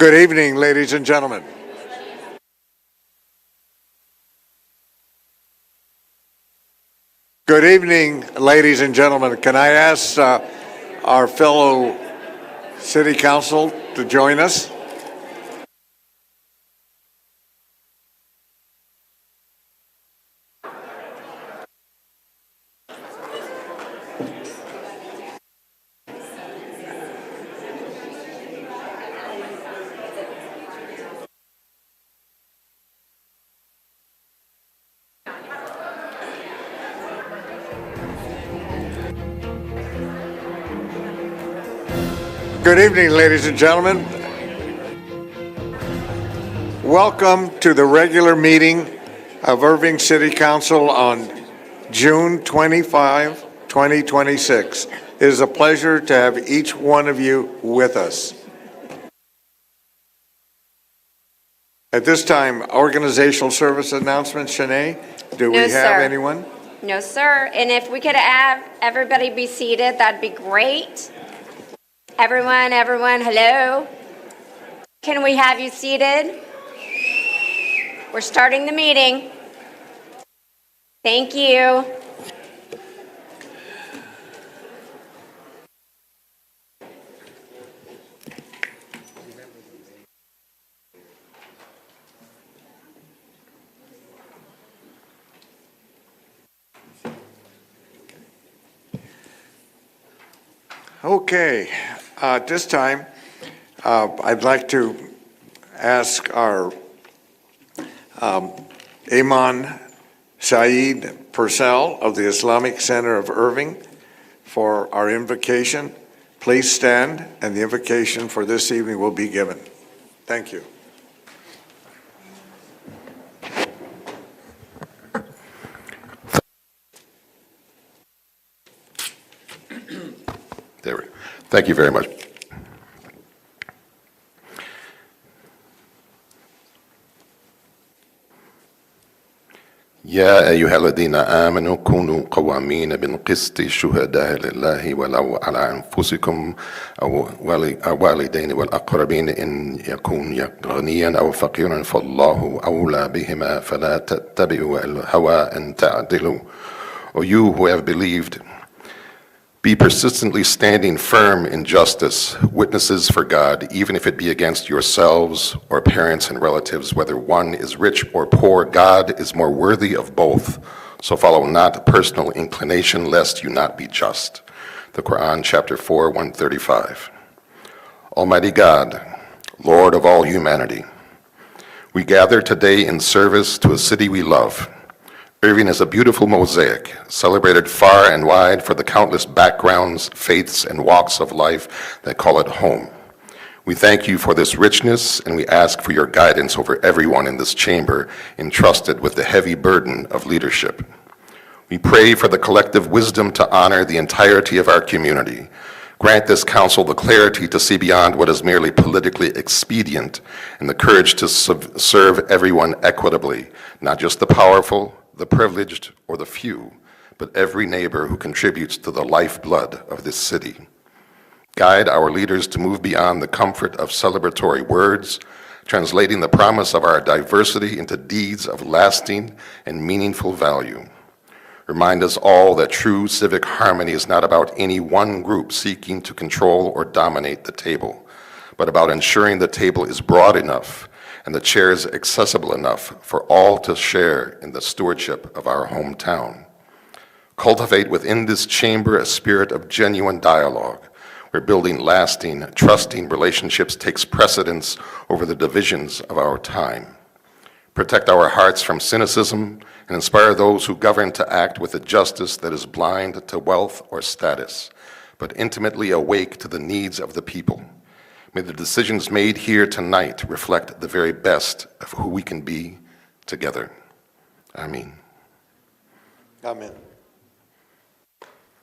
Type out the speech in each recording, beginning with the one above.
Good evening, ladies and gentlemen. Good evening, ladies and gentlemen. Can I ask our fellow City Council to join us? Good evening, ladies and gentlemen. Welcome to the regular meeting of Irving City Council on June 25, 2026. It is a pleasure to have each one of you with us. At this time, organizational service announcements. Shanae, do we have anyone? No, sir. And if we could have everybody be seated, that'd be great. Everyone, hello. Can we have you seated? We're starting the meeting. Thank you. Okay, at this time, I'd like to ask our Imam Saeed Purcell of the Islamic Center of Irving for our invocation. Please stand, and the invocation for this evening will be given. Thank you. Thank you very much. يا أيها الذين آمنوا كونوا قوامين بالقسط شهداء لله ولو على أنفسكم أو والدين والأقربين إن يكون غنيا أو فقيرا فالله أولى بهما فلا تتبعوا الهوى أن تعدلوا. O you who have believed, be persistently standing firm in justice, witnesses for God, even if it be against yourselves or parents and relatives, whether one is rich or poor, God is more worthy of both. So follow not personal inclination, lest you not be just. The Quran, chapter 4, 135. Almighty God, Lord of all humanity, we gather today in service to a city we love. Irving is a beautiful mosaic, celebrated far and wide for the countless backgrounds, faiths, and walks of life that call it home. We thank you for this richness, and we ask for your guidance over everyone in this chamber entrusted with the heavy burden of leadership. We pray for the collective wisdom to honor the entirety of our community. Grant this council the clarity to see beyond what is merely politically expedient and the courage to serve everyone equitably, not just the powerful, the privileged, or the few, but every neighbor who contributes to the lifeblood of this city. Guide our leaders to move beyond the comfort of celebratory words, translating the promise of our diversity into deeds of lasting and meaningful value. Remind us all that true civic harmony is not about any one group seeking to control or dominate the table, but about ensuring the table is broad enough and the chairs accessible enough for all to share in the stewardship of our hometown. Cultivate within this chamber a spirit of genuine dialogue, where building lasting, trusting relationships takes precedence over the divisions of our time. Protect our hearts from cynicism and inspire those who govern to act with a justice that is blind to wealth or status, but intimately awake to the needs of the people. May the decisions made here tonight reflect the very best of who we can be together. Amen. Amen.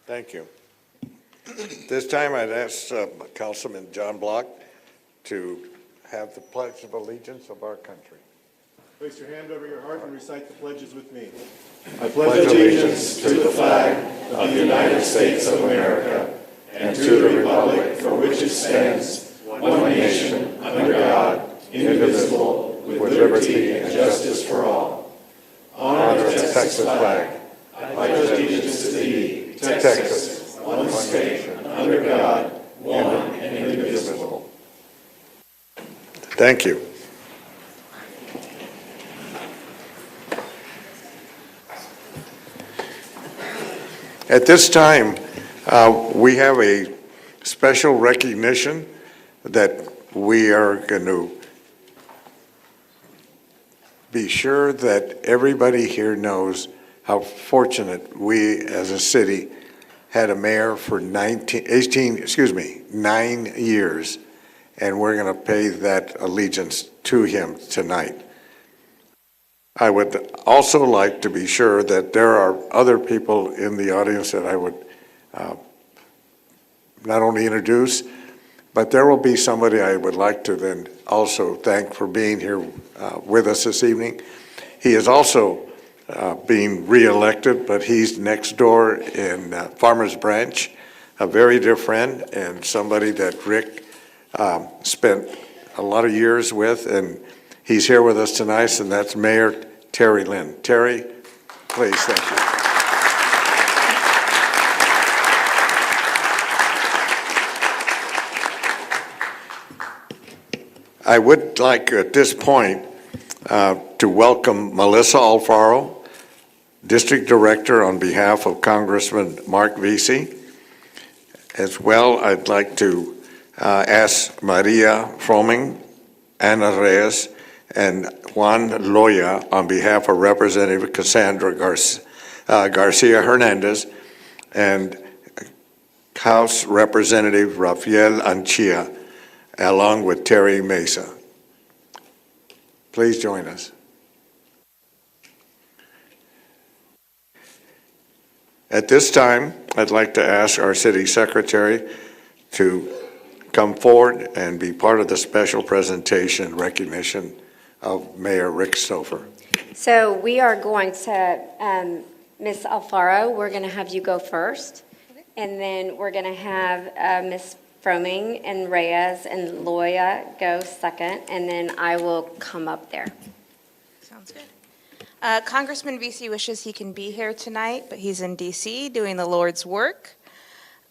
Thank you. This time I'd ask Councilman John Block to have the Pledge of Allegiance of our country. Place your hand over your heart and recite the pledges with me. I pledge allegiance to the flag of the United States of America and to the republic for which it stands, one nation, under God, indivisible, with liberty and justice for all. Honor the Texas flag. I pledge allegiance to thee, Texas, one nation, under God, one and indivisible. Thank you. At this time, we have a special recognition that we are going to be sure that everybody here knows how fortunate we as a city had a mayor for 9 years, and we're going to pay that allegiance to him tonight. I would also like to be sure that there are other people in the audience that I would not only introduce, but there will be somebody I would like to then also thank for being here with us this evening. He is also being re-elected, but he's next door in Farmers Branch, a very dear friend and somebody that Rick spent a lot of years with, and he's here with us tonight, and that's Mayor Terry Lynn. Terry, please, thank you. I would like at this point to welcome Melissa Alfaro, District Director on behalf of Congressman Mark Vesey. As well, I'd like to ask Maria Froming, Ana Reyes, and Juan Loya on behalf of Representative Cassandra Garcia Hernandez and House Representative Rafael Anchia, along with Terry Mesa. Please join us. At this time, I'd like to ask our city secretary to come forward and be part of the special presentation recognition of Mayor Rick Stouffer. So we are going to, Ms. Alfaro, we're going to have you go first. And then we're going to have Ms. Froming and Reyes and Loya go second. And then I will come up there. Sounds good. Congressman Vesey wishes he can be here tonight, but he's in D.C. doing the Lord's work.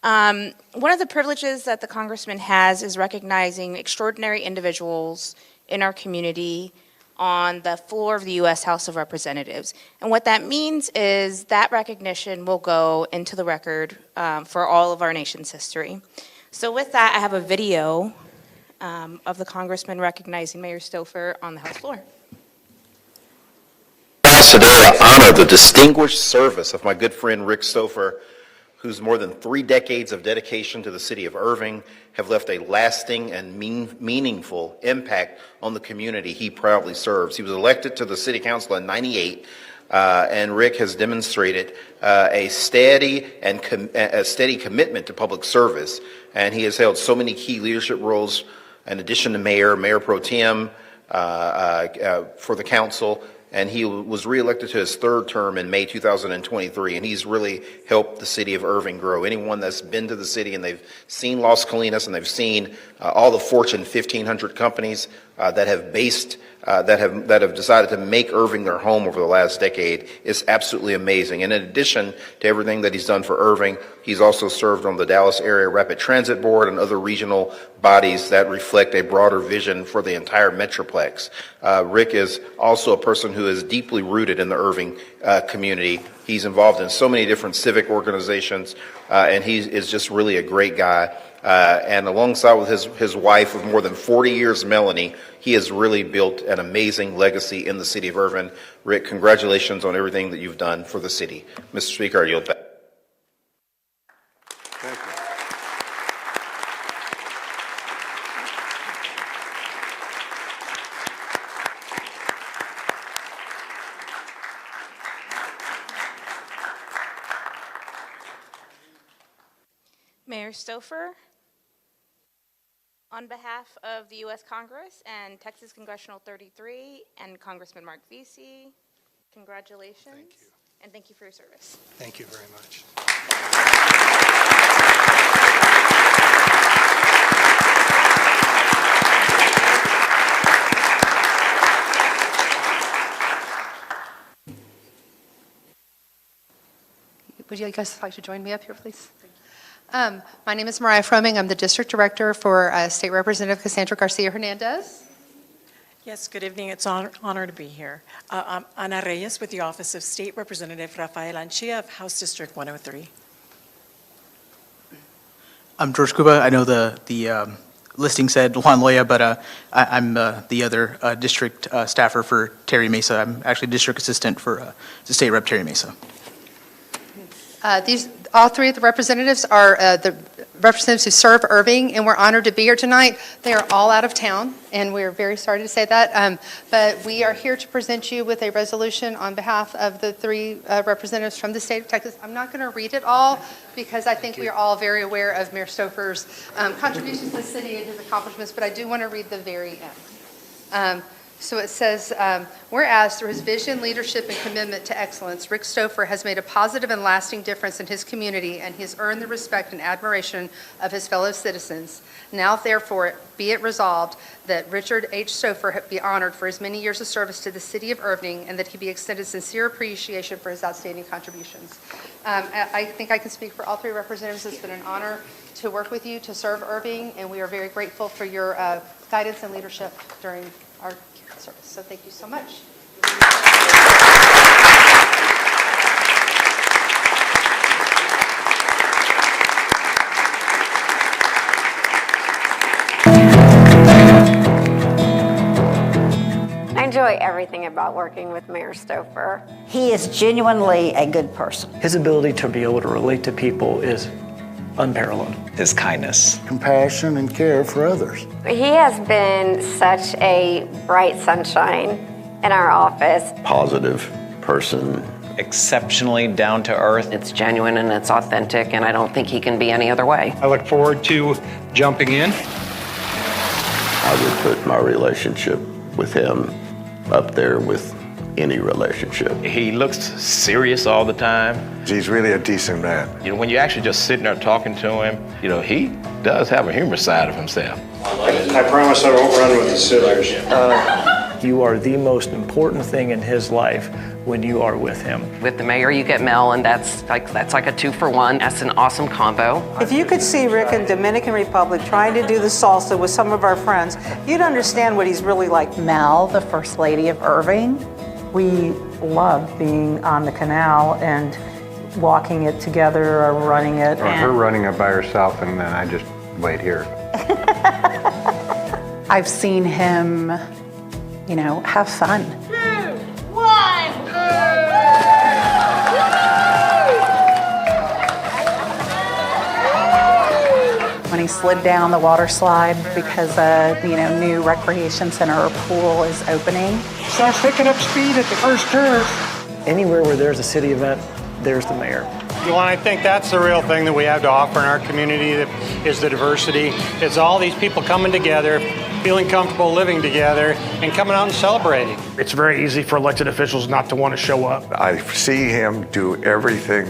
One of the privileges that the congressman has is recognizing extraordinary individuals in our community on the floor of the U.S. House of Representatives. And what that means is that recognition will go into the record for all of our nation's history. So with that, I have a video of the congressman recognizing Mayor Stouffer on the House floor. Today, I honor the distinguished service of my good friend Rick Stouffer, whose more than 3 decades of dedication to the city of Irving have left a lasting and meaningful impact on the community he proudly serves. He was elected to the city council in '98, and Rick has demonstrated a steady commitment to public service, and he has held so many key leadership roles in addition to mayor pro tem for the council. And he was reelected to his 3rd term in May 2023, and he's really helped the city of Irving grow. Anyone that's been to the city and they've seen Las Colinas and they've seen all the Fortune 1500 companies that have decided to make Irving their home over the last decade is absolutely amazing. And in addition to everything that he's done for Irving, he's also served on the Dallas Area Rapid Transit Board and other regional bodies that reflect a broader vision for the entire Metroplex. Rick is also a person who is deeply rooted in the Irving community. He's involved in so many different civic organizations, and he is just really a great guy. And alongside with his wife of more than 40 years, Melanie, he has really built an amazing legacy in the city of Irving. Rick, congratulations on everything that you've done for the city. Mr. Speaker, I yield back. Thank you. Mayor Stouffer, on behalf of the U.S. Congress and Texas Congressional 33 and Congressman Mark Vesey, congratulations. Thank you. And thank you for your service. Thank you very much. Would you guys like to join me up here, please? My name is Mariah Froming. I'm the District Director for State Representative Cassandra Garcia Hernandez. Yes, good evening. It's an honor to be here. I'm Ana Reyes with the Office of State Representative Rafael Anchia of House District 103. I'm George Cuba. I know the listing said Juan Loya, but I'm the other district staffer for Terry Mesa. I'm actually district assistant for the State Rep Terry Mesa. All three of the representatives are the representatives who serve Irving, and we're honored to be here tonight. They are all out of town, and we're very sorry to say that. But we are here to present you with a resolution on behalf of the three representatives from the state of Texas. I'm not going to read it all because I think we are all very aware of Mayor Stouffer's contributions to the city and his accomplishments, but I do want to read the very end. So it says, whereas through his vision, leadership, and commitment to excellence, Rick Stouffer has made a positive and lasting difference in his community, and he has earned the respect and admiration of his fellow citizens. Now, therefore, be it resolved that Richard H. Stouffer be honored for his many years of service to the city of Irving, and that he be extended sincere appreciation for his outstanding contributions. I think I can speak for all three representatives. It's been an honor to work with you, to serve Irving, and we are very grateful for your guidance and leadership during our service. So thank you so much. I enjoy everything about working with Mayor Stouffer. He is genuinely a good person. His ability to be able to relate to people is unparalleled. His kindness, compassion, and care for others. He has been such a bright sunshine in our office. Positive person. Exceptionally down to earth. It's genuine and it's authentic, and I don't think he can be any other way. I look forward to jumping in. I would put my relationship with him up there with any relationship. He looks serious all the time. He's really a decent man. You know, when you're actually just sitting there talking to him, you know, he does have a humorous side of himself. I promise I won't run with the scissors. You are the most important thing in his life when you are with him. With the mayor, you get Mel, and that's like a 2-for-1. That's an awesome combo. If you could see Rick in Dominican Republic trying to do the salsa with some of our friends, you'd understand what he's really like. Mel, the First Lady of Irving, we love being on the canal and walking it together or running it. Or her running it by herself, and then I just wait here. I've seen him, have fun. 2, 1. When he slid down the water slide because a new recreation center or pool is opening. Starts picking up speed at the first curve. Anywhere where there's a city event, there's the mayor. Well, I think that's the real thing that we have to offer in our community is the diversity. It's all these people coming together, feeling comfortable living together, and coming out and celebrating. It's very easy for elected officials not to want to show up. I see him do everything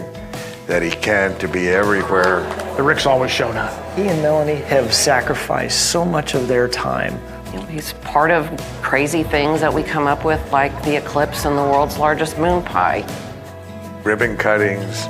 that he can to be everywhere. The Rick's always shown up. He and Melanie have sacrificed so much of their time. He's part of crazy things that we come up with, like the eclipse and the world's largest moon pie. Ribbon cuttings.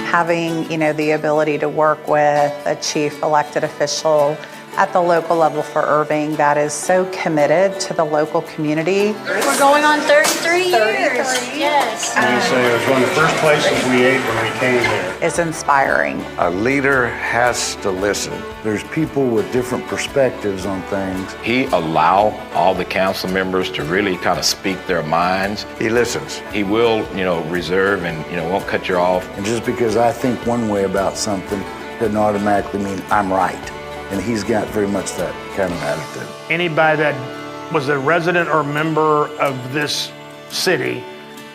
Having, the ability to work with a chief elected official at the local level for Irving that is so committed to the local community. We're going on 33 years. Yes. You say it was one of the first places we ate when we came here. Is inspiring. A leader has to listen. There's people with different perspectives on things. He allow all the council members to really kind of speak their minds. He listens. He will, reserve and, won't cut you off. And just because I think one way about something doesn't automatically mean I'm right. And he's got very much that kind of attitude. Anybody that was a resident or member of this city,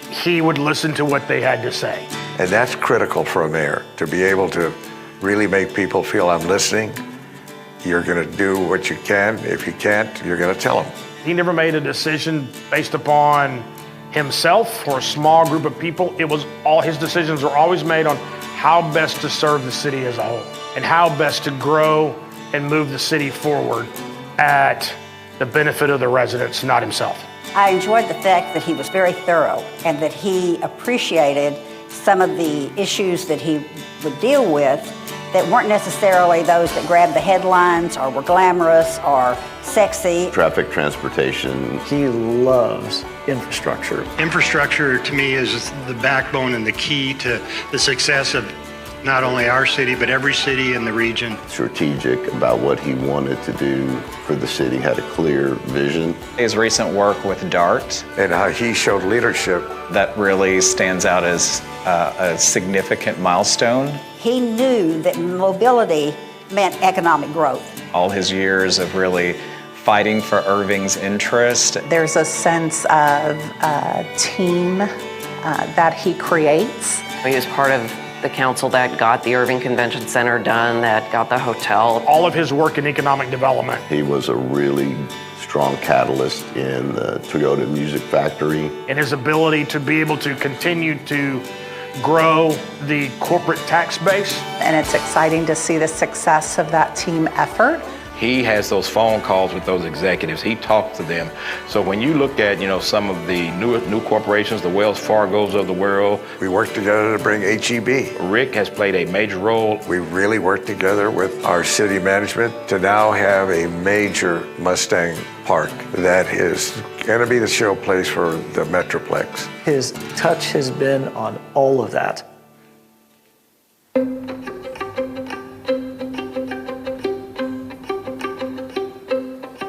he would listen to what they had to say. And that's critical for a mayor, to be able to really make people feel I'm listening. You're going to do what you can. If you can't, you're going to tell them. He never made a decision based upon himself or a small group of people. It was all his decisions were always made on how best to serve the city as a whole and how best to grow and move the city forward at the benefit of the residents, not himself. I enjoyed the fact that he was very thorough and that he appreciated some of the issues that he would deal with that weren't necessarily those that grabbed the headlines or were glamorous or sexy. Traffic, transportation. He loves infrastructure. Infrastructure to me is the backbone and the key to the success of not only our city, but every city in the region. Strategic about what he wanted to do for the city, had a clear vision. His recent work with DART. And how he showed leadership. That really stands out as a significant milestone. He knew that mobility meant economic growth. All his years of really fighting for Irving's interest. There's a sense of team that he creates. He was part of the council that got the Irving Convention Center done, that got the hotel. All of his work in economic development. He was a really strong catalyst in the Toyota Music Factory. And his ability to be able to continue to grow the corporate tax base. And it's exciting to see the success of that team effort. He has those phone calls with those executives. He talks to them. So when you look at, some of the new corporations, the Wells Fargos of the world. We worked together to bring HEB. Rick has played a major role. We really worked together with our city management to now have a major Mustang park that is going to be the showplace for the Metroplex. His touch has been on all of that.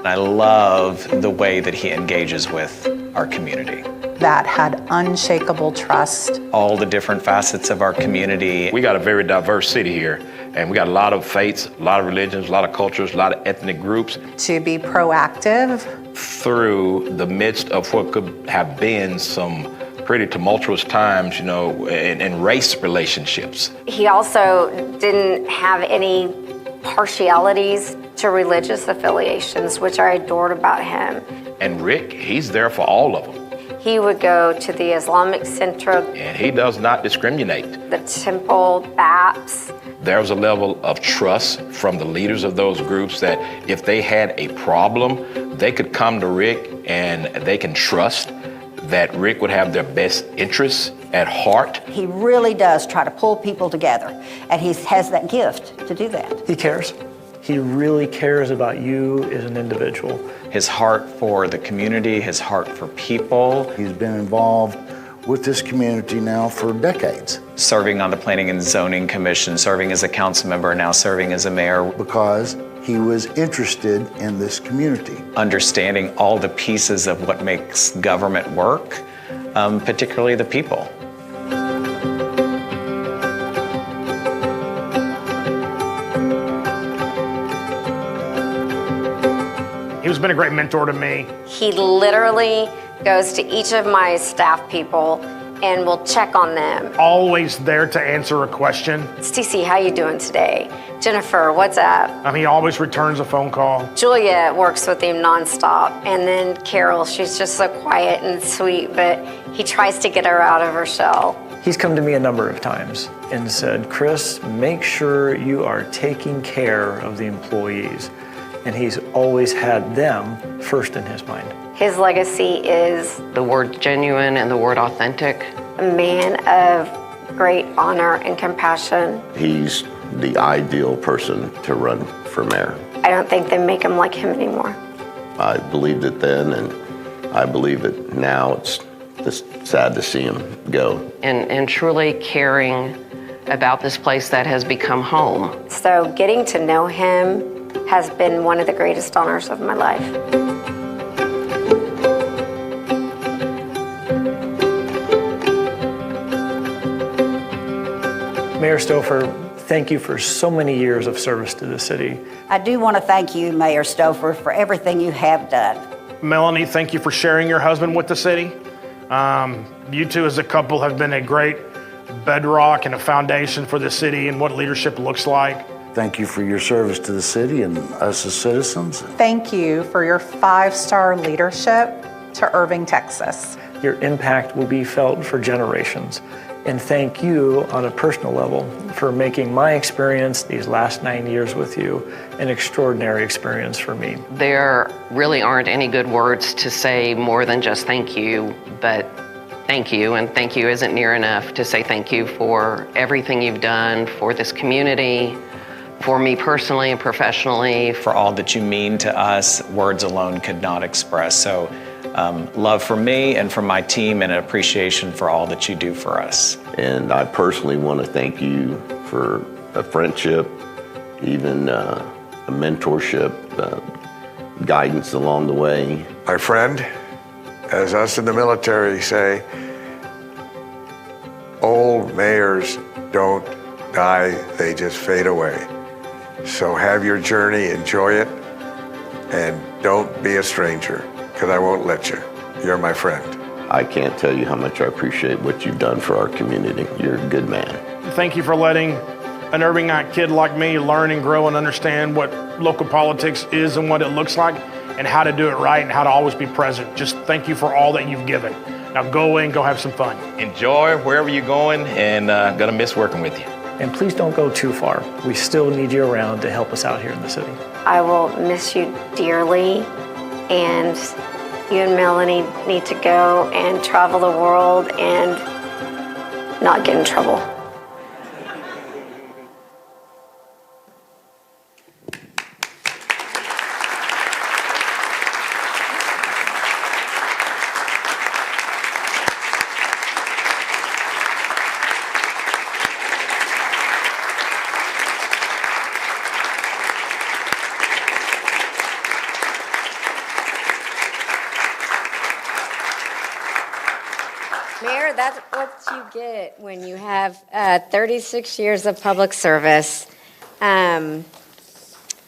I love the way that he engages with our community. That had unshakable trust. All the different facets of our community. We got a very diverse city here, and we got a lot of faiths, a lot of religions, a lot of cultures, a lot of ethnic groups. To be proactive. Through the midst of what could have been some pretty tumultuous times, in race relationships. He also didn't have any partialities to religious affiliations, which I adored about him. And Rick, he's there for all of them. He would go to the Islamic Center. And he does not discriminate. The temple, BAPS. There's a level of trust from the leaders of those groups that if they had a problem, they could come to Rick and they can trust that Rick would have their best interests at heart. He really does try to pull people together, and he has that gift to do that. He cares. He really cares about you as an individual. His heart for the community, his heart for people. He's been involved with this community now for decades. Serving on the Planning and Zoning Commission, serving as a council member, now serving as a mayor. Because he was interested in this community. Understanding all the pieces of what makes government work, particularly the people. He's been a great mentor to me. He literally goes to each of my staff people and will check on them. Always there to answer a question. Stacey, how you doing today? Jennifer, what's up? He always returns a phone call. Julia works with him nonstop. And then Carol, she's just so quiet and sweet, but he tries to get her out of her shell. He's come to me a number of times and said, Chris, make sure you are taking care of the employees. And he's always had them first in his mind. His legacy is the word genuine and the word authentic. A man of great honor and compassion. He's the ideal person to run for mayor. I don't think they make him like him anymore. I believed it then, and I believe it now. It's just sad to see him go. And truly caring about this place that has become home. So getting to know him has been one of the greatest honors of my life. Mayor Stouffer, thank you for so many years of service to the city. I do want to thank you, Mayor Stouffer, for everything you have done. Melanie, thank you for sharing your husband with the city. You two as a couple have been a great bedrock and a foundation for the city and what leadership looks like. Thank you for your service to the city and us as citizens. Thank you for your 5-star leadership to Irving, Texas. Your impact will be felt for generations. And thank you on a personal level for making my experience these last 9 years with you an extraordinary experience for me. There really aren't any good words to say more than just thank you, but thank you, and thank you isn't near enough to say thank you for everything you've done for this community, for me personally and professionally. For all that you mean to us, words alone could not express. So love from me and from my team, and an appreciation for all that you do for us. And I personally want to thank you for a friendship, even a mentorship, guidance along the way. My friend, as us in the military say, old mayors don't die, they just fade away. So have your journey, enjoy it, and don't be a stranger, because I won't let you. You're my friend. I can't tell you how much I appreciate what you've done for our community. You're a good man. Thank you for letting an Irvingite kid like me learn and grow and understand what local politics is and what it looks like and how to do it right and how to always be present. Just thank you for all that you've given. Now go away and go have some fun. Enjoy wherever you're going, and gonna miss working with you. And please don't go too far. We still need you around to help us out here in the city. I will miss you dearly, and you and Melanie need to go and travel the world and not get in trouble. Mayor, that's what you get when you have 36 years of public service.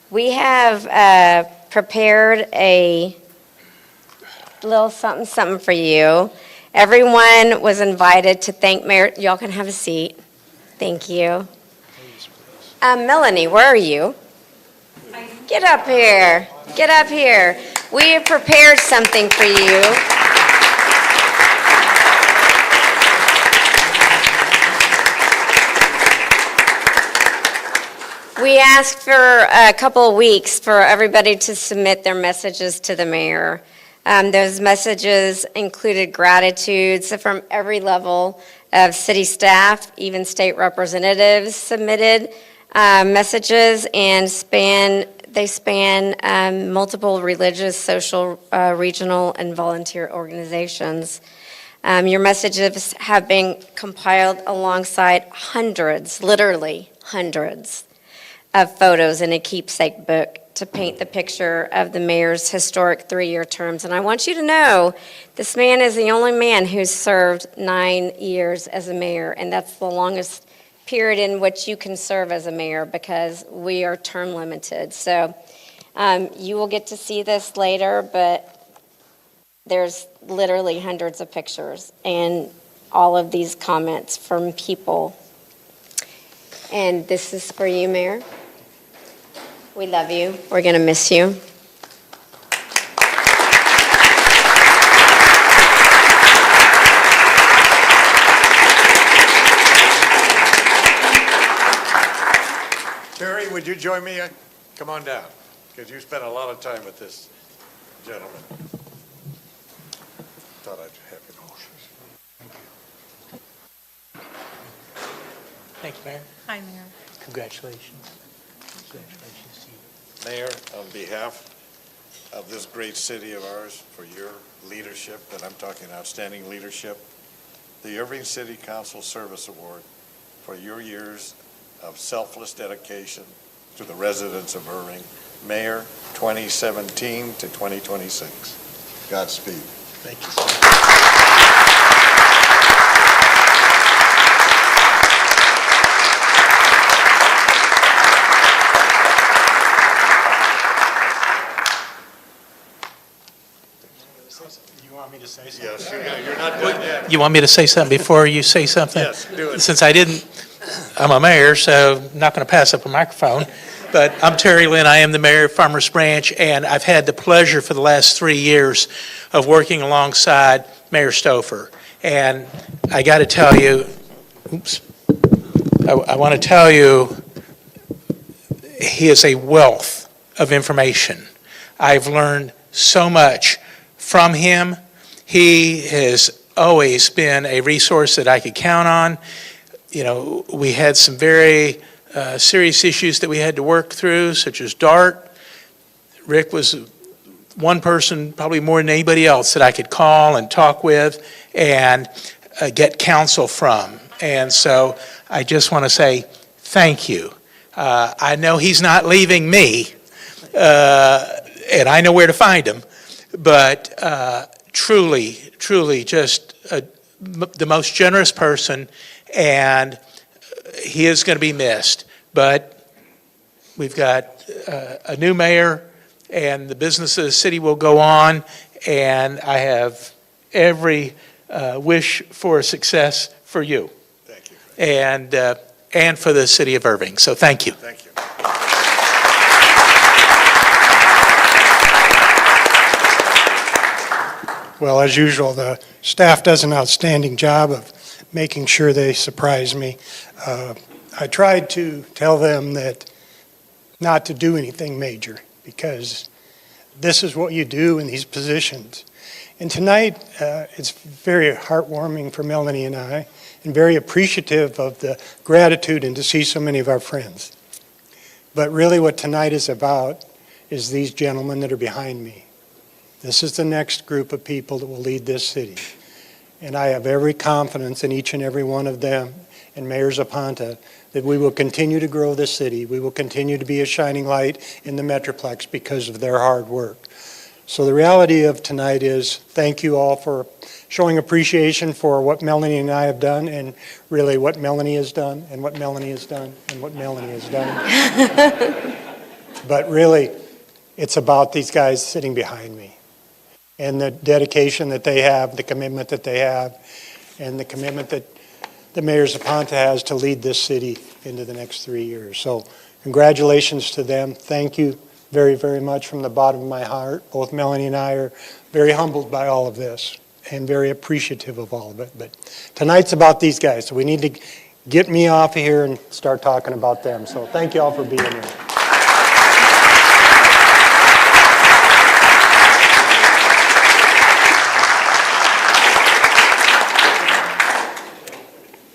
We have prepared a little something for you. Everyone was invited to thank Mayor. Y'all can have a seat. Thank you. Melanie, where are you? Get up here. Get up here. We have prepared something for you. We asked for a couple of weeks for everybody to submit their messages to the mayor. Those messages included gratitudes from every level of city staff, even state representatives submitted messages, and they span multiple religious, social, regional, and volunteer organizations. Your messages have been compiled alongside hundreds, literally hundreds, of photos in a keepsake book to paint the picture of the mayor's historic 3-year terms. And I want you to know, this man is the only man who's served 9 years as a mayor, and that's the longest period in which you can serve as a mayor because we are term limited. So you will get to see this later, but there's literally hundreds of pictures and all of these comments from people. And this is for you, Mayor. We love you. We're going to miss you. Terry, would you join me? Come on down, because you spent a lot of time with this gentleman. Thought I'd have you know. Thanks, Mayor. Hi, Mayor. Congratulations. Congratulations to you. Mayor, on behalf of this great city of ours, for your leadership, and I'm talking outstanding leadership, the Irving City Council Service Award for your years of selfless dedication to the residents of Irving, Mayor 2017 to 2026. Godspeed. Thank you. You want me to say something? Yes, you're not done yet. You want me to say something before you say something? Yes, do it. Since I didn't, I'm a mayor, so I'm not going to pass up a microphone. But I'm Terry Lynn. I am the mayor of Farmers Branch, and I've had the pleasure for the last 3 years of working alongside Mayor Stouffer. And I got to tell you, I want to tell you, he is a wealth of information. I've learned so much from him. He has always been a resource that I could count on. You know, we had some very serious issues that we had to work through, such as DART. Rick was one person, probably more than anybody else, that I could call and talk with and get counsel from. And so I just want to say thank you. I know he's not leaving me, and I know where to find him, but truly, truly just the most generous person, and he is going to be missed. But we've got a new mayor, and the business of the city will go on, and I have every wish for success for you. Thank you. And for the city of Irving. So thank you. Thank you. Well, as usual, the staff does an outstanding job of making sure they surprise me. I tried to tell them that not to do anything major, because this is what you do in these positions. And tonight, it's very heartwarming for Melanie and I, and very appreciative of the gratitude and to see so many of our friends. But really what tonight is about is these gentlemen that are behind me. This is the next group of people that will lead this city. And I have every confidence in each and every one of them and Mayor Zaponta that we will continue to grow this city. We will continue to be a shining light in the Metroplex because of their hard work. So the reality of tonight is thank you all for showing appreciation for what Melanie and I have done, and really what Melanie has done, and what Melanie has done, and what Melanie has done. But really, it's about these guys sitting behind me and the dedication that they have, the commitment that they have, and the commitment that the Mayor Zaponta has to lead this city into the next 3 years. So congratulations to them. Thank you very, very much from the bottom of my heart. Both Melanie and I are very humbled by all of this and very appreciative of all of it. But tonight's about these guys, so we need to get me off of here and start talking about them. So thank you all for being here.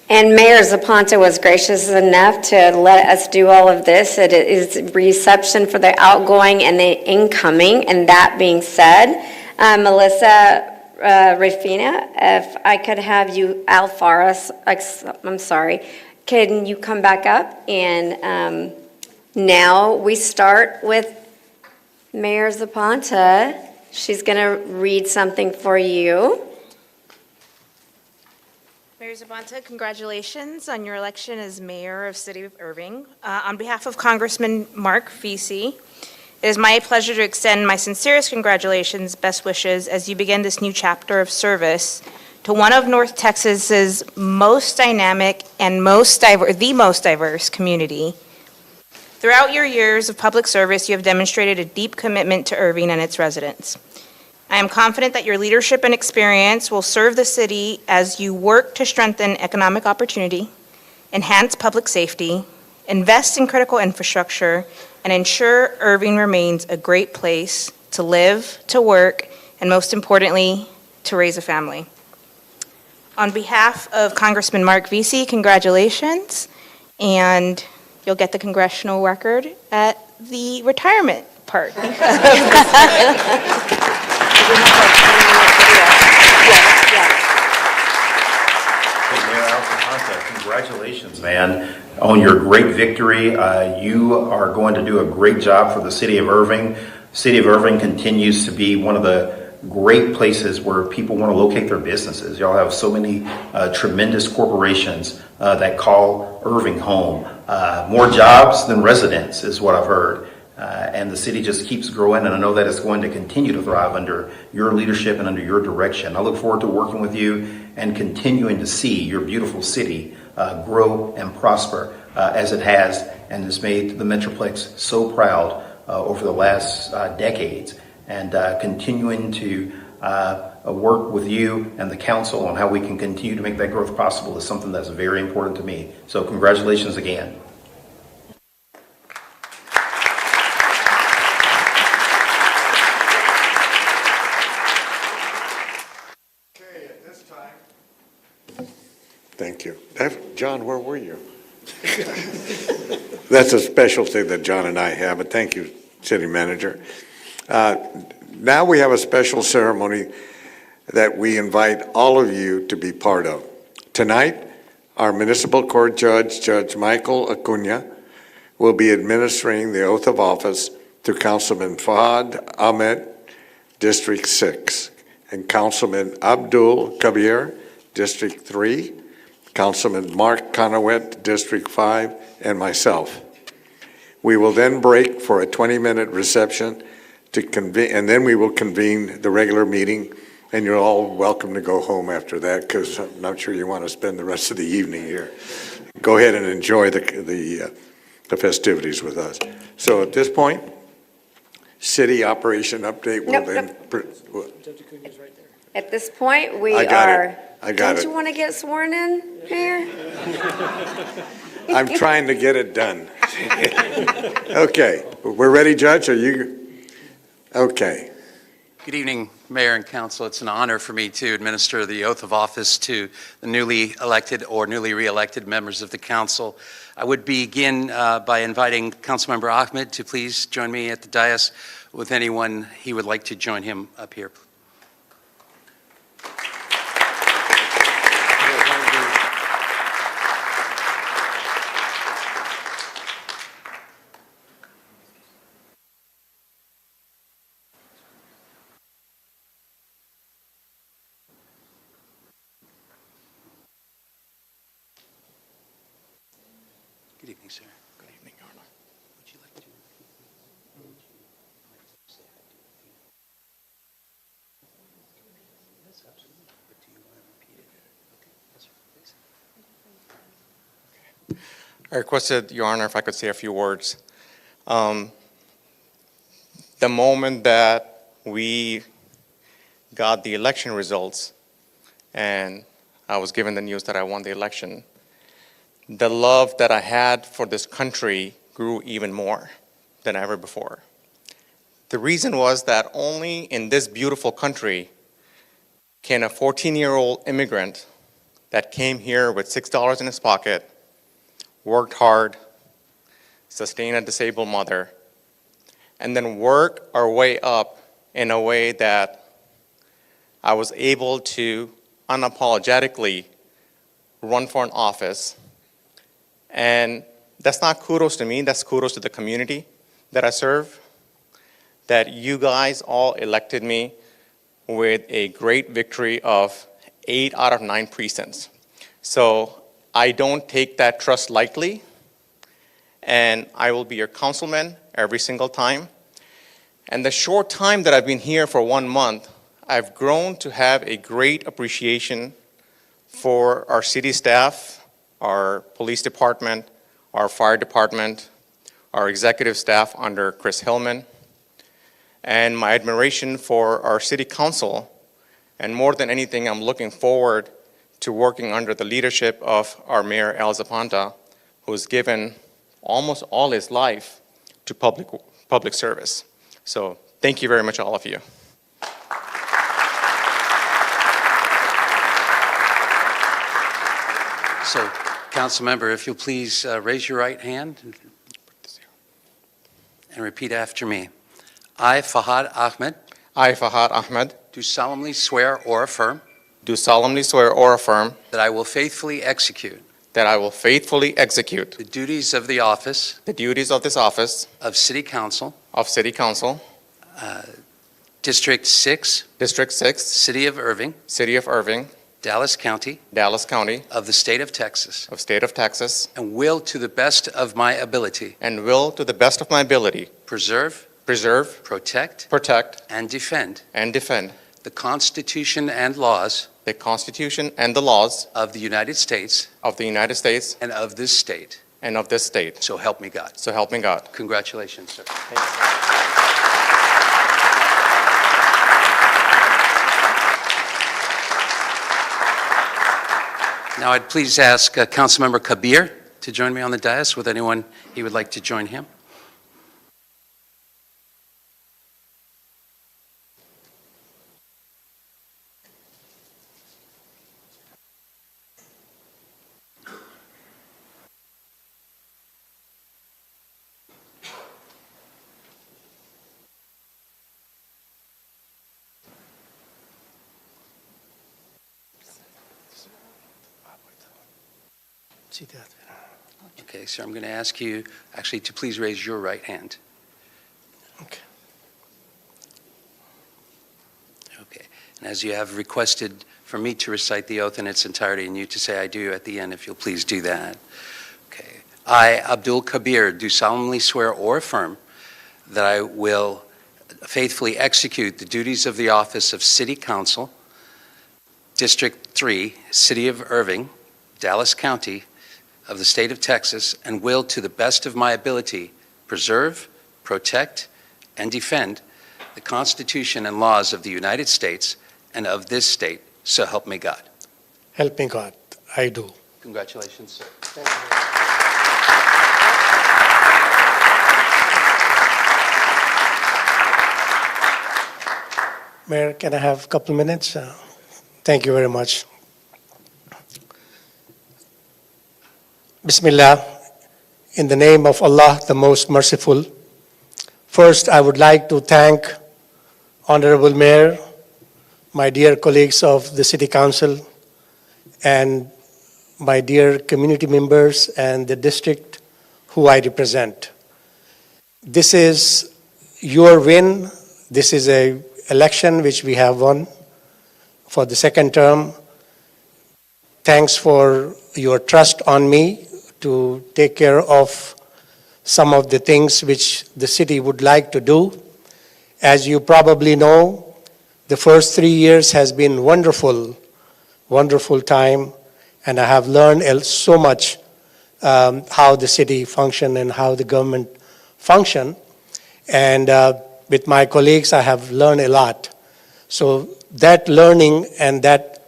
And Mayor Zaponta was gracious enough to let us do all of this. It is reception for the outgoing and the incoming. And that being said, Melissa Rafina, if I could have you, Alfaris, I'm sorry, can you come back up? And now we start with Mayor Zaponta. She's going to read something for you. Mayor Zaponta, congratulations on your election as mayor of City of Irving. On behalf of Congressman Mark Vesey, it is my pleasure to extend my sincerest congratulations, best wishes, as you begin this new chapter of service to one of North Texas's most dynamic and the most diverse community. Throughout your years of public service, you have demonstrated a deep commitment to Irving and its residents. I am confident that your leadership and experience will serve the city as you work to strengthen economic opportunity, enhance public safety, invest in critical infrastructure, and ensure Irving remains a great place to live, to work, and most importantly, to raise a family. On behalf of Congressman Mark Vesey, congratulations, and you'll get the congressional record at the retirement part. Congratulations, man, on your great victory. You are going to do a great job for the city of Irving. City of Irving continues to be one of the great places where people want to locate their businesses. Y'all have so many tremendous corporations that call Irving home. More jobs than residents is what I've heard. And the city just keeps growing, and I know that it's going to continue to thrive under your leadership and under your direction. I look forward to working with you and continuing to see your beautiful city grow and prosper as it has and has made the Metroplex so proud over the last decades, and continuing to work with you and the council on how we can continue to make that growth possible is something that's very important to me. So congratulations again. Thank you. John, where were you? That's a special thing that John and I have, but thank you, City Manager. Now we have a special ceremony that we invite all of you to be part of. Tonight, our Municipal Court Judge, Judge Michael Acuna, will be administering the oath of office to Councilman Fahad Ahmed, District 6, and Councilman Abdul Kabir, District 3, Councilman Mark Conowet, District 5, and myself. We will then break for a 20-minute reception to convene, and then we will convene the regular meeting, and you're all welcome to go home after that, because I'm not sure you want to spend the rest of the evening here. Go ahead and enjoy the festivities with us. So at this point, city operation update will then... At this point, we I got are... it. I got Don't it. you want to get sworn in, Mayor? I'm trying to get it done. Okay, we're ready, Judge? Are you? Okay. Good evening, Mayor and Council. It's an honor for me to administer the oath of office to the newly elected or newly re-elected members of the Council. I would begin by inviting Councilmember Ahmed to please join me at the dais with anyone he would like to join him up here. Good evening, sir. Good evening, Your Honor. Would you like to? Yes, absolutely. But do you want to repeat it? Okay. Yes, sir, please. I requested, Your Honor, if I could say a few words. The moment that we got the election results and I was given the news that I won the election, the love that I had for this country grew even more than ever before. The reason was that only in this beautiful country can a 14-year-old immigrant that came here with $6 in his pocket, worked hard, sustain a disabled mother, and then work our way up in a way that I was able to unapologetically run for an office. And that's not kudos to me, that's kudos to the community that I serve, that you guys all elected me with a great victory of 8 out of 9 precincts. So I don't take that trust lightly, and I will be your councilman every single time. And the short time that I've been here for 1 month, I've grown to have a great appreciation for our city staff, our police department, our fire department, our executive staff under Chris Hillman, and my admiration for our city council. And more than anything, I'm looking forward to working under the leadership of our Mayor Al Zapanta, who's given almost all his life to public service. So thank you very much, all of you. So, Council Member, if you'll please raise your right hand and repeat after me. I, Fahad Ahmed. I, Fahad Ahmed. Do solemnly swear or affirm. Do solemnly swear or affirm. That I will faithfully execute. That I will faithfully execute. The duties of the office. The duties of this office. Of City Council. Of City Council. District 6. District 6. City of Irving. City of Irving. Dallas County. Dallas County. Of the State of Texas. Of State of Texas. And will to the best of my ability. And will to the best of my ability. Preserve. Preserve. Protect. Protect. And defend. And defend. The Constitution and laws. the Constitution and the laws of the United States of the United States and of this state. and of this state. So help me God. So help me God. Congratulations, sir. Now I'd please ask Councilmember Kabir to join me on the dais with anyone he would like to join him. Okay, sir, I'm going to ask you actually to please raise your right hand. Okay. Okay. And as you have requested for me to recite the oath in its entirety and you to say I do at the end, if you'll please do that. Okay. I, Abdul Kabir, do solemnly swear or affirm that I will faithfully execute the duties of the office of City Council, District 3, City of Irving, Dallas County, of the state of Texas, and will, to the best of my ability, preserve, protect, and defend the Constitution and laws of the United States and of this state, so help me God. Help me God. I do. Congratulations, sir. Mayor, can I have a couple minutes? Thank you very much. Bismillah, in the name of Allah, the most merciful. First, I would like to thank Honorable Mayor, my dear colleagues of the City Council, and my dear community members and the district who I represent. This is your win. This is an election which we have won for the second term. Thanks for your trust on me to take care of some of the things which the city would like to do. As you probably know, the first 3 years has been wonderful, wonderful time, and I have learned so much how the city function and how the government function. And with my colleagues, I have learned a lot. So that learning and that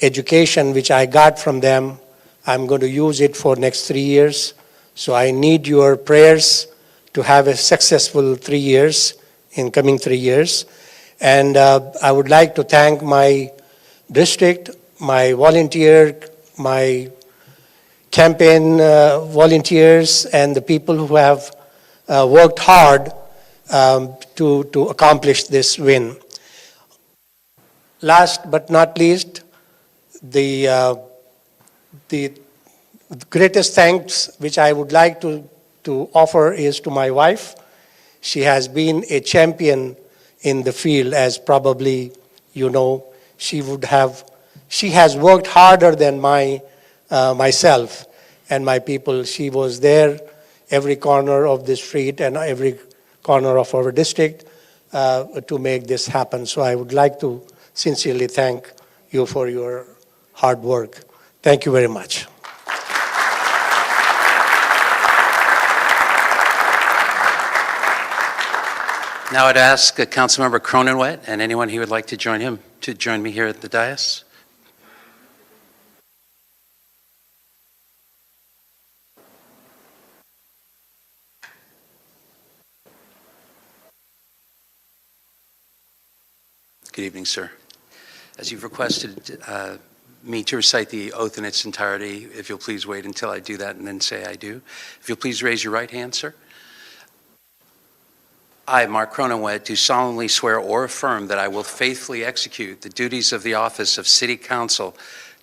education which I got from them, I'm going to use it for next 3 years. So I need your prayers to have a successful 3 years, in coming 3 years. And I would like to thank my district, my volunteer, my campaign volunteers, and the people who have worked hard to accomplish this win. Last but not least, the greatest thanks which I would like to offer is to my wife. She has been a champion in the field, as probably you know. She has worked harder than myself and my people. She was there every corner of the street and every corner of our district to make this happen. So I would like to sincerely thank you for your hard work. Thank you very much. Now I'd ask Councilmember Cronenwet and anyone he would like to join him to join me here at the dais. Good evening, sir. As you've requested me to recite the oath in its entirety, if you'll please wait until I do that and then say I do. If you'll please raise your right hand, sir. I, Mark Cronenwet, do solemnly swear or affirm that I will faithfully execute the duties of the office of City Council,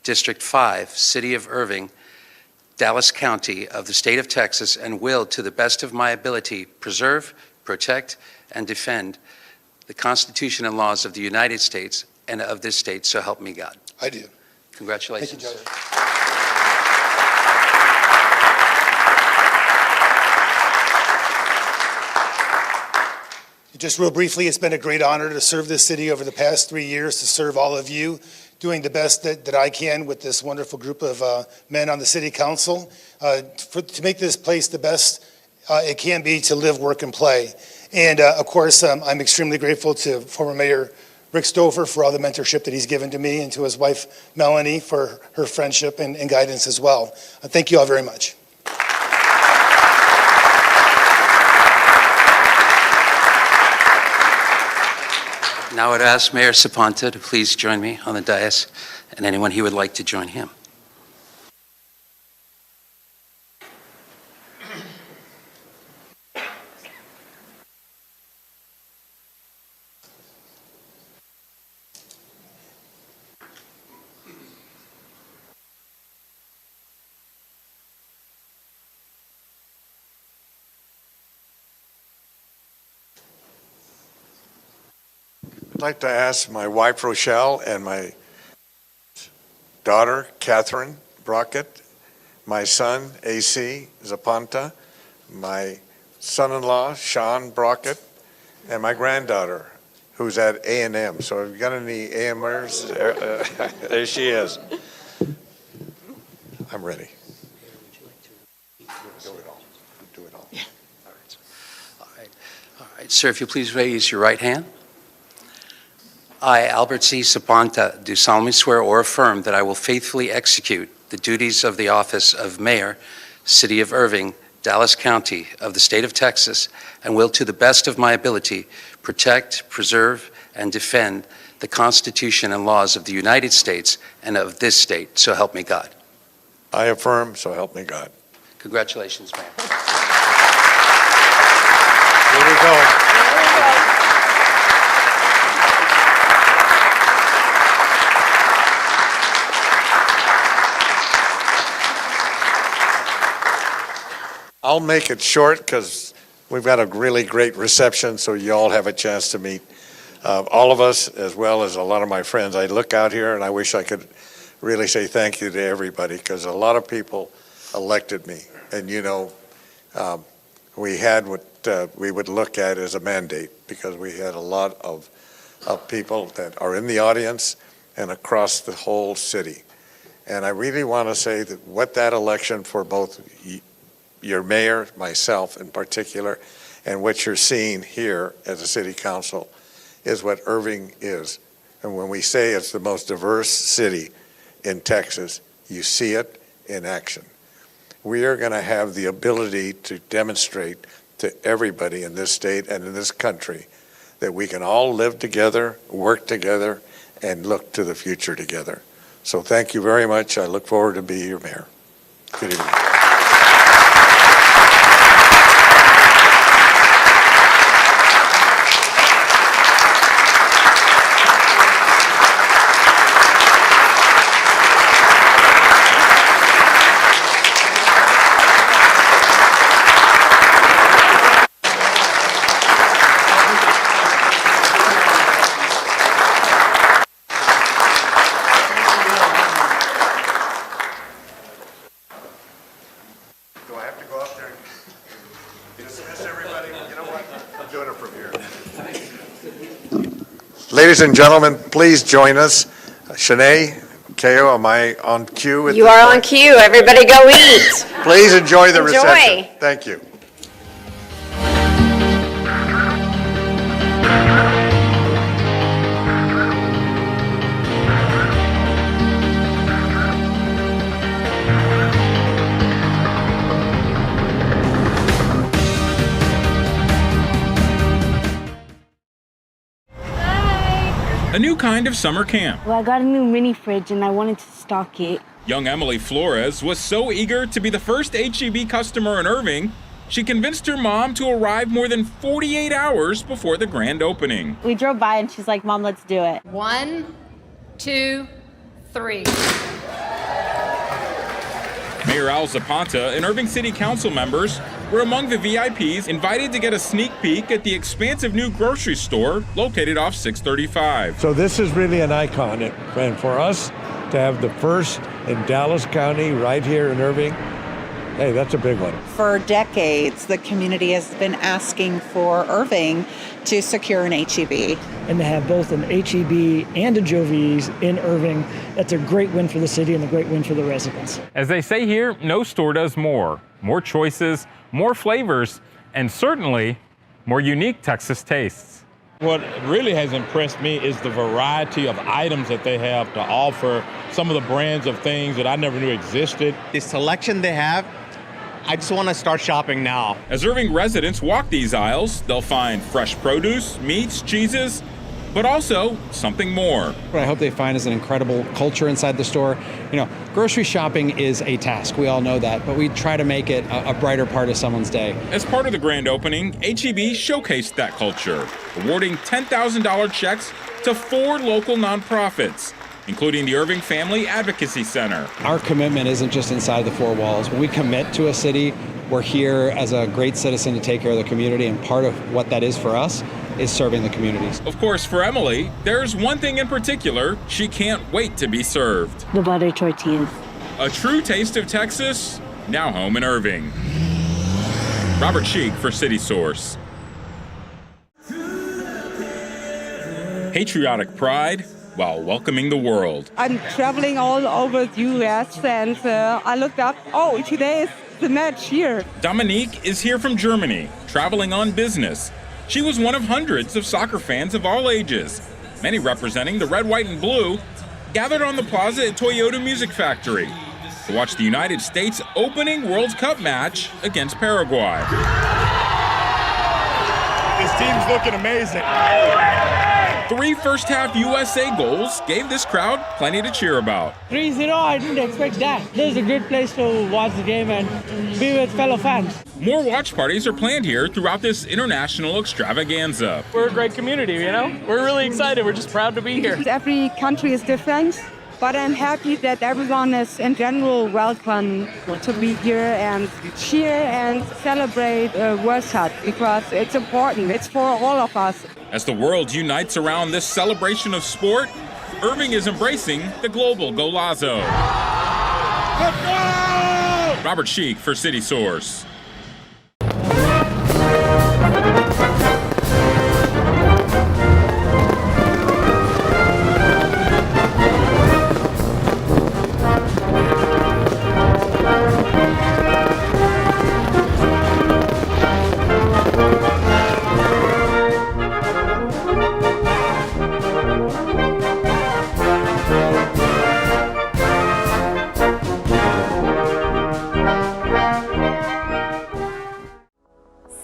District 5, City of Irving, Dallas County of the state of Texas, and will, to the best of my ability, preserve, protect, and defend the Constitution and laws of the United States and of this state, so help me God. I do. Congratulations. Thank you, Judge. Just real briefly, it's been a great honor to serve this city over the past 3 years, to serve all of you, doing the best that I can with this wonderful group of men on the city council to make this place the best it can be to live, work, and play. And of course, I'm extremely grateful to former Mayor Rick Stover for all the mentorship that he's given to me, and to his wife Melanie for her friendship and guidance as well. Thank you all very much. Now I'd ask Mayor Saponta to please join me on the dais, and anyone he would like to join him. I'd like to ask my wife Rochelle and my daughter Catherine Brockett, my son AC Zapanta, my son-in-law Sean Brockett, and my granddaughter who's at A&M. So have you got any AMers? There she is. I'm ready. Do it all. Do it all. Yeah. All right. Sir, if you please raise your right hand. I, Albert C. Saponta, do solemnly swear or affirm that I will faithfully execute the duties of the office of Mayor, City of Irving, Dallas County of the State of Texas, and will to the best of my ability protect, preserve, and defend the Constitution and laws of the United States and of this state, so help me God. I affirm, so help me God. Congratulations, Mayor. Here we go. I'll make it short because we've got a really great reception, so you all have a chance to meet all of us, as well as a lot of my friends. I look out here and I wish I could really say thank you to everybody, because a lot of people elected me. And we had what we would look at as a mandate, because we had a lot of people that are in the audience and across the whole city. And I really want to say that what that election for both your mayor, myself in particular, and what you're seeing here as a city council is what Irving is. And when we say it's the most diverse city in Texas, you see it in action. We are going to have the ability to demonstrate to everybody in this state and in this country that we can all live together, work together, and look to the future together. So thank you very much. I look forward to being your mayor. Good evening. Ladies and gentlemen, please join us. Shanae, Keo, am I on cue? You are on cue. Everybody go eat. Please enjoy the Enjoy. reception. Thank you. A new kind of summer camp. Well, I got a new mini fridge and I wanted to stock it. Young Emily Flores was so eager to be the first HEB customer in Irving, she convinced her mom to arrive more than 48 hours before the grand opening. We drove by and she's like, Mom, let's do it. 1, 2, 3. Mayor Al Zapata and Irving City Council members were among the VIPs invited to get a sneak peek at the expansive new grocery store located off 635. So this is really an icon, and for us to have the first in Dallas County right here in Irving, hey, that's a big one. For decades, the community has been asking for Irving to secure an HEB. And to have both an HEB and a Jovi's in Irving, that's a great win for the city and a great win for the residents. As they say here, no store does more. More choices, more flavors, and certainly more unique Texas tastes. What really has impressed me is the variety of items that they have to offer, some of the brands of things that I never knew existed. The selection they have, I just want to start shopping now. As Irving residents walk these aisles, they'll find fresh produce, meats, cheeses, but also something more. What I hope they find is an incredible culture inside the store. You know, grocery shopping is a task, we all know that, but we try to make it a brighter part of someone's day. As part of the grand opening, HEB showcased that culture, awarding $10,000 checks to 4 local nonprofits, including the Irving Family Advocacy Center. Our commitment isn't just inside the 4 walls. When we commit to a city, we're here as a great citizen to take care of the community, and part of what that is for us is serving the communities. Of course, for Emily, there's one thing in particular she can't wait to be served. The butter tortillas. A true taste of Texas, now home in Irving. Robert Sheik for City Source. Patriotic pride while welcoming the world. I'm traveling all over the U.S. and I looked up, oh, today is the match here. Dominique is here from Germany, traveling on business. She was one of hundreds of soccer fans of all ages, many representing the red, white, and blue, gathered on the plaza at Toyota Music Factory to watch the United States opening World Cup match against Paraguay. This team's looking amazing. 3 first-half USA goals gave this crowd plenty to cheer about. 3-0, I didn't expect that. This is a good place to watch the game and be with fellow fans. More watch parties are planned here throughout this international extravaganza. We're a great community, you know? We're really excited. We're just proud to be here. Every country is different, but I'm happy that everyone is in general welcome to be here and cheer and celebrate World Cup because it's important. It's for all of us. As the world unites around this celebration of sport, Irving is embracing the global golazo. Let's go! Robert Sheik for City Source.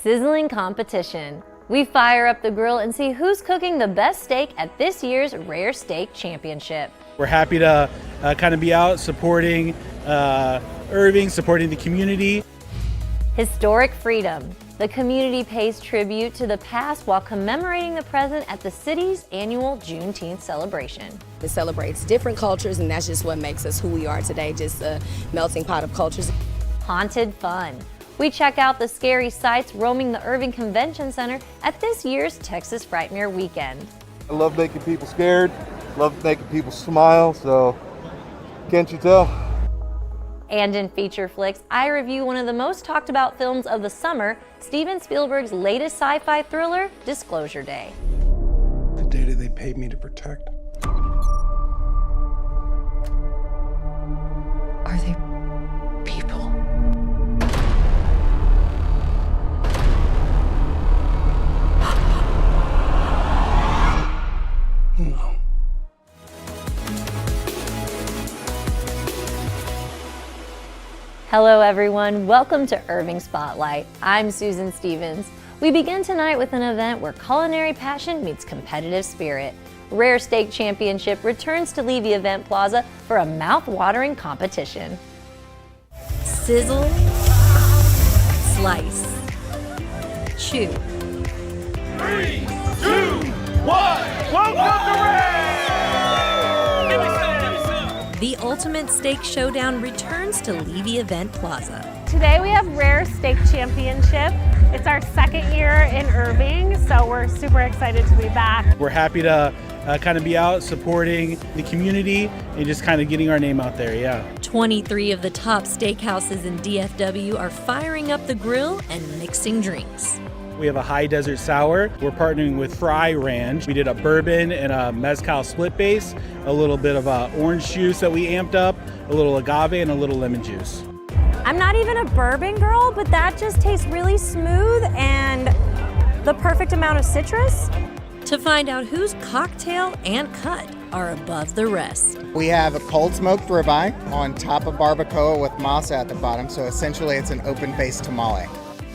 Sizzling competition. We fire up the grill and see who's cooking the best steak at this year's Rare Steak Championship. We're happy to kind of be out supporting Irving, supporting the community. Historic Freedom. The community pays tribute to the past while commemorating the present at the city's annual Juneteenth celebration. It celebrates different cultures, and that's just what makes us who we are today, just a melting pot of cultures. Haunted Fun. We check out the scary sights roaming the Irving Convention Center at this year's Texas Frightmare Weekend. I love making people scared, love making people smile, so can't you tell? And in Feature Flicks, I review one of the most talked about films of the summer, Steven Spielberg's latest sci-fi thriller, Disclosure Day. The data they paid me to protect. Are they people? No. Hello everyone, welcome to Irving Spotlight. I'm Susan Stevens. We begin tonight with an event where culinary passion meets competitive spirit. Rare Steak Championship returns to Levy Event Plaza for a mouth-watering competition. Sizzle, slice, chew. 3, 2, 1, welcome to Rare! The Ultimate Steak Showdown returns to Levy Event Plaza. Today we have Rare Steak Championship. It's our second year in Irving, so we're super excited to be back. We're happy to kind of be out supporting the community and just kind of getting our name out there, yeah. 23 of the top steakhouses in DFW are firing up the grill and mixing drinks. We have a high desert sour. We're partnering with Fry Ranch. We did a bourbon and a mezcal split base, a little bit of orange juice that we amped up, a little agave, and a little lemon juice. I'm not even a bourbon girl, but that just tastes really smooth and the perfect amount of citrus. To find out whose cocktail and cut are above the rest. We have a cold smoked ribeye on top of barbacoa with masa at the bottom, so essentially it's an open-faced tamale.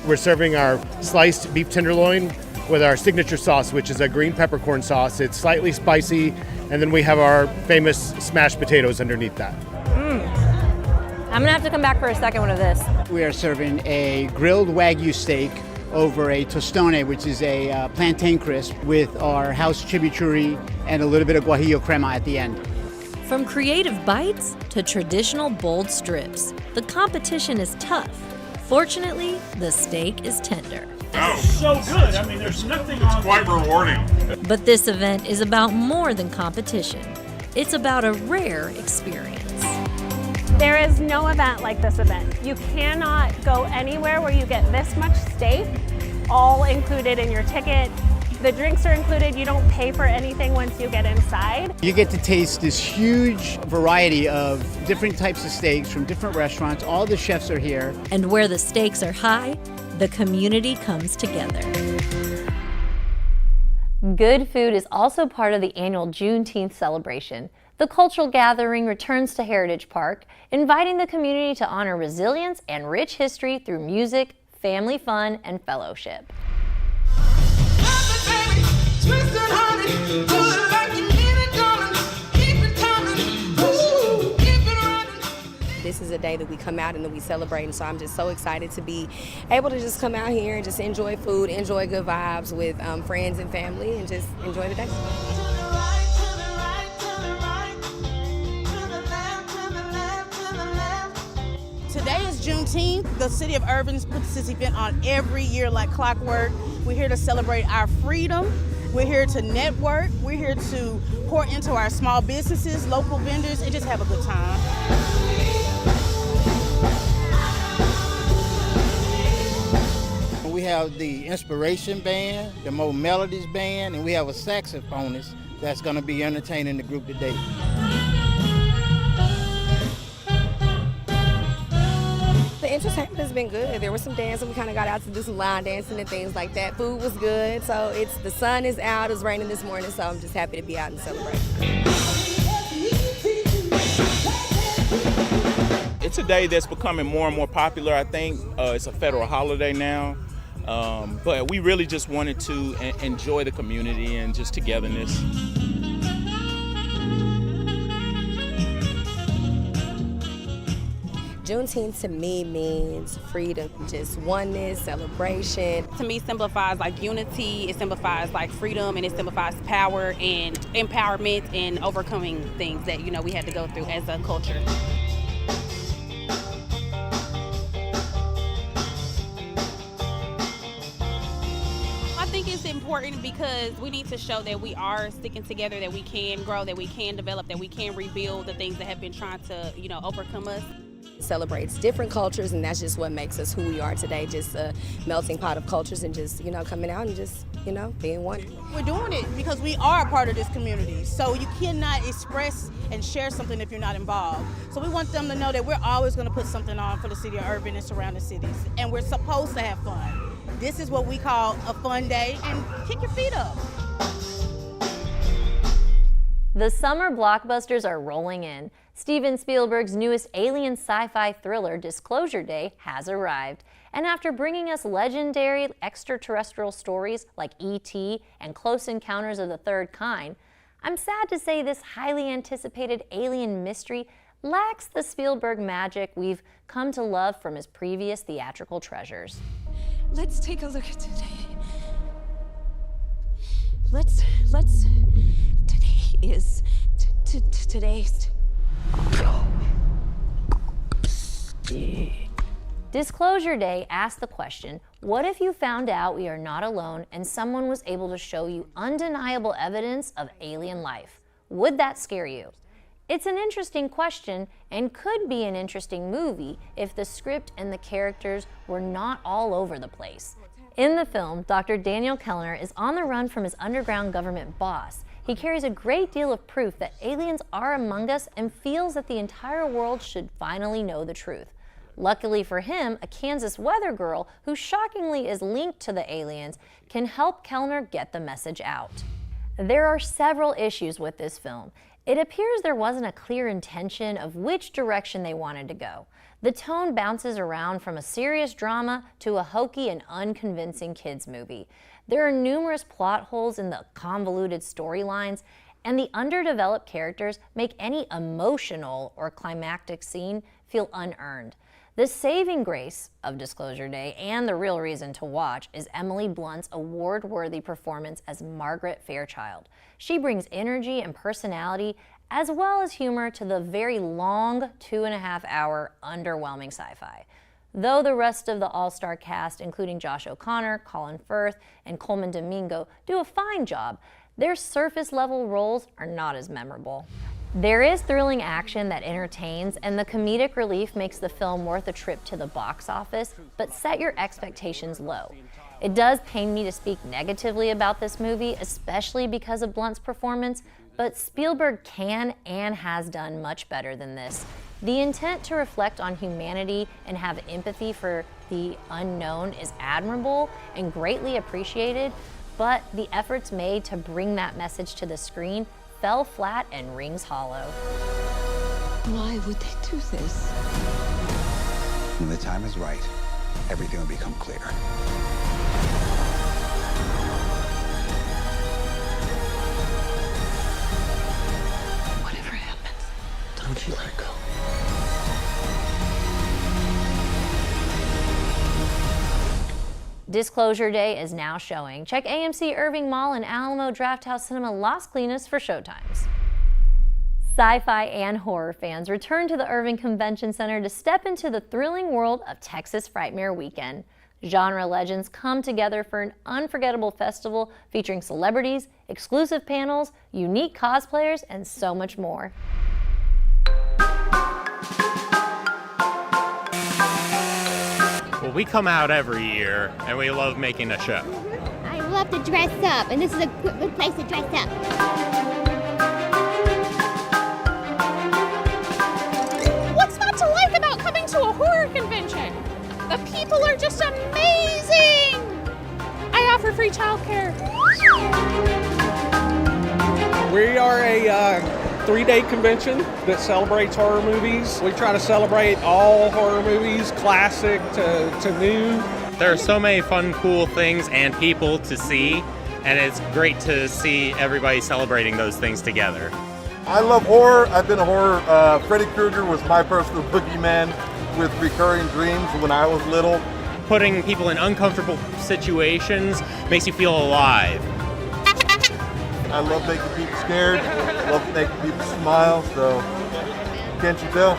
We're serving our sliced beef tenderloin with our signature sauce, which is a green peppercorn sauce. It's slightly spicy, and then we have our famous smashed potatoes underneath that. I'm gonna have to come back for a second one of this. We are serving a grilled Wagyu steak over a tostone, which is a plantain crisp with our house chimichurri and a little bit of guajillo crema at the end. From creative bites to traditional bold strips, the competition is tough. Fortunately, the steak is tender. So good. I mean, there's nothing wrong. It's quite rewarding. But this event is about more than competition. It's about a rare experience. There is no event like this event. You cannot go anywhere where you get this much steak, all included in your ticket. The drinks are included. You don't pay for anything once you get inside. You get to taste this huge variety of different types of steaks from different restaurants. All the chefs are here. And where the stakes are high, the community comes together. Good food is also part of the annual Juneteenth celebration. The cultural gathering returns to Heritage Park, inviting the community to honor resilience and rich history through music, family fun, and fellowship. This is a day that we come out and that we celebrate, and so I'm just so excited to be able to just come out here and just enjoy food, enjoy good vibes with friends and family, and just enjoy the day. Today is Juneteenth. The city of Irving puts this event on every year like clockwork. We're here to celebrate our freedom. We're here to network. We're here to pour into our small businesses, local vendors, and just have a good time. We have the Inspiration Band, the Mo Melodies Band, and we have a saxophonist that's going to be entertaining the group today. The entertainment has been good. There was some dancing. We kind of got out to do some line dancing and things like that. Food was good. So the sun is out. It's raining this morning, so I'm just happy to be out and celebrate. It's a day that's becoming more and more popular, I think. It's a federal holiday now. But we really just wanted to enjoy the community and just togetherness. Juneteenth to me means freedom, just oneness, celebration. To me, signifies like unity, it signifies like freedom, and it signifies power and empowerment and overcoming things that, we had to go through as a culture. I think it's important because we need to show that we are sticking together, that we can grow, that we can develop, that we can rebuild the things that have been trying to, overcome us. Celebrates different cultures, and that's just what makes us who we are today, just a melting pot of cultures and just, coming out and just, being one. We're doing it because we are a part of this community, so you cannot express and share something if you're not involved. So we want them to know that we're always going to put something on for the city of Irving and surrounding cities, and we're supposed to have fun. This is what we call a fun day, and kick your feet up. The summer blockbusters are rolling in. Steven Spielberg's newest alien sci-fi thriller, Disclosure Day, has arrived. And after bringing us legendary extraterrestrial stories like E.T. and Close Encounters of the Third Kind, I'm sad to say this highly anticipated alien mystery lacks the Spielberg magic we've come to love from his previous theatrical treasures. Let's take a look at today. Today's. Disclosure Day asks the question, What if you found out we are not alone and someone was able to show you undeniable evidence of alien life? Would that scare you? It's an interesting question and could be an interesting movie if the script and the characters were not all over the place. In the film, Dr. Daniel Kellner is on the run from his underground government boss. He carries a great deal of proof that aliens are among us and feels that the entire world should finally know the truth. Luckily for him, a Kansas weather girl, who shockingly is linked to the aliens, can help Kellner get the message out. There are several issues with this film. It appears there wasn't a clear intention of which direction they wanted to go. The tone bounces around from a serious drama to a hokey and unconvincing kids movie. There are numerous plot holes in the convoluted storylines, and the underdeveloped characters make any emotional or climactic scene feel unearned. The saving grace of Disclosure Day and the real reason to watch is Emily Blunt's award-worthy performance as Margaret Fairchild. She brings energy and personality as well as humor to the very long 2.5-hour underwhelming sci-fi. Though the rest of the all-star cast, including Josh O'Connor, Colin Firth, and Coleman Domingo, do a fine job, their surface-level roles are not as memorable. There is thrilling action that entertains, and the comedic relief makes the film worth a trip to the box office, but set your expectations low. It does pain me to speak negatively about this movie, especially because of Blunt's performance, but Spielberg can and has done much better than this. The intent to reflect on humanity and have empathy for the unknown is admirable and greatly appreciated, but the efforts made to bring that message to the screen fell flat and rings hollow. Why would they do this? When the time is right, everything will become clear. Whatever happens, don't you let go. Disclosure Day is now showing. Check AMC Irving Mall and Alamo Drafthouse Cinema Las Colinas for showtimes. Sci-fi and horror fans return to the Irving Convention Center to step into the thrilling world of Texas Frightmare Weekend. Genre legends come together for an unforgettable festival featuring celebrities, exclusive panels, unique cosplayers, and so much more. Well, we come out every year and we love making a show. I love to dress up, and this is a good place to dress up. What's not to like about coming to a horror convention? The people are just amazing! I offer free childcare. We are a 3-day convention that celebrates horror movies. We try to celebrate all horror movies, classic to new. There are so many fun, cool things and people to see, and it's great to see everybody celebrating those things together. I love horror. I've been a horror. Freddy Krueger was my personal boogeyman with recurring dreams when I was little. Putting people in uncomfortable situations makes you feel alive. I love making people scared, love making people smile, so can't you tell?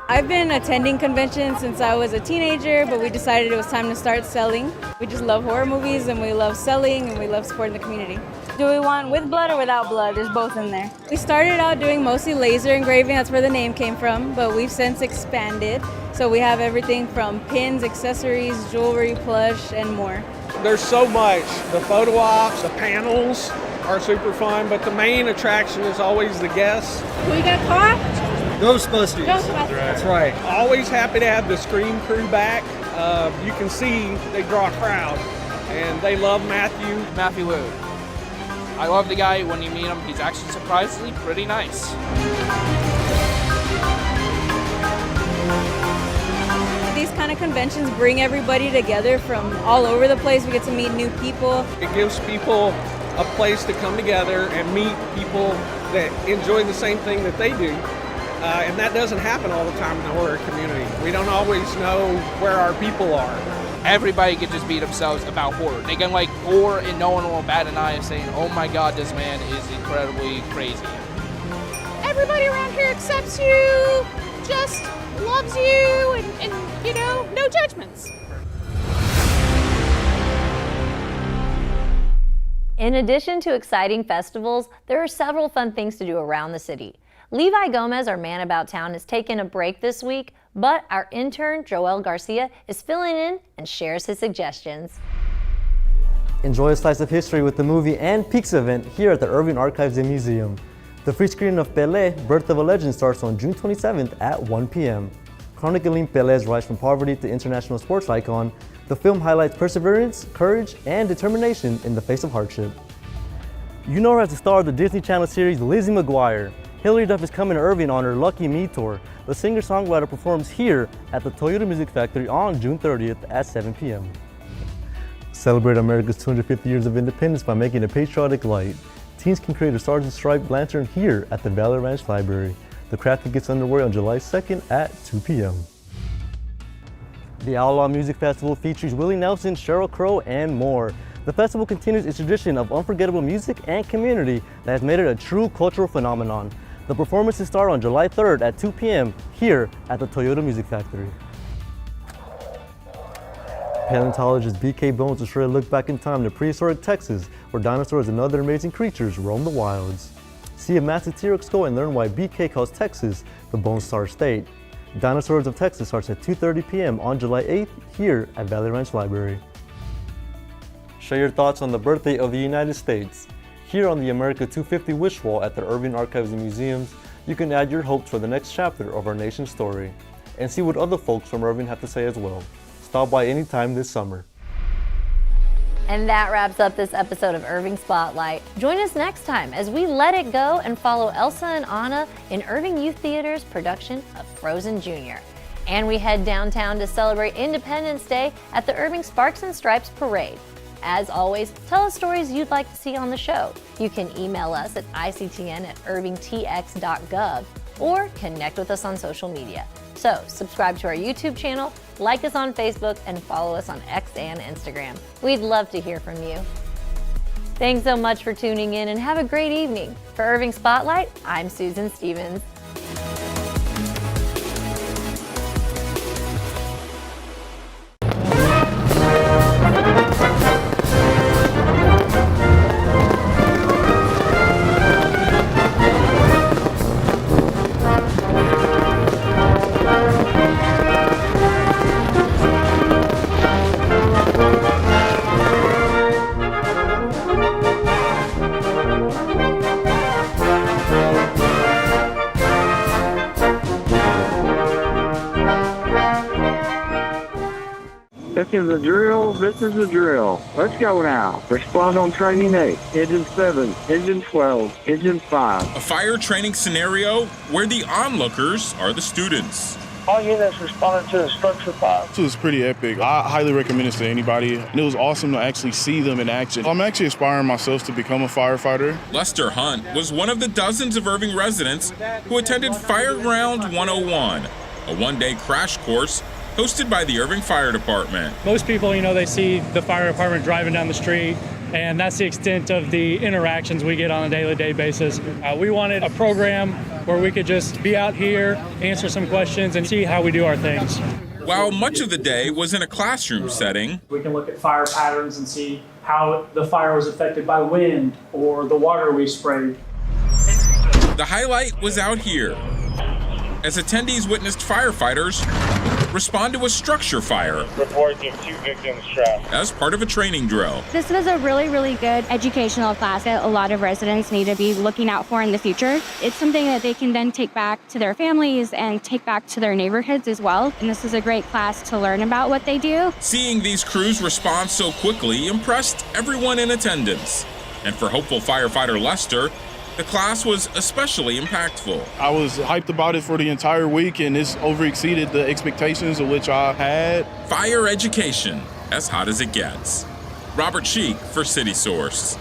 I've been attending conventions since I was a teenager, but we decided it was time to start selling. We just love horror movies, and we love selling, and we love supporting the community. Do we want with blood or without blood? There's both in there. We started out doing mostly laser engraving, that's where the name came from, but we've since expanded. So we have everything from pins, accessories, jewelry, plush, and more. There's so much. The photo ops, the panels are super fun, but the main attraction is always the guests. Who you got a car? Ghostbusters. Ghostbusters. That's right. Always happy to have the Scream crew back. You can see they draw a crowd, and they love Matthew Wood. I love the guy. When you meet him, he's actually surprisingly pretty nice. These kind of conventions bring everybody together from all over the place. We get to meet new people. It gives people a place to come together and meet people that enjoy the same thing that they do. And that doesn't happen all the time in the horror community. We don't always know where our people are. Everybody can just be themselves about horror. They can like horror and no one will bat an eye and saying, oh my God, this man is incredibly crazy. everybody around here accepts you, just loves you, and you know, no judgments. In addition to exciting festivals, there are several fun things to do around the city. Levi Gomez, our man about town, has taken a break this week, but our intern, Joel Garcia, is filling in and shares his suggestions. Enjoy a slice of history with the movie and Peaks event here at the Irving Archives and Museum. The free screening of Pelé, Birth of a Legend starts on June 27th at 1 p.m. Chronicling Pelé's rise from poverty to international sports icon, the film highlights perseverance, courage, and determination in the face of hardship. You know her as the star of the Disney Channel series Lizzie McGuire. Hilary Duff is coming to Irving on her Lucky Me tour. The singer-songwriter performs here at the Toyota Music Factory on June 30th at 7 p.m. Celebrate America's 250 years of independence by making a patriotic light. Teens can create a Stars and Stripes lantern here at the Valley Ranch Library. The crafting gets underway on July 2nd at 2 p.m. The Outlaw Music Festival features Willie Nelson, Sheryl Crow, and more. The festival continues its tradition of unforgettable music and community that has made it a true cultural phenomenon. The performances start on July 3rd at 2 p.m. here at the Toyota Music Factory. Paleontologist B.K. Bones will surely look back in time to prehistoric Texas, where dinosaurs and other amazing creatures roam the wilds. See a massive T-Rex skull and learn why B.K. calls Texas the Bone Star State. Dinosaurs of Texas starts at 2:30 p.m. on July 8th here at Valley Ranch Library. Share your thoughts on the birthday of the United States. Here on the America 250 wish wall at the Irving Archives and Museums, you can add your hopes for the next chapter of our nation's story and see what other folks from Irving have to say as well. Stop by anytime this summer. And that wraps up this episode of Irving Spotlight. Join us next time as we let it go and follow Elsa and Anna in Irving Youth Theater's production of Frozen Jr. And we head downtown to celebrate Independence Day at the Irving Sparks and Stripes Parade. As always, tell us stories you'd like to see on the show. You can email us at ictn@irvingtx.gov or connect with us on social media. So subscribe to our YouTube channel, like us on Facebook, and follow us on X and Instagram. We'd love to hear from you. Thanks so much for tuning in and have a great evening. For Irving Spotlight, I'm Susan Stevens. This is a drill. This is a drill. Let's go now. Respond on training 8, engine 7, engine 12, engine 5. A fire training scenario where the onlookers are the students. All units responded to instruction 5. This was pretty epic. I highly recommend this to anybody. And it was awesome to actually see them in action. I'm actually aspiring myself to become a firefighter. Lester Hunt was one of the dozens of Irving residents who attended Fireground 101, a one-day crash course hosted by the Irving Fire Department. Most people, they see the fire department driving down the street, and that's the extent of the interactions we get on a daily basis. We wanted a program where we could just be out here, answer some questions, and see how we do our things. While much of the day was in a classroom setting, we can look at fire patterns and see how the fire was affected by wind or the water we sprayed. The highlight was out here, as attendees witnessed firefighters respond to a structure fire. Reporting 2 victims trapped. As part of a training drill. This was a really, really good educational class that a lot of residents need to be looking out for in the future. It's something that they can then take back to their families and take back to their neighborhoods as well. And this is a great class to learn about what they do. Seeing these crews respond so quickly impressed everyone in attendance. And for hopeful firefighter Lester, the class was especially impactful. I was hyped about it for the entire week, and it's overexceeded the expectations of which I had. Fire education, as hot as it gets. Robert Sheik for City Source.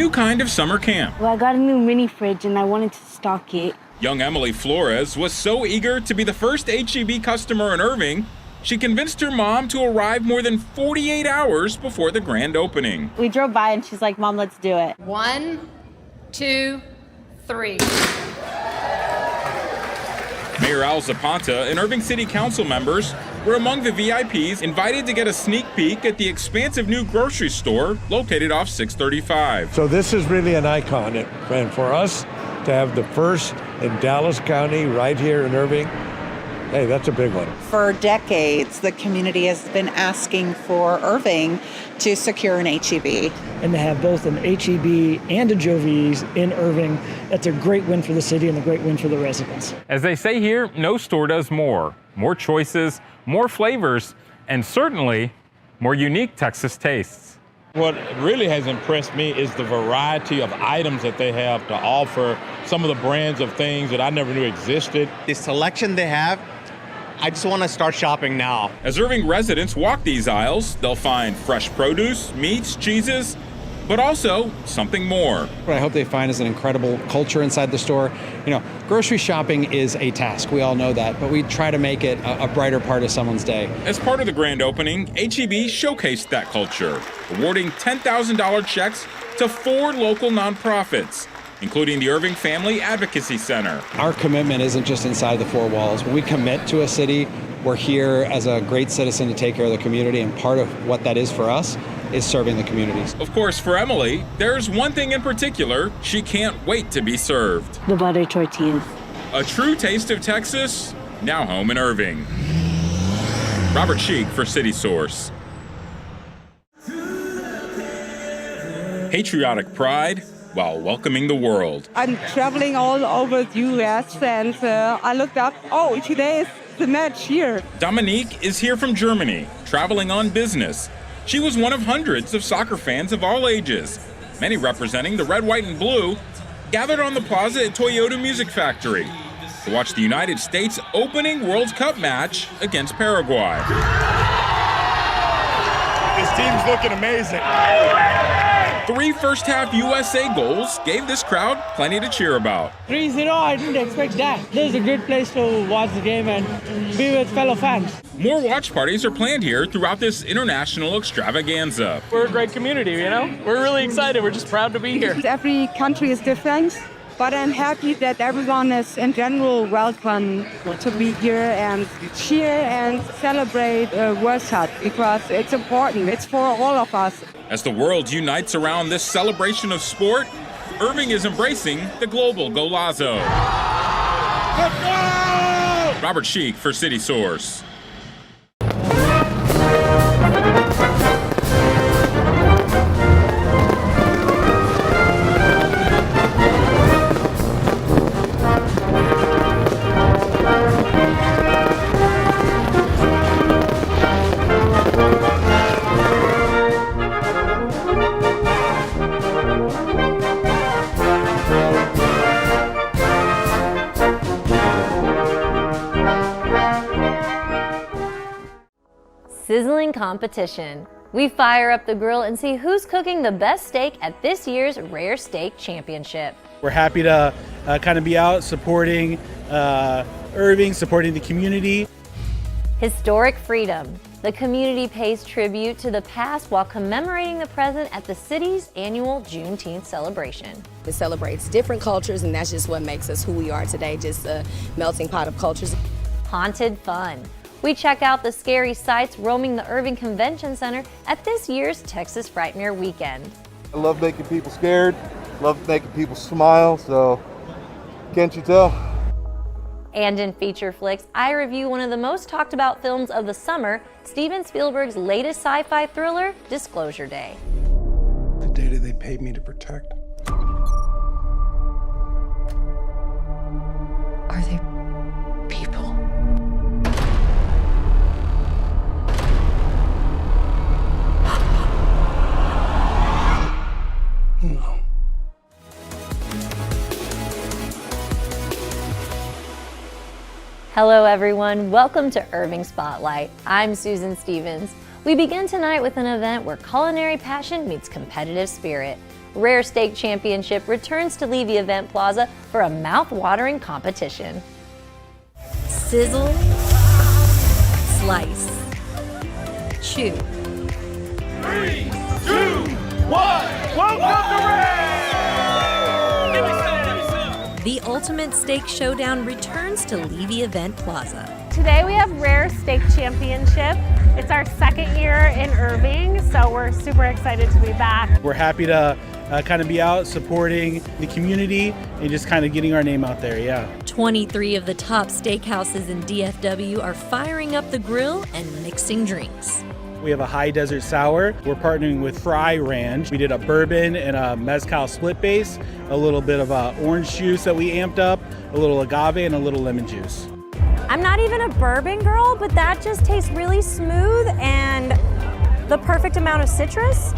new kind of summer camp. Well, I got a new mini fridge and I wanted to stock it. Young Emily Flores was so eager to be the first H-E-B customer in Irving, she convinced her mom to arrive more than 48 hours before the grand opening. We drove by and she's like, Mom, let's do it. 1, 2, 3. Mayor Al Zapata and Irving City Council members were among the VIPs invited to get a sneak peek at the expansive new grocery store located off 635. So this is really an icon, and for us to have the first in Dallas County right here in Irving, hey, that's a big one. For decades, the community has been asking for Irving to secure an H-E-B. And to have both an H-E-B and a Jovi's in Irving, that's a great win for the city and a great win for the residents. As they say here, no store does more. More choices, more flavors, and certainly more unique Texas tastes. What really has impressed me is the variety of items that they have to offer, some of the brands of things that I never knew existed. The selection they have, I just want to start shopping now. As Irving residents walk these aisles, they'll find fresh produce, meats, cheeses, but also something more. What I hope they find is an incredible culture inside the store. You know, grocery shopping is a task, we all know that, but we try to make it a brighter part of someone's day. As part of the grand opening, H-E-B showcased that culture, awarding $10,000 checks to 4 local nonprofits, including the Irving Family Advocacy Center. Our commitment isn't just inside the 4 walls. When we commit to a city, we're here as a great citizen to take care of the community, and part of what that is for us is serving the communities. Of course, for Emily, there's one thing in particular she can't wait to be served. The butter tortillas. A true taste of Texas, now home in Irving. Robert Sheik for City Source. Patriotic pride while welcoming the world. I'm traveling all over the U.S. and I looked up, oh, today is the match here. Dominique is here from Germany, traveling on business. She was one of hundreds of soccer fans of all ages, many representing the red, white, and blue, gathered on the plaza at Toyota Music Factory to watch the United States opening World Cup match against Paraguay. This team's looking amazing. 3 first-half USA goals gave this crowd plenty to cheer about. 3-0, I didn't expect that. This is a good place to watch the game and be with fellow fans. More watch parties are planned here throughout this international extravaganza. We're a great community, you know? We're really excited. We're just proud to be here. Every country is different, but I'm happy that everyone is in general welcome to be here and cheer and celebrate World Cup because it's important. It's for all of us. As the world unites around this celebration of sport, Irving is embracing the global golazo. Robert Sheik for City Source. Sizzling competition. We fire up the grill and see who's cooking the best steak at this year's Rare Steak Championship. We're happy to kind of be out supporting Irving, supporting the community. Historic Freedom. The community pays tribute to the past while commemorating the present at the city's annual Juneteenth celebration. It celebrates different cultures, and that's just what makes us who we are today, just a melting pot of cultures. Haunted Fun. We check out the scary sights roaming the Irving Convention Center at this year's Texas Frightmare Weekend. I love making people scared, love making people smile, so can't you tell? And in Feature Flicks, I review one of the most talked about films of the summer, Steven Spielberg's latest sci-fi thriller, Disclosure Day. The data they paid me to protect. Are they people? No. Hello everyone, welcome to Irving Spotlight. I'm Susan Stevens. We begin tonight with an event where culinary passion meets competitive spirit. Rare Steak Championship returns to Levy Event Plaza for a mouth-watering competition. Sizzle, slice, chew. 3, 2, 1, welcome to Rare! The Ultimate Steak Showdown returns to Levy Event Plaza. Today we have Rare Steak Championship. It's our second year in Irving, so we're super excited to be back. We're happy to kind of be out supporting the community and just kind of getting our name out there, yeah. 23 of the top steakhouses in DFW are firing up the grill and mixing drinks. We have a high desert sour. We're partnering with Fry Ranch. We did a bourbon and a mezcal split base, a little bit of orange juice that we amped up, a little agave, and a little lemon juice. I'm not even a bourbon girl, but that just tastes really smooth and the perfect amount of citrus.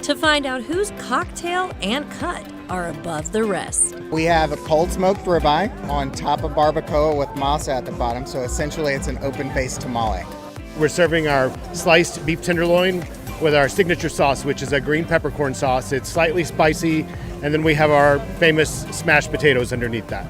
To find out whose cocktail and cut are above the rest. We have a cold smoked ribeye on top of barbacoa with masa at the bottom, so essentially it's an open-faced tamale. We're serving our sliced beef tenderloin with our signature sauce, which is a green peppercorn sauce. It's slightly spicy, and then we have our famous smashed potatoes underneath that.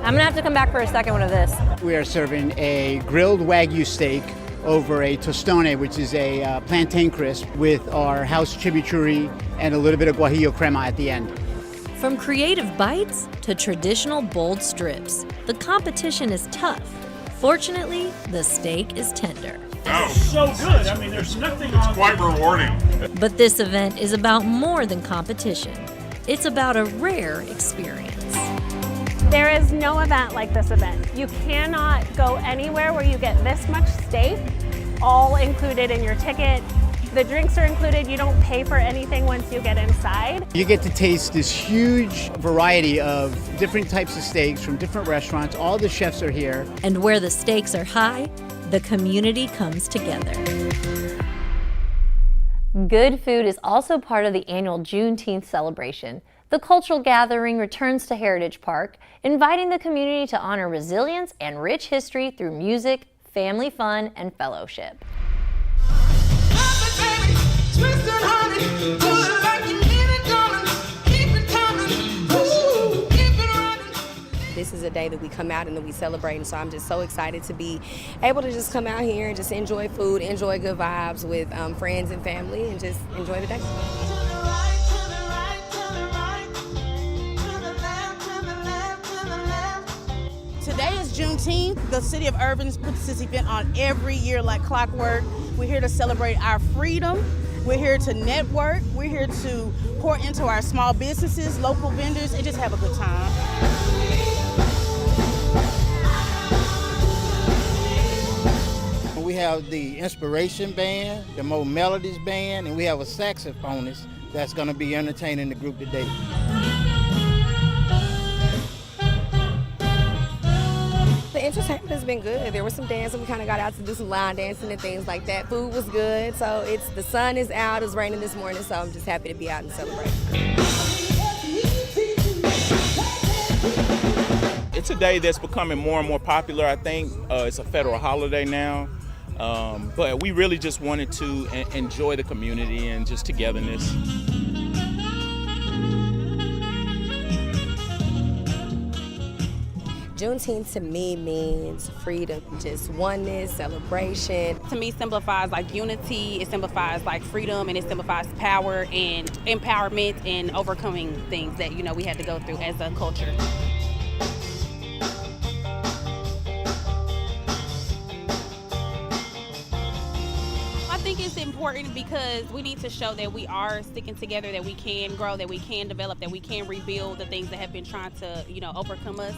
I'm gonna have to come back for a second one of this. We are serving a grilled Wagyu steak over a tostone, which is a plantain crisp with our house chimichurri and a little bit of guajillo crema at the end. From creative bites to traditional bold strips, the competition is tough. Fortunately, the steak is tender. So good. I mean, there's nothing on. It's quite rewarding. But this event is about more than competition. It's about a rare experience. There is no event like this event. You cannot go anywhere where you get this much steak, all included in your ticket. The drinks are included. You don't pay for anything once you get inside. You get to taste this huge variety of different types of steaks from different restaurants. All the chefs are here. And where the stakes are high, the community comes together. Good food is also part of the annual Juneteenth celebration. The cultural gathering returns to Heritage Park, inviting the community to honor resilience and rich history through music, family fun, and fellowship. This is a day that we come out and that we celebrate, and so I'm just so excited to be able to just come out here and just enjoy food, enjoy good vibes with friends and family, and just enjoy the day. Today is Juneteenth. The city of Irving puts this event on every year like clockwork. We're here to celebrate our freedom. We're here to network. We're here to pour into our small businesses, local vendors, and just have a good time. We have the Inspiration Band, the Mo Melodies Band, and we have a saxophonist that's going to be entertaining the group today. The entertainment has been good. There was some dancing. We kind of got out to do some line dancing and things like that. Food was good. So the sun is out. It's raining this morning, so I'm just happy to be out and celebrate. It's a day that's becoming more and more popular, I think. It's a federal holiday now. But we really just wanted to enjoy the community and just togetherness. Juneteenth to me means freedom, just oneness, celebration. To me, signifies like unity, it signifies like freedom, and it signifies power and empowerment and overcoming things that, we had to go through as a culture. I think it's important because we need to show that we are sticking together, that we can grow, that we can develop, that we can rebuild the things that have been trying to, overcome us.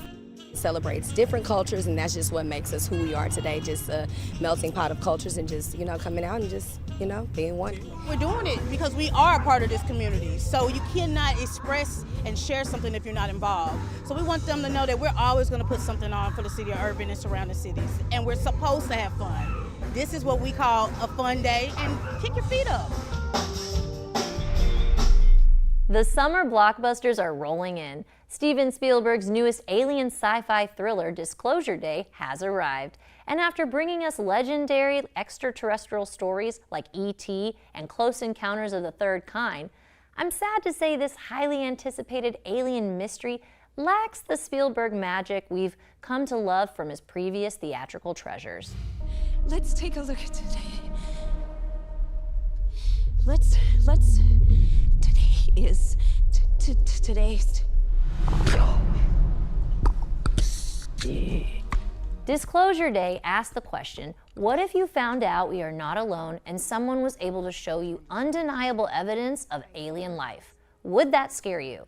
Celebrates different cultures, and that's just what makes us who we are today, just a melting pot of cultures and just, coming out and just, being one. We're doing it because we are a part of this community, so you cannot express and share something if you're not involved. So we want them to know that we're always going to put something on for the city of Irving and surrounding cities, and we're supposed to have fun. This is what we call a fun day, and kick your feet up. The summer blockbusters are rolling in. Steven Spielberg's newest alien sci-fi thriller, Disclosure Day, has arrived. And after bringing us legendary extraterrestrial stories like E.T. and Close Encounters of the Third Kind, I'm sad to say this highly anticipated alien mystery lacks the Spielberg magic we've come to love from his previous theatrical treasures. Let's take a look at today. Today's. Disclosure Day asked the question, what if you found out we are not alone and someone was able to show you undeniable evidence of alien life? Would that scare you?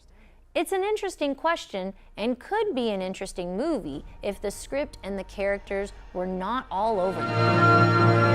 It's an interesting question and could be an interesting movie if the script and the characters were not all over it.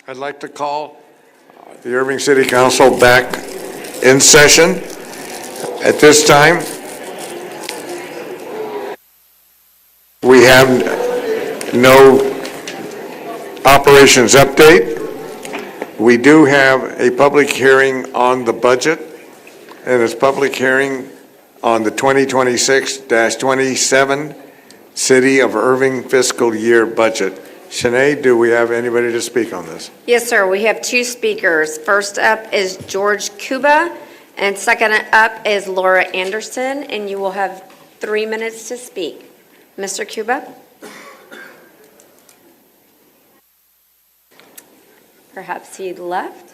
I'd like to call the Irving City Council back in session. At this time, we have no operations update. We do have a public hearing on the budget, and it's public hearing on the 2026-27 City of Irving fiscal year budget. Shanae, do we have anybody to speak on this? Yes, sir. We have two speakers. First up is George Kuba, and second up is Laura Anderson, and you will have 3 minutes to speak. Mr. Kuba? Perhaps he left?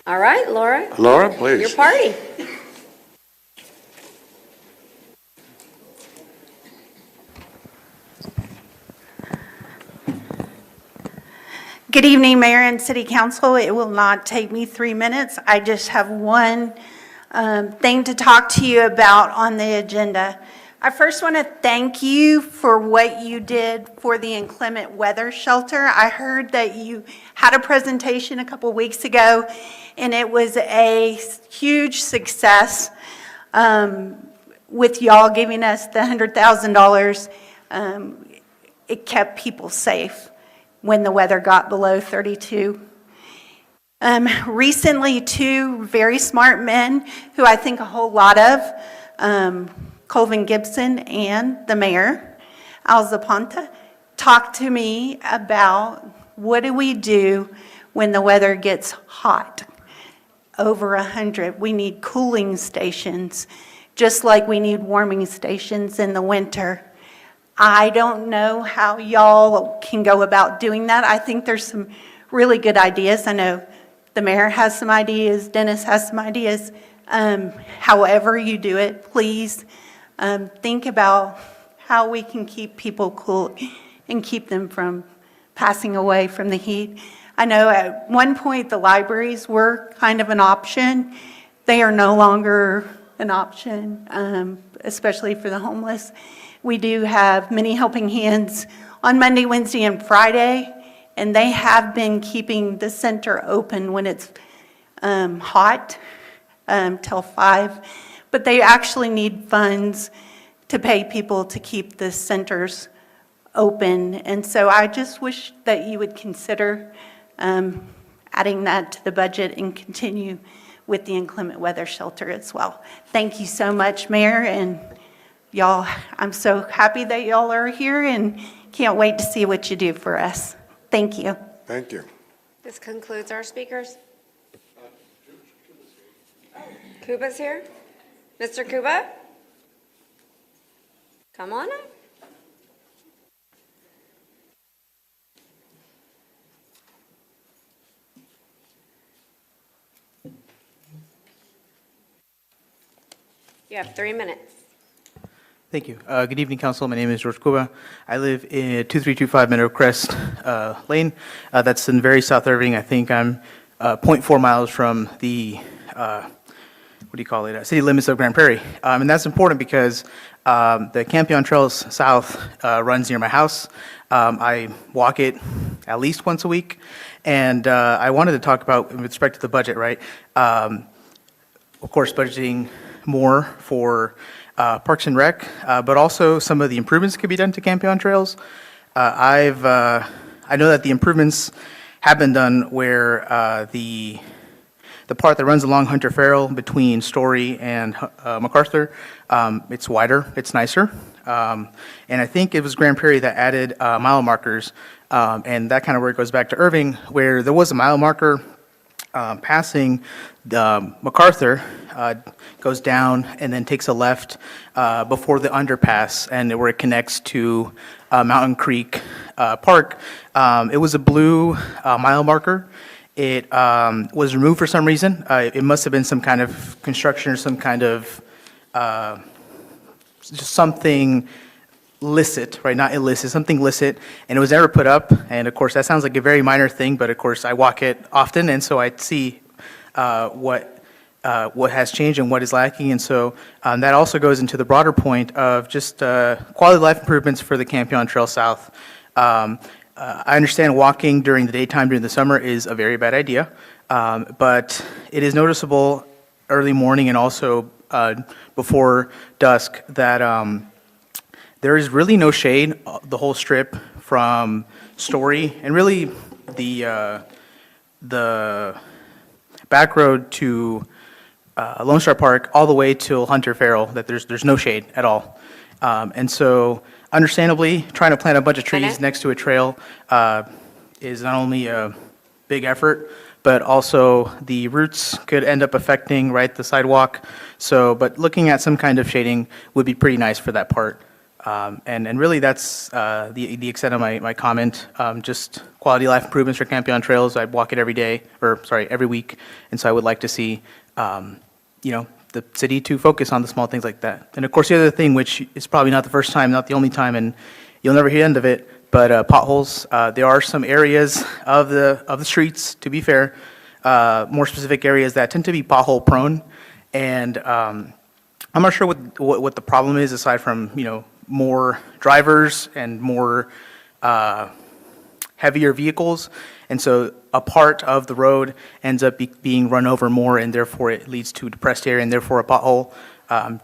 All right, Laura. Laura, please. Your party. Good evening, Mayor and City Council. It will not take me 3 minutes. I just have one thing to talk to you about on the agenda. I first want to thank you for what you did for the inclement weather shelter. I heard that you had a presentation a couple weeks ago, and it was a huge success with y'all giving us the $100,000. It kept people safe when the weather got below 32. Recently, two very smart men who I think a whole lot of, Colvin Gibson and the mayor, Alzaponte, talk to me about what do we do when the weather gets hot, over 100. We need cooling stations, just like we need warming stations in the winter. I don't know how y'all can go about doing that. I think there's some really good ideas. I know the mayor has some ideas, Dennis has some ideas. However you do it, please think about how we can keep people cool and keep them from passing away from the heat. I know at one point the libraries were kind of an option. They are no longer an option, especially for the homeless. We do have many helping hands on Monday, Wednesday, and Friday, and they have been keeping the center open when it's hot till 5. But they actually need funds to pay people to keep the centers open. And so I just wish that you would consider adding that to the budget and continue with the inclement weather shelter as well. Thank you so much, Mayor, and y'all. I'm so happy that y'all are here and can't wait to see what you do for us. Thank you. Thank you. This concludes our speakers. Kuba's here? Mr. Kuba? Come on up. You have 3 minutes. Thank you. Good evening, Council. My name is George Cuba. I live in 2325 Meadow Crest Lane. That's in very South Irving. I think I'm 0.4 miles from the, city limits of Grand Prairie. And that's important because the Campion Trails South runs near my house. I walk it at least once a week. And I wanted to talk about, with respect to the budget, right? Of course, budgeting more for Parks and Rec, but also some of the improvements could be done to Campion Trails. I know that the improvements have been done where the part that runs along Hunter Farrell between Story and MacArthur, it's wider, it's nicer. And I think it was Grand Prairie that added mile markers, and that kind of where it goes back to Irving, where there was a mile marker passing the MacArthur, goes down and then takes a left before the underpass and where it connects to Mountain Creek Park. It was a blue mile marker. It was removed for some reason. It must have been some kind of construction or some kind of just something licit, right? Not illicit, something licit, and it was never put up. And of course, that sounds like a very minor thing, but of course, I walk it often, and so I see what has changed and what is lacking. And so that also goes into the broader point of just quality of life improvements for the Campion Trail South. I understand walking during the daytime during the summer is a very bad idea, but it is noticeable early morning and also before dusk that there is really no shade, the whole strip from Story and really the back road to Lone Star Park all the way till Hunter Farrell, that there's no shade at all. And so understandably, trying to plant a bunch of trees next to a trail is not only a big effort, but also the roots could end up affecting, right, the sidewalk. So, but looking at some kind of shading would be pretty nice for that part. And really that's the extent of my comment. Just quality of life improvements for Campion Trails. I walk it every day, every week. And so I would like to see, the city to focus on the small things like that. And of course, the other thing, which is probably not the first time, not the only time, and you'll never hear the end of it, but potholes. There are some areas of the streets, to be fair, more specific areas that tend to be pothole prone. And I'm not sure what the problem is aside from, more drivers and more heavier vehicles. And so a part of the road ends up being run over more, and therefore it leads to a depressed area and therefore a pothole. I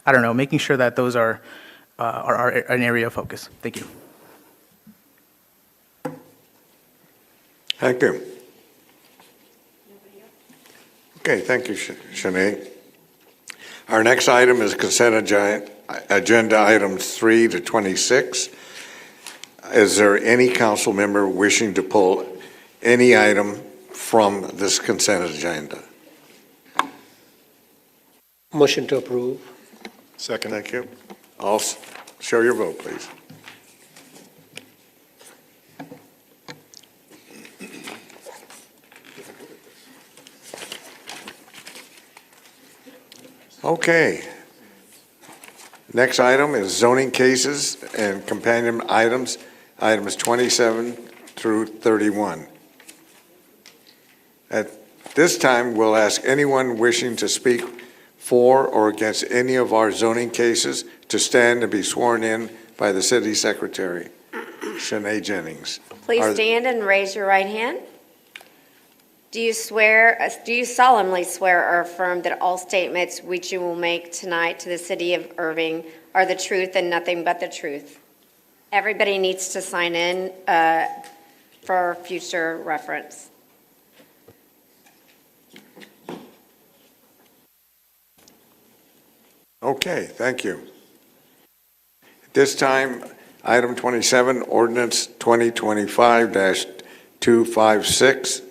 don't know, making sure that those are an area of focus. Thank you. Thank you. Okay, thank you, Shanae. Our next item is consent agenda items 3 to 26. Is there any council member wishing to pull any item from this consent agenda? Motion to approve. Second. Thank you. All show your vote, please. Okay. Next item is zoning cases and companion items, items 27 through 31. At this time, we'll ask anyone wishing to speak for or against any of our zoning cases to stand and be sworn in by the city secretary, Shanae Jennings. Please stand and raise your right hand. Do you solemnly swear or affirm that all statements which you will make tonight to the city of Irving are the truth and nothing but the truth? Everybody needs to sign in for future reference. Okay, thank you. At this time, item 27, ordinance 2025-256,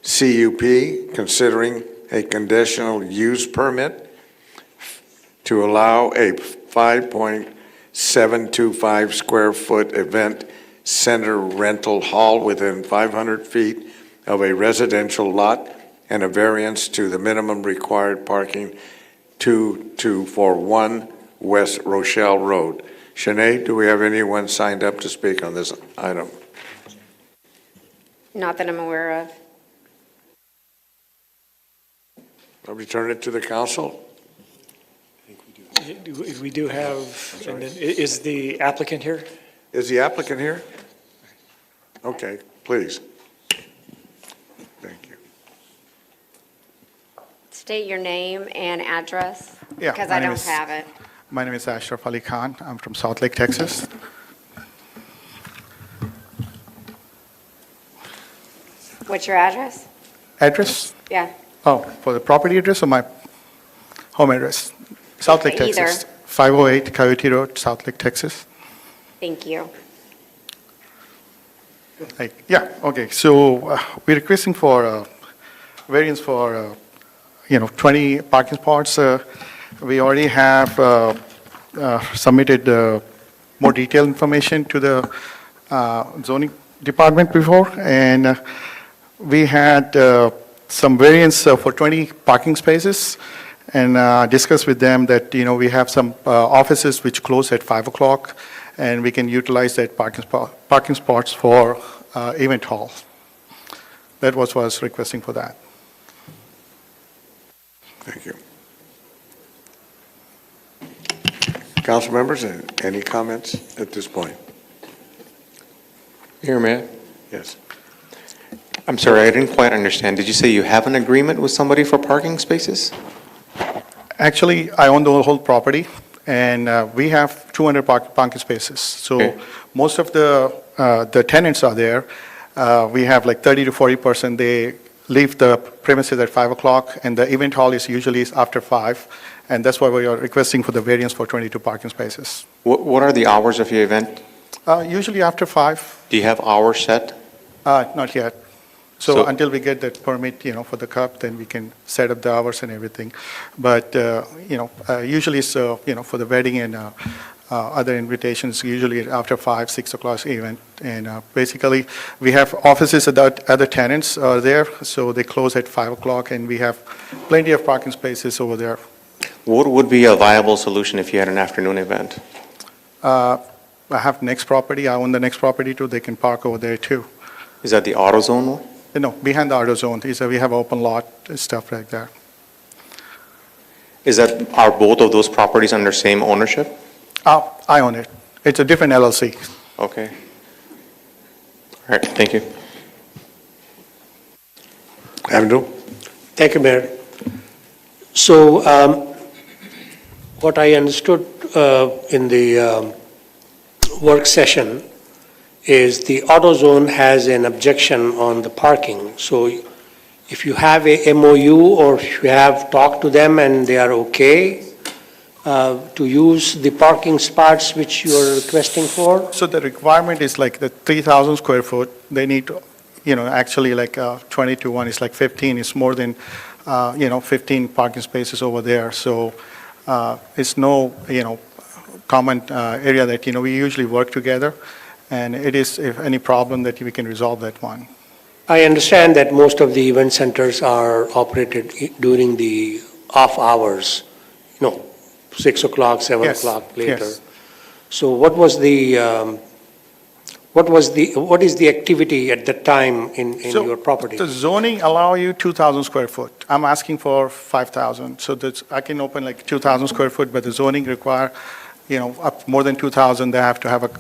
CUP, considering a conditional use permit to allow a 5.725 square foot event center rental hall within 500 feet of a residential lot and a variance to the minimum required parking 2241 West Rochelle Road. Shanae, do we have anyone signed up to speak on this item? Not that I'm aware of. I'll return it to the council. We do have, and then, is the applicant here? Is the applicant here? Okay, please. Thank you. State your name and address, Yeah, because my I name don't is- have it. My name is Ashraf Ali Khan. I'm from Salt Lake, Texas. What's your address? Address? Yeah. Oh, for the property address or my home address? South Lake, Okay, Texas. either. 508 Coyote Road, South Lake, Texas. Thank you. Yeah, okay. So we're requesting for variance for, 20 parking spots. We already have submitted more detailed information to the zoning department before, and we had some variance for 20 parking spaces, and discussed with them that, we have some offices which close at 5 o'clock, and we can utilize that parking spots for event hall. That was what I was requesting for that. Thank you. Council members, any comments at this point? Here, Mayor. Yes. I'm sorry, I didn't quite understand. Did you say you have an agreement with somebody for parking spaces? Actually, I own the whole property, and we have 200 parking spaces. So Okay. most of the tenants are there. We have like 30 to 40%. They leave the premises at 5 o'clock, and the event hall is usually after 5, and that's why we are requesting for the variance for 22 parking spaces. What are the hours of your event? Usually after 5, Do you have hours set? not yet. So So- until we get that permit, for the cup, then we can set up the hours and everything. But, usually it's, for the wedding and other invitations, usually after 5, 6 o'clock event. And basically, we have offices that other tenants are there, so they close at 5 o'clock, and we have plenty of parking spaces over there. What would be a viable solution if you had an afternoon event? I have next property, I own the next property too, they can park over there too. Is that the AutoZone one? No, behind the auto zone, we have open lot, stuff like that. Are both of those properties under same ownership? I own it. It's a different LLC. Okay. All right, thank you. Abdul? Thank you, Mayor. So what I understood in the work session is the AutoZone has an objection on the parking. So if you have a MOU or if you have talked to them and they are okay, to use the parking spots which you are requesting for? So the requirement is like the 3,000 square foot, they need to, actually like 20 to 1 is like 15, it's more than, 15 parking spaces over there. So it's no, common area that, we usually work together. And it is, if any problem, that we can resolve that one. I understand that most of the event centers are operated during the off hours, 6 o'clock, 7 Yes, o'clock later. yes. So what is the activity at that time in So your property? the zoning allow you 2,000 square foot. I'm asking for 5,000. So that's, I can open like 2,000 square foot, but the zoning require, up more than 2,000, they have to have a,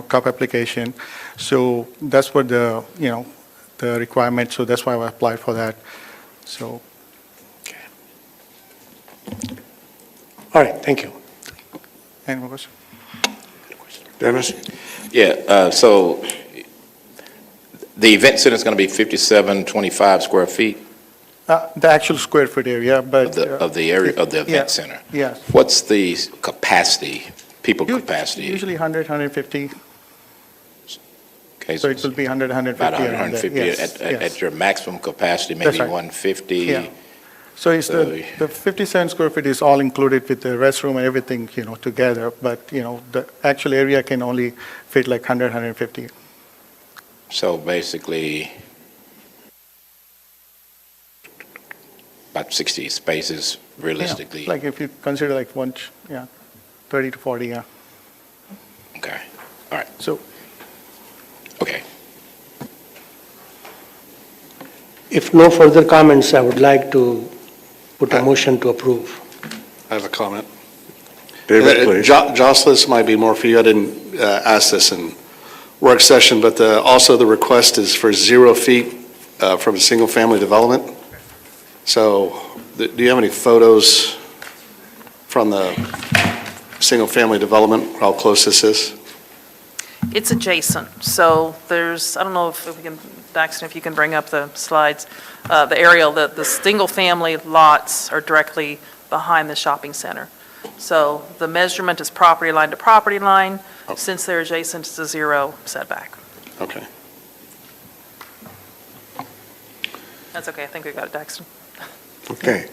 cup application. So that's what the, the requirement, so that's why I applied for that. So. All right, thank you. Any more questions? Dennis? Yeah, so the event center is going to be 5725 square feet The actual square foot area, but. of the area of the yeah, event center. Yes. What's the capacity, people capacity? Usually 100, 150. Okay, So it will be 100, 150. about 100, around there. 150 Yes, at yes. your maximum capacity, That's maybe right. 150. Yeah. So it's the 57 square feet is all included with the restroom and everything, together. But, the actual area can only fit like 100, 150. So basically, about 60 spaces realistically. Yeah, like if you consider like 30 to 40, yeah. Okay, all right. So. Okay. If no further comments, I would like to put a motion to approve. I have a comment. David, please. Jocelyn, this might be more for you. I didn't ask this in work session, but also the request is for 0 feet from a single-family development. So do you have any photos from the single-family development, how close this is? It's adjacent, so there's, I don't know if we can, Daxton, if you can bring up the slides, the aerial, the single-family lots are directly behind the shopping center. So the measurement is property line to property line. Since they're adjacent, it's a 0 setback. Okay. That's okay, I think we got it, Daxton. Okay.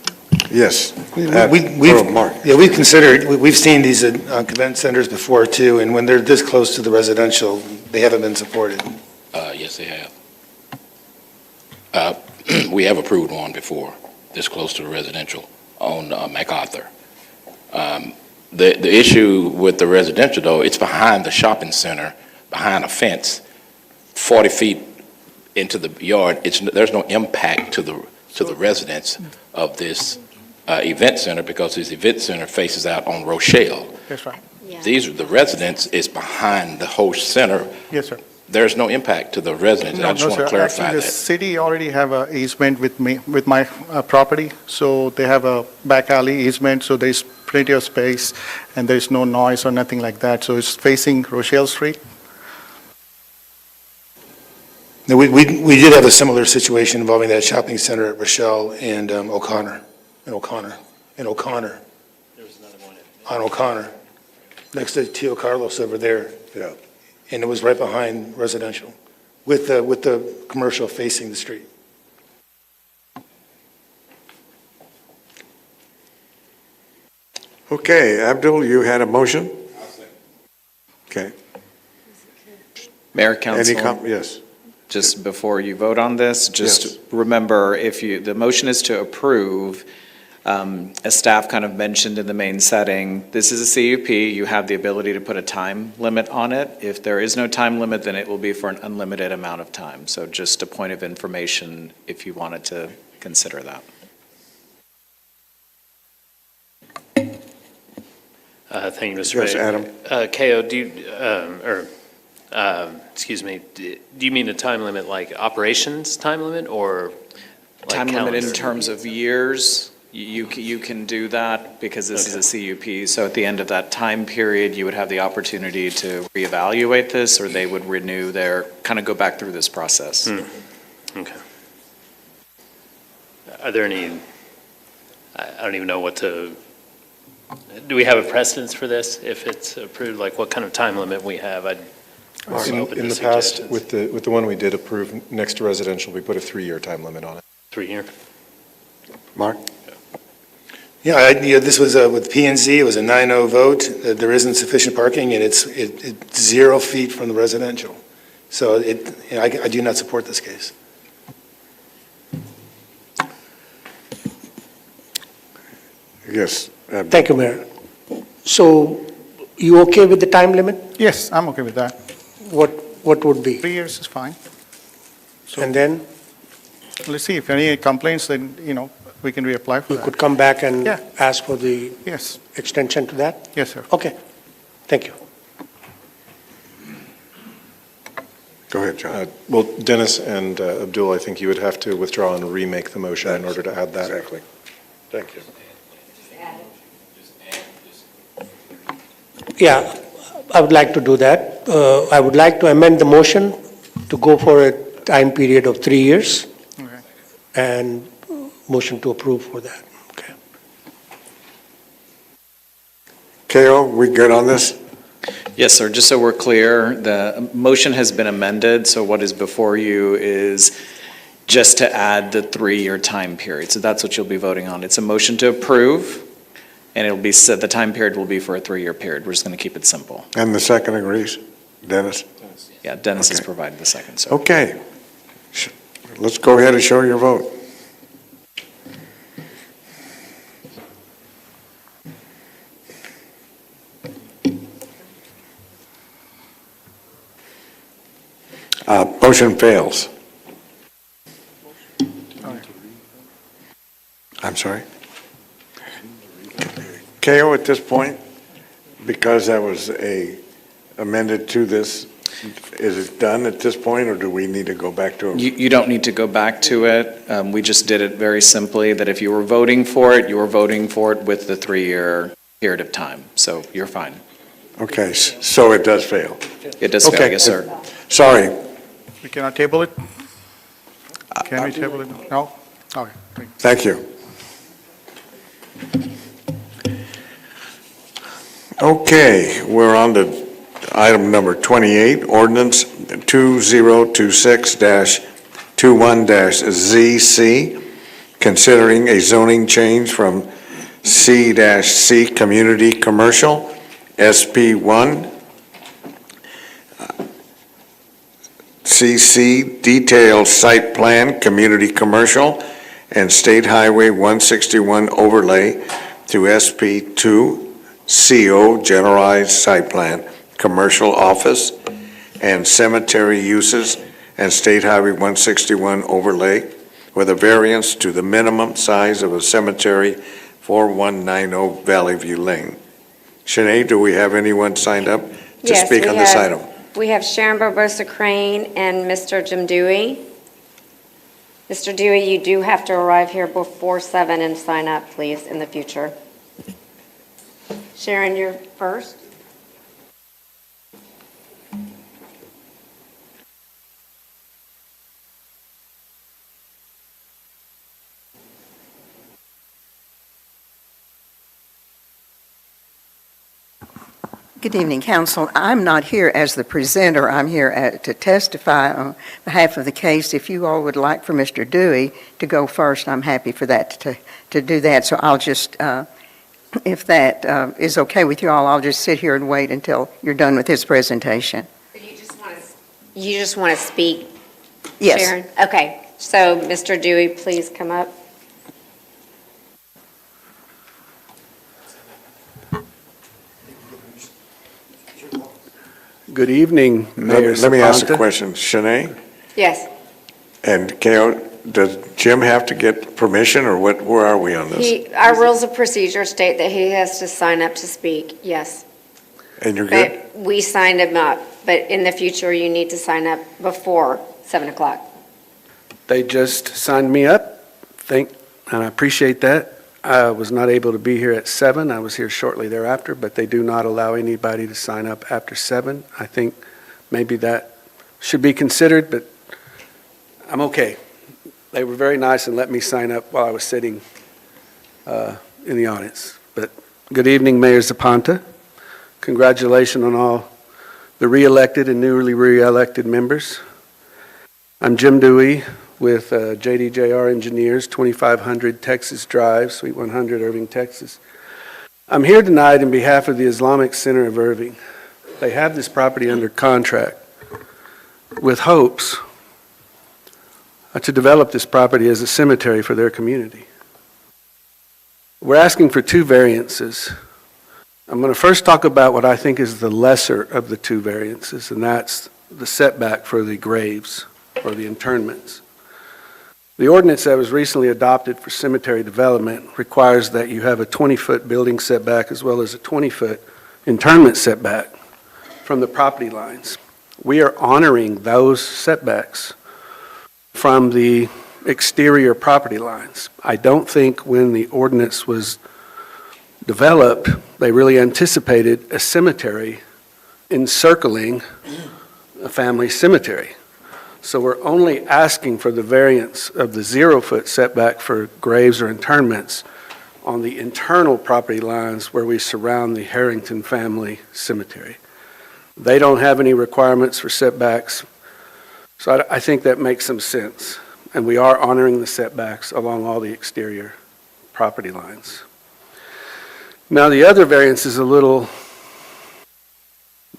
Yes. We've considered, we've seen these convention centers before too, and when they're this close to the residential, they haven't been supported. Yes, they have. We have approved one before, this close to the residential on MacArthur. The issue with the residential, though, it's behind the shopping center, behind a fence, 40 feet into the yard. There's no impact to the residents of this event center because this event center faces out on Rochelle. That's right. The residents is behind the host center. Yes, sir. There's no impact to the residents. I just want to clarify Actually, that. the city already have a easement with my property, so they have a back alley easement, so there's plenty of space, and there's no noise or nothing like that, so it's facing Rochelle Street. Now, we did have a similar situation involving that shopping center at Rochelle and O'Connor. On O'Connor, next to Tio Carlos over there. Yeah. And it was right behind residential, with the commercial facing the street. Okay, Abdul, you had a motion? Okay. Mayor, Council. Yes. Just before you vote on this, just remember, the motion is to approve. As staff kind of mentioned in the main setting, this is a CUP. You have the ability to put a time limit on it. If there is no time limit, then it will be for an unlimited amount of time. So just a point of information if you wanted to consider that. Thank you, Mr. Yes, Mayor. Adam. Ko, excuse me, do you mean the time limit like operations time limit or like Time limit in calendar? terms of years, you can do that because this is a CUP. So at the end of that time period, you would have the opportunity to reevaluate this, or they would renew kind of go back through this process. Okay. Are there any, I don't even know what to Do we have a precedence for this? If it's approved, like what kind of time limit we have? I'd open In to the past, suggestions. with the one we did approve next to residential, we put a 3-year time limit on it. 3 year? Mark? Yeah, this was with P and Z, it was a 9-0 vote. There isn't sufficient parking, and it's 0 feet from the residential. So I do not support this case. Yes. Thank you, Mayor. So you okay with the time limit? Yes, I'm okay with that. What would be? 3 years is fine. And then Let's see, if any complaints, then, we can reapply for we that. could come back and Yeah. ask for the Yes, extension to that? yes, sir. Okay, thank you. Go ahead, John. Well, Dennis and Abdul, I think you would have to withdraw and remake the motion in order to add that. Exactly. Thank you. Yeah, I would like to do that. I would like to amend the motion to go for a time period of 3 years. Okay. And motion to approve for that. Okay. Kale, we good on this? Yes, sir. Just so we're clear, the motion has been amended, so what is before you is just to add the 3-year time period. So that's what you'll be voting on. It's a motion to approve, and it'll be said the time period will be for a 3-year period. We're just going to keep it simple. And the second agrees? Dennis? Yeah, Dennis has Okay. provided the second, sir. Okay. Let's go ahead and show your vote. Motion fails. I'm sorry? KO at this point, because that was amended to this, is it done at this point, or do we need to go back to it? You don't need to go back to it. We just did it very simply, that if you were voting for it, you were voting for it with the 3-year period of time. So you're fine. Okay, so it does fail. It does fail, Okay. yes, sir. Sorry. We cannot table it? Can we table it? No? Okay, great. Thank you. Okay, we're on to item number 28, ordinance 2026-21-ZC, considering a zoning change from C-C Community Commercial, SP1, CC Detailed Site Plan, Community Commercial, and State Highway 161 Overlay to SP2, CO Generalized Site Plan, Commercial Office, and Cemetery Uses, and State Highway 161 Overlay, with a variance to the minimum size of a cemetery 4190 Valley View Lane. Sinead, do we have anyone signed up to Yes, speak we on this have- item? We have Sharon Barbosa Crane and Mr. Jim Dewey. Mr. Dewey, you do have to arrive here before 7 and sign up, please, in the future. Sharon, you're first. Good evening, Council. I'm not here as the presenter. I'm here to testify on behalf of the case. If you all would like for Mr. Dewey to go first, I'm happy for that, to do that. So I'll just, if that is okay with you all, I'll just sit here and wait until you're done with his presentation. You just want to speak, Yes. Sharon? Okay, so Mr. Dewey, please come up. Good evening, Mayor Let me ask a Saponte. question. Sinead Yes. and Kale, does Jim have to get permission, or where are we on this? Our rules of procedure state that he has to sign up to speak, yes. And you're good? But we signed him up, but in the future, you need to sign up before 7 o'clock. They just signed me up, and I appreciate that. I was not able to be here at 7. I was here shortly thereafter, but they do not allow anybody to sign up after 7. I think maybe that should be considered, but I'm okay. They were very nice and let me sign up while I was sitting in the audience, but Good evening, Mayor Zapanta. Congratulations on all the re-elected and newly re-elected members. I'm Jim Dewey with JDJR Engineers, 2500 Texas Drive, Suite 100, Irving, Texas. I'm here tonight on behalf of the Islamic Center of Irving. They have this property under contract with hopes to develop this property as a cemetery for their community. We're asking for two variances. I'm going to first talk about what I think is the lesser of the two variances, and that's the setback for the graves or the internments. The ordinance that was recently adopted for cemetery development requires that you have a 20-foot building setback as well as a 20-foot internment setback from the property lines. We are honoring those setbacks from the exterior property lines. I don't think when the ordinance was developed, they really anticipated a cemetery encircling a family cemetery. So we're only asking for the variance of the 0-foot setback for graves or internments on the internal property lines where we surround the Harrington family cemetery. They don't have any requirements for setbacks, so I think that makes some sense. And we are honoring the setbacks along all the exterior property lines. Now, the other variance is a little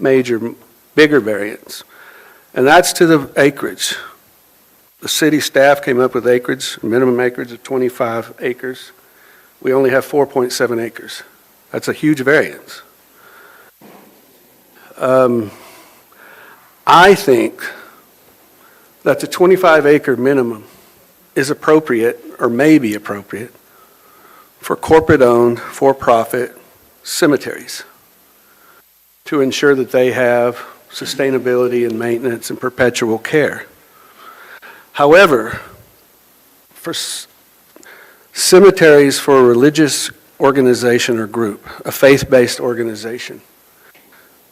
bigger variance, and that's to the acreage. The city staff came up with minimum acreage of 25 acres. We only have 4.7 acres. That's a huge variance. I think that the 25-acre minimum is appropriate, or may be appropriate, for corporate-owned, for-profit cemeteries to ensure that they have sustainability and maintenance and perpetual care. However, for cemeteries for a religious organization or group, a faith-based organization,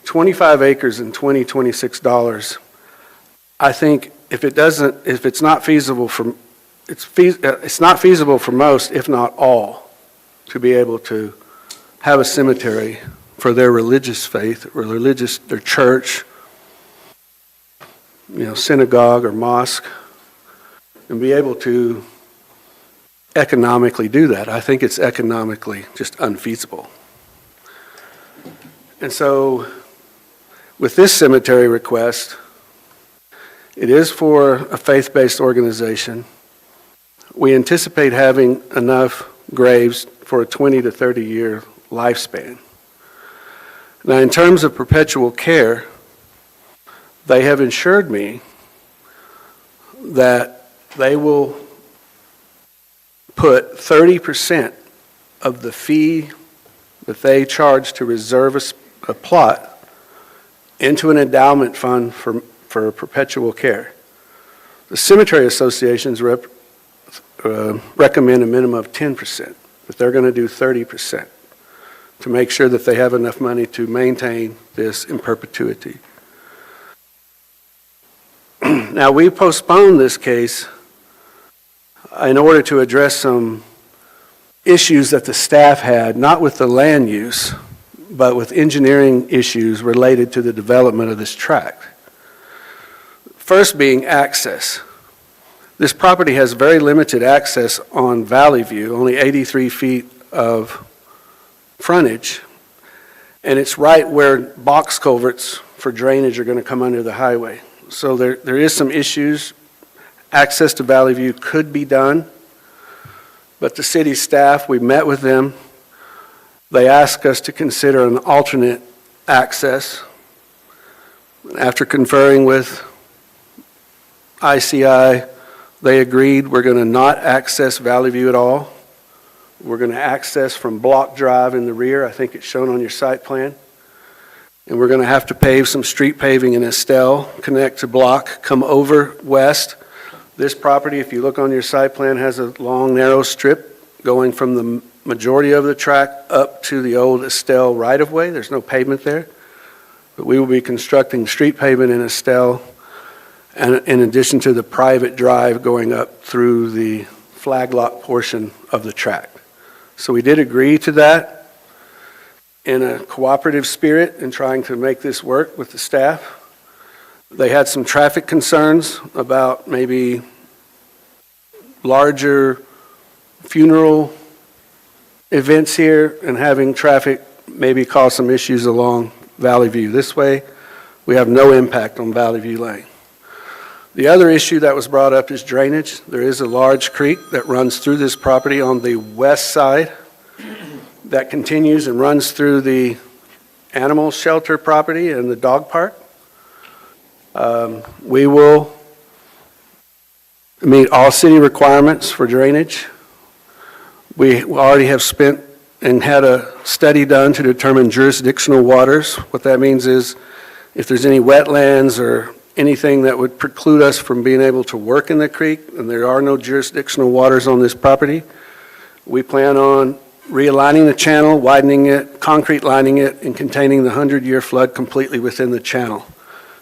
25 acres and $26, I think if it's not feasible for, it's not feasible for most, if not all, to be able to have a cemetery for their religious faith or their church, synagogue or mosque, and be able to economically do that. I think it's economically just unfeasible. And so with this cemetery request, it is for a faith-based organization. We anticipate having enough graves for a 20 to 30 year lifespan. Now, in terms of perpetual care, they have assured me that they will put 30% of the fee that they charge to reserve a plot into an endowment fund for perpetual care. The cemetery associations recommend a minimum of 10%, but they're going to do 30% to make sure that they have enough money to maintain this in perpetuity. Now, we postponed this case in order to address some issues that the staff had, not with the land use, but with engineering issues related to the development of this tract. First being access. This property has very limited access on Valley View, only 83 feet of frontage, and it's right where box culverts for drainage are going to come under the highway. So there is some issues. Access to Valley View could be done, but the city staff, we met with them. They asked us to consider an alternate access. After conferring with ICI, they agreed we're going to not access Valley View at all. We're going to access from Block Drive in the rear. I think it's shown on your site plan. And we're going to have to pave some street paving in Estelle, connect to Block, come over west. This property, if you look on your site plan, has a long, narrow strip going from the majority of the track up to the old Estelle right-of-way. There's no pavement there. But we will be constructing street pavement in Estelle, and in addition to the private drive going up through the flag lot portion of the tract. So we did agree to that. in a cooperative spirit in trying to make this work with the staff. They had some traffic concerns about maybe larger funeral events here and having traffic maybe cause some issues along Valley View. This way, we have no impact on Valley View Lane. The other issue that was brought up is drainage. There is a large creek that runs through this property on the west side that continues and runs through the animal shelter property and the dog park. We will meet all city requirements for drainage. We already have spent and had a study done to determine jurisdictional waters. What that means is if there's any wetlands or anything that would preclude us from being able to work in the creek, and there are no jurisdictional waters on this property, we plan on realigning the channel, widening it, concrete lining it, and containing the 100-year flood completely within the channel,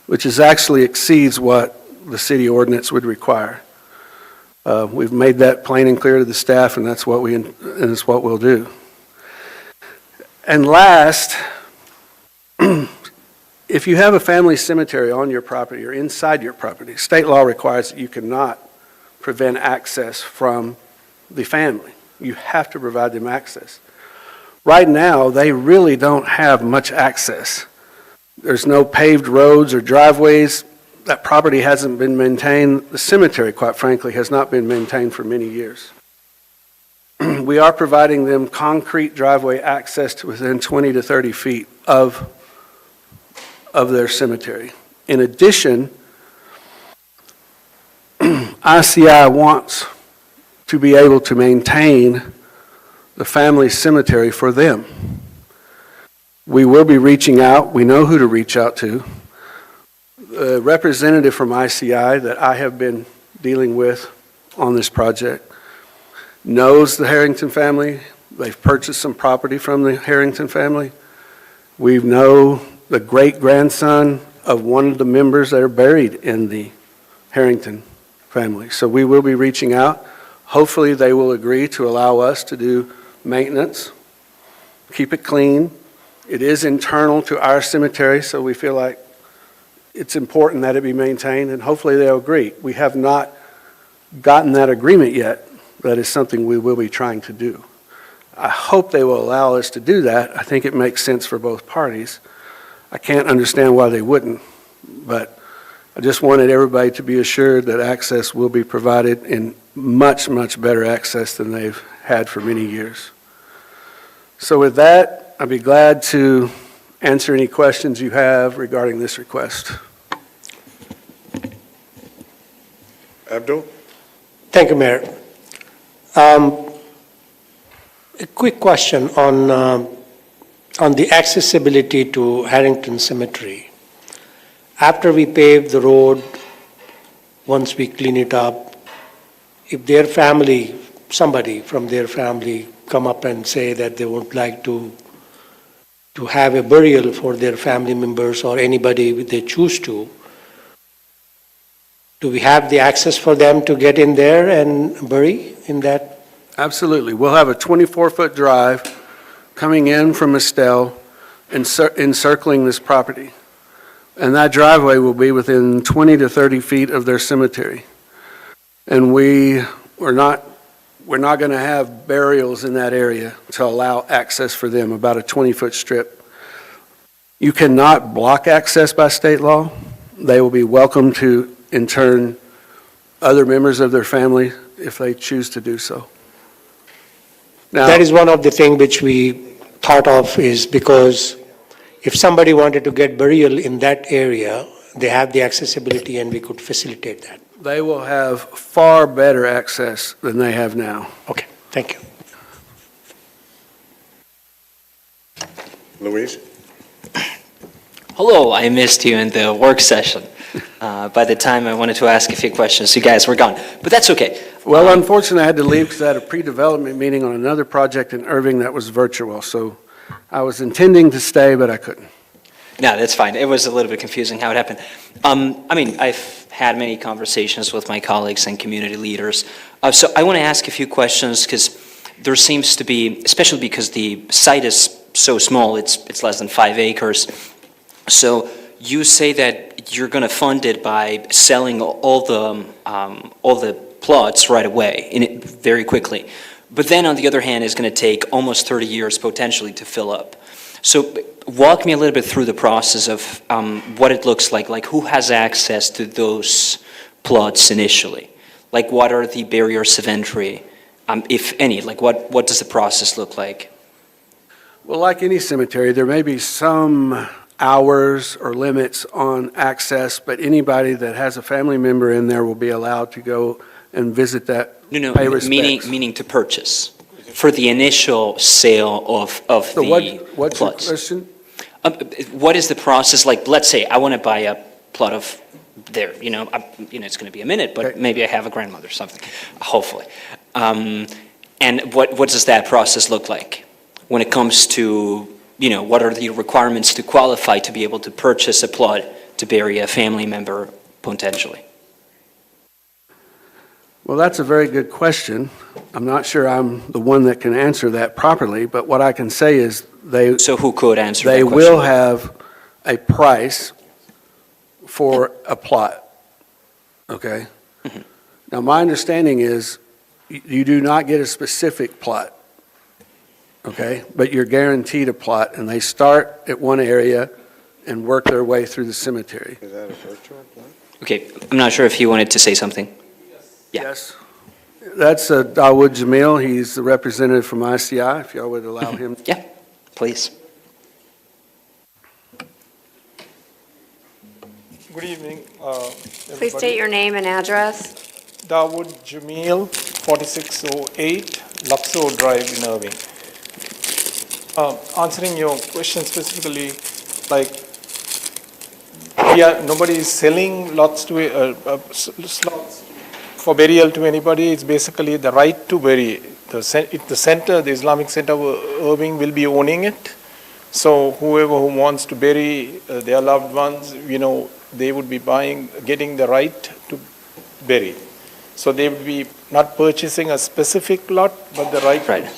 which is actually exceeds what the city ordinance would require. We've made that plain and clear to the staff, and that's what we'll do. And last, if you have a family cemetery on your property or inside your property, state law requires that you cannot prevent access from the family. You have to provide them access. Right now, they really don't have much access. There's no paved roads or driveways. That property hasn't been maintained. The cemetery, quite frankly, has not been maintained for many years. We are providing them concrete driveway access to within 20 to 30 feet of their cemetery. In addition, ICI wants to be able to maintain the family cemetery for them. We will be reaching out. We know who to reach out to. The representative from ICI that I have been dealing with on this project knows the Harrington family. They've purchased some property from the Harrington family. We know the great-grandson of one of the members that are buried in the Harrington family. So we will be reaching out. Hopefully they will agree to allow us to do maintenance, keep it clean. It is internal to our cemetery, so we feel like it's important that it be maintained, and hopefully they'll agree. We have not gotten that agreement yet. That is something we will be trying to do. I hope they will allow us to do that. I think it makes sense for both parties. I can't understand why they wouldn't, but I just wanted everybody to be assured that access will be provided in much, much better access than they've had for many years. So with that, I'd be glad to answer any questions you have regarding this request. Abdul? Thank you, Mayor. A quick question on the accessibility to Harrington Cemetery. After we pave the road, once we clean it up, if their family, somebody from their family come up and say that they would like to have a burial for their family members or anybody they choose to, do we have the access for them to get in there and bury in that? Absolutely. We'll have a 24-foot drive coming in from Estelle and encircling this property. And that driveway will be within 20 to 30 feet of their cemetery. And we're not going to have burials in that area to allow access for them, about a 20-foot strip. You cannot block access by state law. They will be welcome to intern other members of their family if they choose to do so. Now, that is one of the things which we thought of, is because if somebody wanted to get burial in that area, they have the accessibility and we could facilitate that. they will have far better access than they have now. Okay, thank you. Luis? Hello, I missed you in the work session. By the time I wanted to ask a few questions, you guys were gone, but that's okay. Well, unfortunately, I had to leave because I had a pre-development meeting on another project in Irving that was virtual, so I was intending to stay, but I couldn't. No, that's fine. It was a little bit confusing how it happened. I mean, I've had many conversations with my colleagues and community leaders, so I want to ask a few questions because there seems to be, especially because the site is so small, it's less than 5 acres. So you say that you're going to fund it by selling all the plots right away, very quickly. But then, on the other hand, it's going to take almost 30 years potentially to fill up. So walk me a little bit through the process of what it looks like who has access to those plots initially? Like, what are the barriers of entry, if any? Like, what does the process look like? Well, like any cemetery, there may be some hours or limits on access, but anybody that has a family member in there will be allowed to go and visit that, No, pay respects. meaning to purchase, for the initial sale of So the what's your plots. question? What is the process, like, let's say I want to buy a plot of there, it's going to be a minute, but Okay. maybe I have a grandmother or something, hopefully. And what does that process look like when it comes to, what are the requirements to qualify to be able to purchase a plot to bury a family member potentially? Well, that's a very good question. I'm not sure I'm the one that can answer that properly, but what I can say is So who could answer that they question? will have a price for a plot, okay? Mm-hmm. Now, my understanding is you do not get a specific plot, okay? But you're guaranteed a plot, and they start at one area and work their way through the cemetery. Is that a virtual plot? Okay, I'm not sure if you wanted to say something. Yeah. Yes. That's Dawood Jamil. He's the representative from ICI, if y'all would allow him. Yeah, please. Good evening, Please everybody. state your name and address. Dawood Jamil, 4608 Luxor Drive in Irving. Answering your question specifically, like, nobody is selling lots to, slots for burial to anybody. It's basically the right to bury. The center, the Islamic Center of Irving will be owning it. So whoever who wants to bury their loved ones, they would be getting the right to bury. So they would be not purchasing a specific lot, but the right to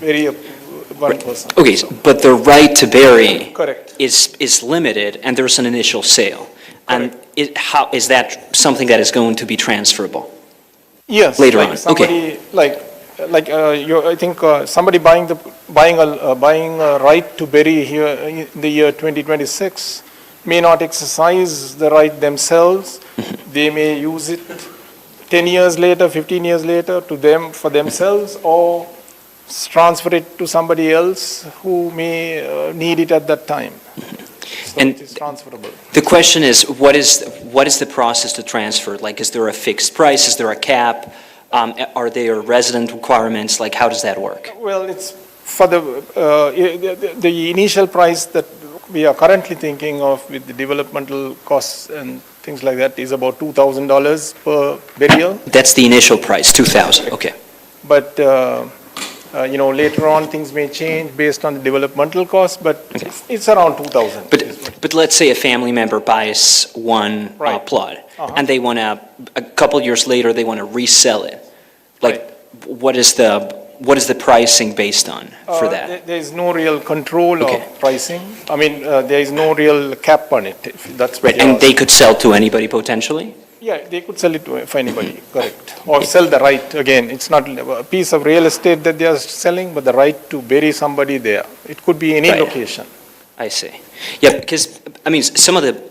bury one person. Okay, but the right to bury Correct. is limited, and there's an initial sale. And how is that something that is going to be transferable? Yes. Later like on. Somebody, I think somebody buying a right to bury here in the year 2026 may not exercise the right themselves. They may use it 10 years later, 15 years later for themselves, or transfer it to somebody else who may need it at that time. So And it is transferable. the question is, what is the process to transfer? Like, is there a fixed price? Is there a cap? Are there resident requirements? Like, how does that work? Well, it's for the initial price that we are currently thinking of with the developmental costs and things like that is about $2,000 per burial. That's the initial price, 2,000, okay. But, later on, things may change based on the developmental cost, but it's around 2,000. But let's say a family member buys one plot, and they want to, a couple years later, they want to resell it. Like, what is the pricing based on for that? There is no real control of pricing. I mean, there is no real cap on it, if that's what Right, and they could sell to anybody potentially? Yeah, they could sell it for anybody, correct. Or sell the right, again, it's not a piece of real estate that they are selling, but the right to bury somebody there. It could be any location. I see. Yeah, because, I mean, some of the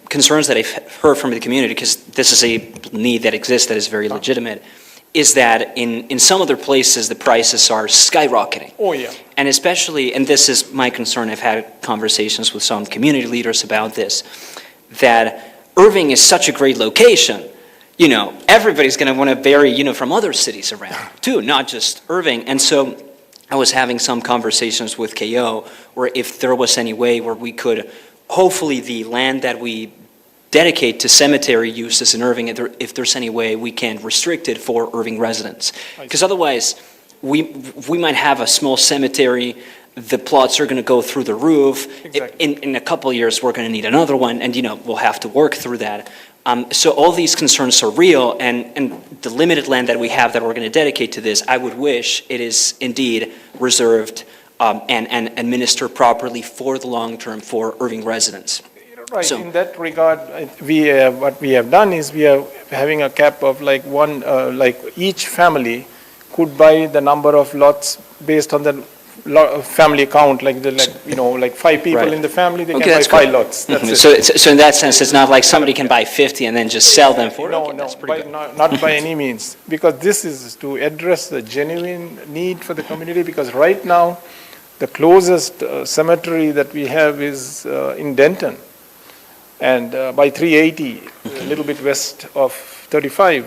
concerns that I've heard from the community, because this is a need that exists that is very legitimate, is that in some other places, the prices are skyrocketing. Oh, yeah. And especially, and this is my concern, I've had conversations with some community leaders about this, that Irving is such a great location. Everybody's going to want to bury, from other cities around too, not just Irving. And so I was having some conversations with KO where if there was any way where we could, hopefully the land that we dedicate to cemetery uses in Irving, if there's any way we can restrict it for Irving residents. Because otherwise, we might have a small cemetery, the plots are going to go through the roof. Exactly. In a couple of years, we're going to need another one, and we'll have to work through that. So all these concerns are real, and the limited land that we have that we're going to dedicate to this, I would wish it is indeed reserved and administer properly for the long term for Irving residents. Right, So- in that regard, what we have done is we are having a cap of like one, like each family could buy the number of lots based on the family count, like like 5 people Right. in the family, they Okay, can buy that's 5 good. lots. That's it. So in that sense, it's not like somebody can buy 50 and then just sell them for it? No, Okay, no, that's pretty good. not by any means, because this is to address the genuine need for the community, because right now, the closest cemetery that we have is in Denton, and by 380, a little bit west of 35.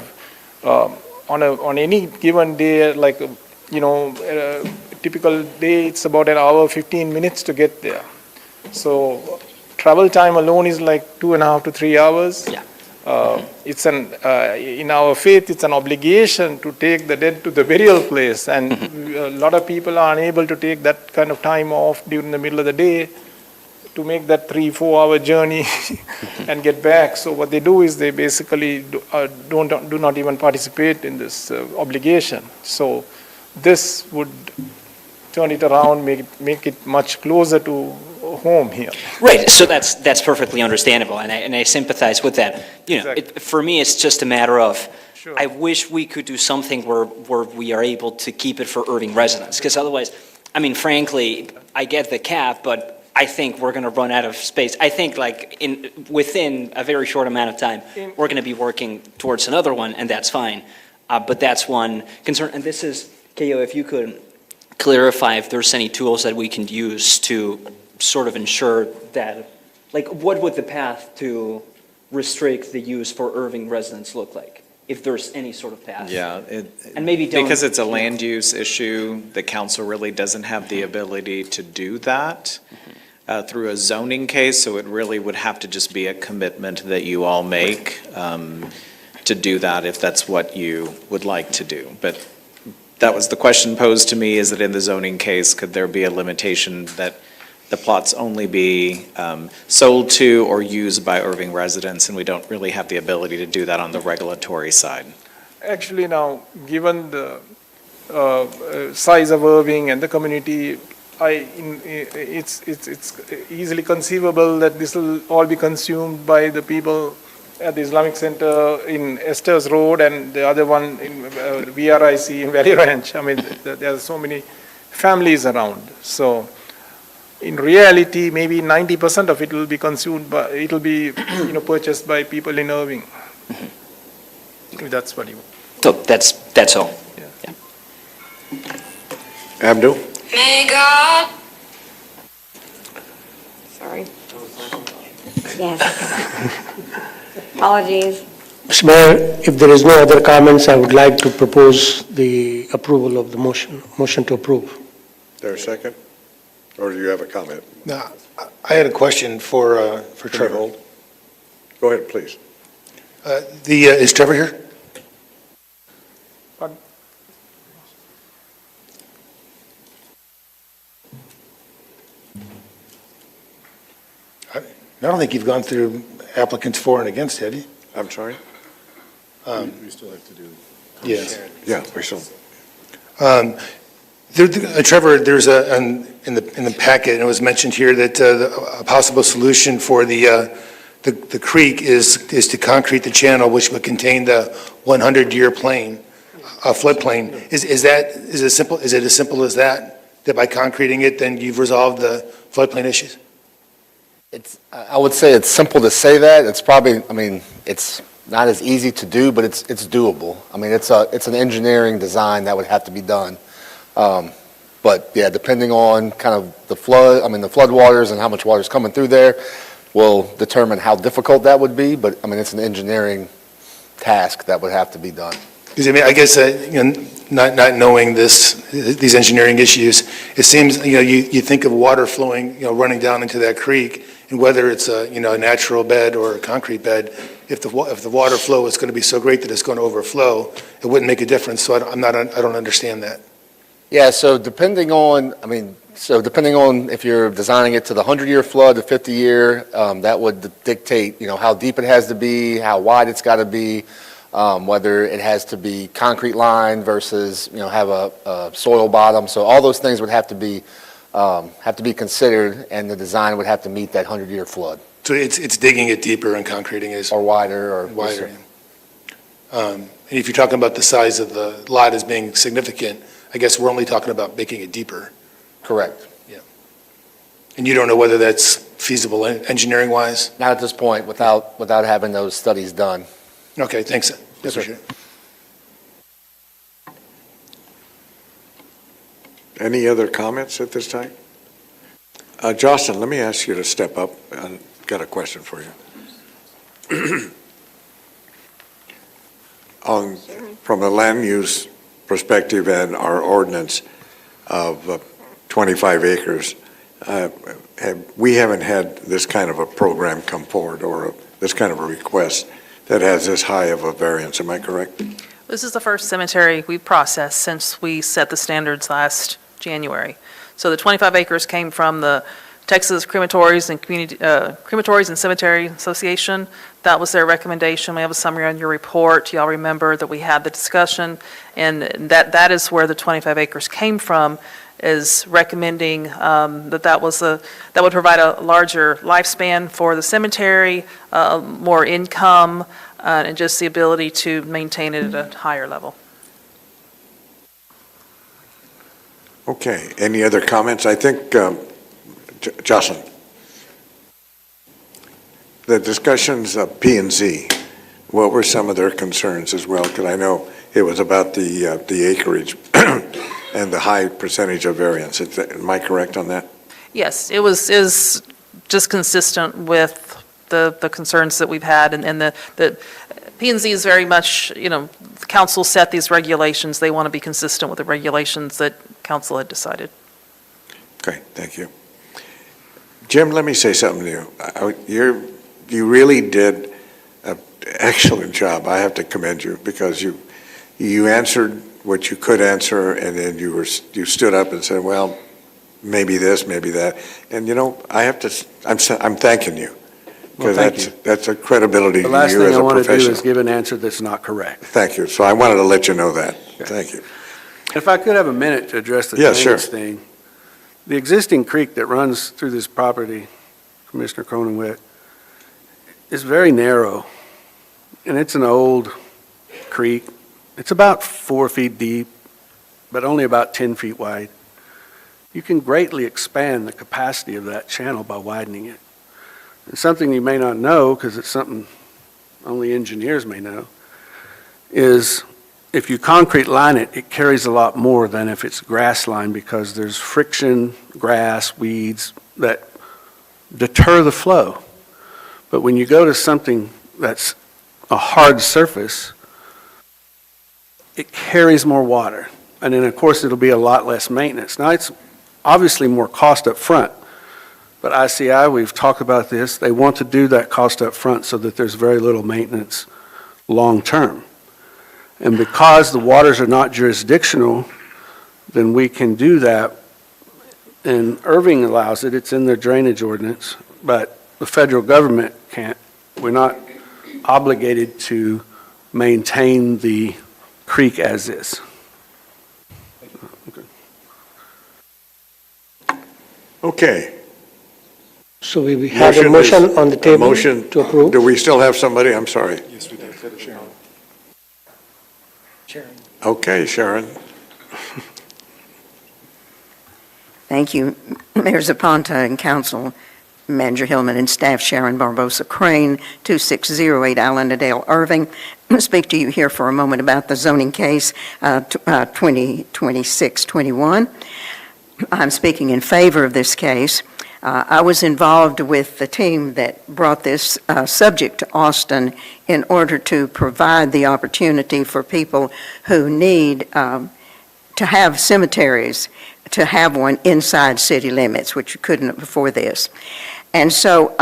On any given day, like, typical day, it's about an hour, 15 minutes to get there. So travel time alone is like 2.5 to 3 hours. Yeah. It's in our faith, it's an obligation to take the dead to the burial place, and a lot of people are unable to take that kind of time off during the middle of the day to make that 3-4 hour journey and get back. So what they do is they basically do not even participate in this obligation. So this would turn it around, make it much closer to home here. Right, so that's perfectly understandable, and I sympathize with that. For me, it's just a matter of, I wish we could do something where we are able to keep it for Irving residents, because otherwise, I mean, frankly, I get the cap, but I think we're going to run out of space. I think within a very short amount of time, we're going to be working towards another one, and that's fine. But that's one concern, and this is, Keio, if you could clarify if there's any tools that we can use to sort of ensure that, what would the path to restrict the use for Irving residents look like? If there's any sort of path. Yeah, And maybe don't. because it's a land use issue, the council really doesn't have the ability to do that through a zoning case, so it really would have to just be a commitment that you all make to do that if that's what you would like to do. But that was the question posed to me, is that in the zoning case, could there be a limitation that the plots only be sold to or used by Irving residents, and we don't really have the ability to do that on the regulatory side? Actually now, given the size of Irving and the community, it's easily conceivable that this will all be consumed by the people at the Islamic Center in Esther's Road and the other one in VRIC in Valley Ranch. I mean, there are so many families around. So in reality, maybe 90% of it will be consumed, but it will be purchased by people in Irving. That's what you want. So that's all. Yeah. Abdul? May God. Sorry. Yes. Apologies. Mr. Mayor, if there is no other comments, I would like to propose the approval of the motion to approve. There a second? Or do you have a comment? No, I had a question for Trevor. Go ahead, please. Is Trevor here? I don't think you've gone through applicants for and against, have you? I'm sorry? We still have to do. Yes. Yeah, we still. Trevor, there's in the packet, and it was mentioned here that a possible solution for the creek is to concrete the channel, which would contain the 100-year floodplain. Is it as simple as that? That by concreting it, then you've resolved the floodplain issues? I would say it's simple to say that. It's probably, it's not as easy to do, but it's doable. It's an engineering design that would have to be done. But yeah, depending on kind of the flood waters and how much water is coming through there will determine how difficult that would be. But it's an engineering task that would have to be done. Because I guess not knowing these engineering issues, it seems you think of water flowing, running down into that creek, and whether it's a natural bed or a concrete bed, if the water flow is going to be so great that it's going to overflow, it wouldn't make a difference. So I don't understand that. Yeah, so depending on if you're designing it to the 100-year flood, the 50-year, that would dictate, how deep it has to be, how wide it's got to be, whether it has to be concrete lined versus, have a soil bottom. So all those things would have to be have to be considered, and the design would have to meet that 100-year flood. So it's digging it deeper and concreting is Or wider, or. wider. And if you're talking about the size of the lot as being significant, I guess we're only talking about making it deeper. Correct. And you don't know whether that's feasible engineering-wise? Not at this point, without having those studies done. Okay, thanks. Yes, sir. Appreciate it. Any other comments at this time? Jocelyn, let me ask you to step up. I've got a question for you. From a land use perspective and our ordinance of 25 acres, we haven't had this kind of a program come forward or this kind of a request that has this high of a variance. Am I correct? This is the first cemetery we've processed since we set the standards last January. So the 25 acres came from the Texas Crematories and Cemetery Association. That was their recommendation. We have a summary on your report. Y'all remember that we had the discussion, and that is where the 25 acres came from, is recommending that would provide a larger lifespan for the cemetery, more income, and just the ability to maintain it at a higher level. Okay, any other comments? I think, Jocelyn, the discussions of P&Z, what were some of their concerns as well? Because I know it was about the acreage and the high percentage of variance. Am I correct on that? Yes, is just consistent with the concerns that we've had, and the P&Z is very much, the council set these regulations. They want to be consistent with the regulations that council had decided. Okay, thank you. Jim, let me say something to you. You really did an excellent job. I have to commend you because you answered what you could answer, and then you stood up and said, well, maybe this, maybe that. And I'm thanking you. Well, Because that's a credibility to The you last as thing I a want to do professional. is give an answer that's not correct. Thank you. So I wanted to let you know that. Thank you. If I could have a minute to address the Yeah, sure. drainage thing. The existing creek that runs through this property, Commissioner Cronenwett, is very narrow, and it's an old creek. It's about 4 feet deep, but only about 10 feet wide. You can greatly expand the capacity of that channel by widening it. And something you may not know, because it's something only engineers may know, is if you concrete line it, it carries a lot more than if it's grass line, because there's friction, grass, weeds that deter the flow. But when you go to something that's a hard surface, it carries more water. And then, of course, it'll be a lot less maintenance. Now, it's obviously more cost up front, but ICI, we've talked about this, they want to do that cost up front so that there's very little maintenance long-term. And because the waters are not jurisdictional, then we can do that. And Irving allows it, it's in their drainage ordinance, but the federal government can't. We're not obligated to maintain the creek as is. Okay. So we have a motion on the table Motion to approve? Do we still have somebody? I'm sorry. Yes, we do. Sharon. Okay, Sharon. Thank you, Mayor Zaponta and Council Manager Hillman and staff, Sharon Barbosa Crane, 2608 Allendale, Irving. I'm going to speak to you here for a moment about the zoning case 2026-21. I'm speaking in favor of this case. I was involved with the team that brought this subject to Austin in order to provide the opportunity for people who need to have cemeteries, to have one inside city limits, which you couldn't before this. And so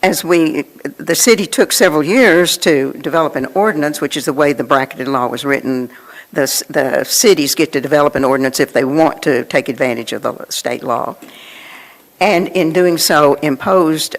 the city took several years to develop an ordinance, which is the way the bracketed law was written. The cities get to develop an ordinance if they want to take advantage of the state law. And in doing so, imposed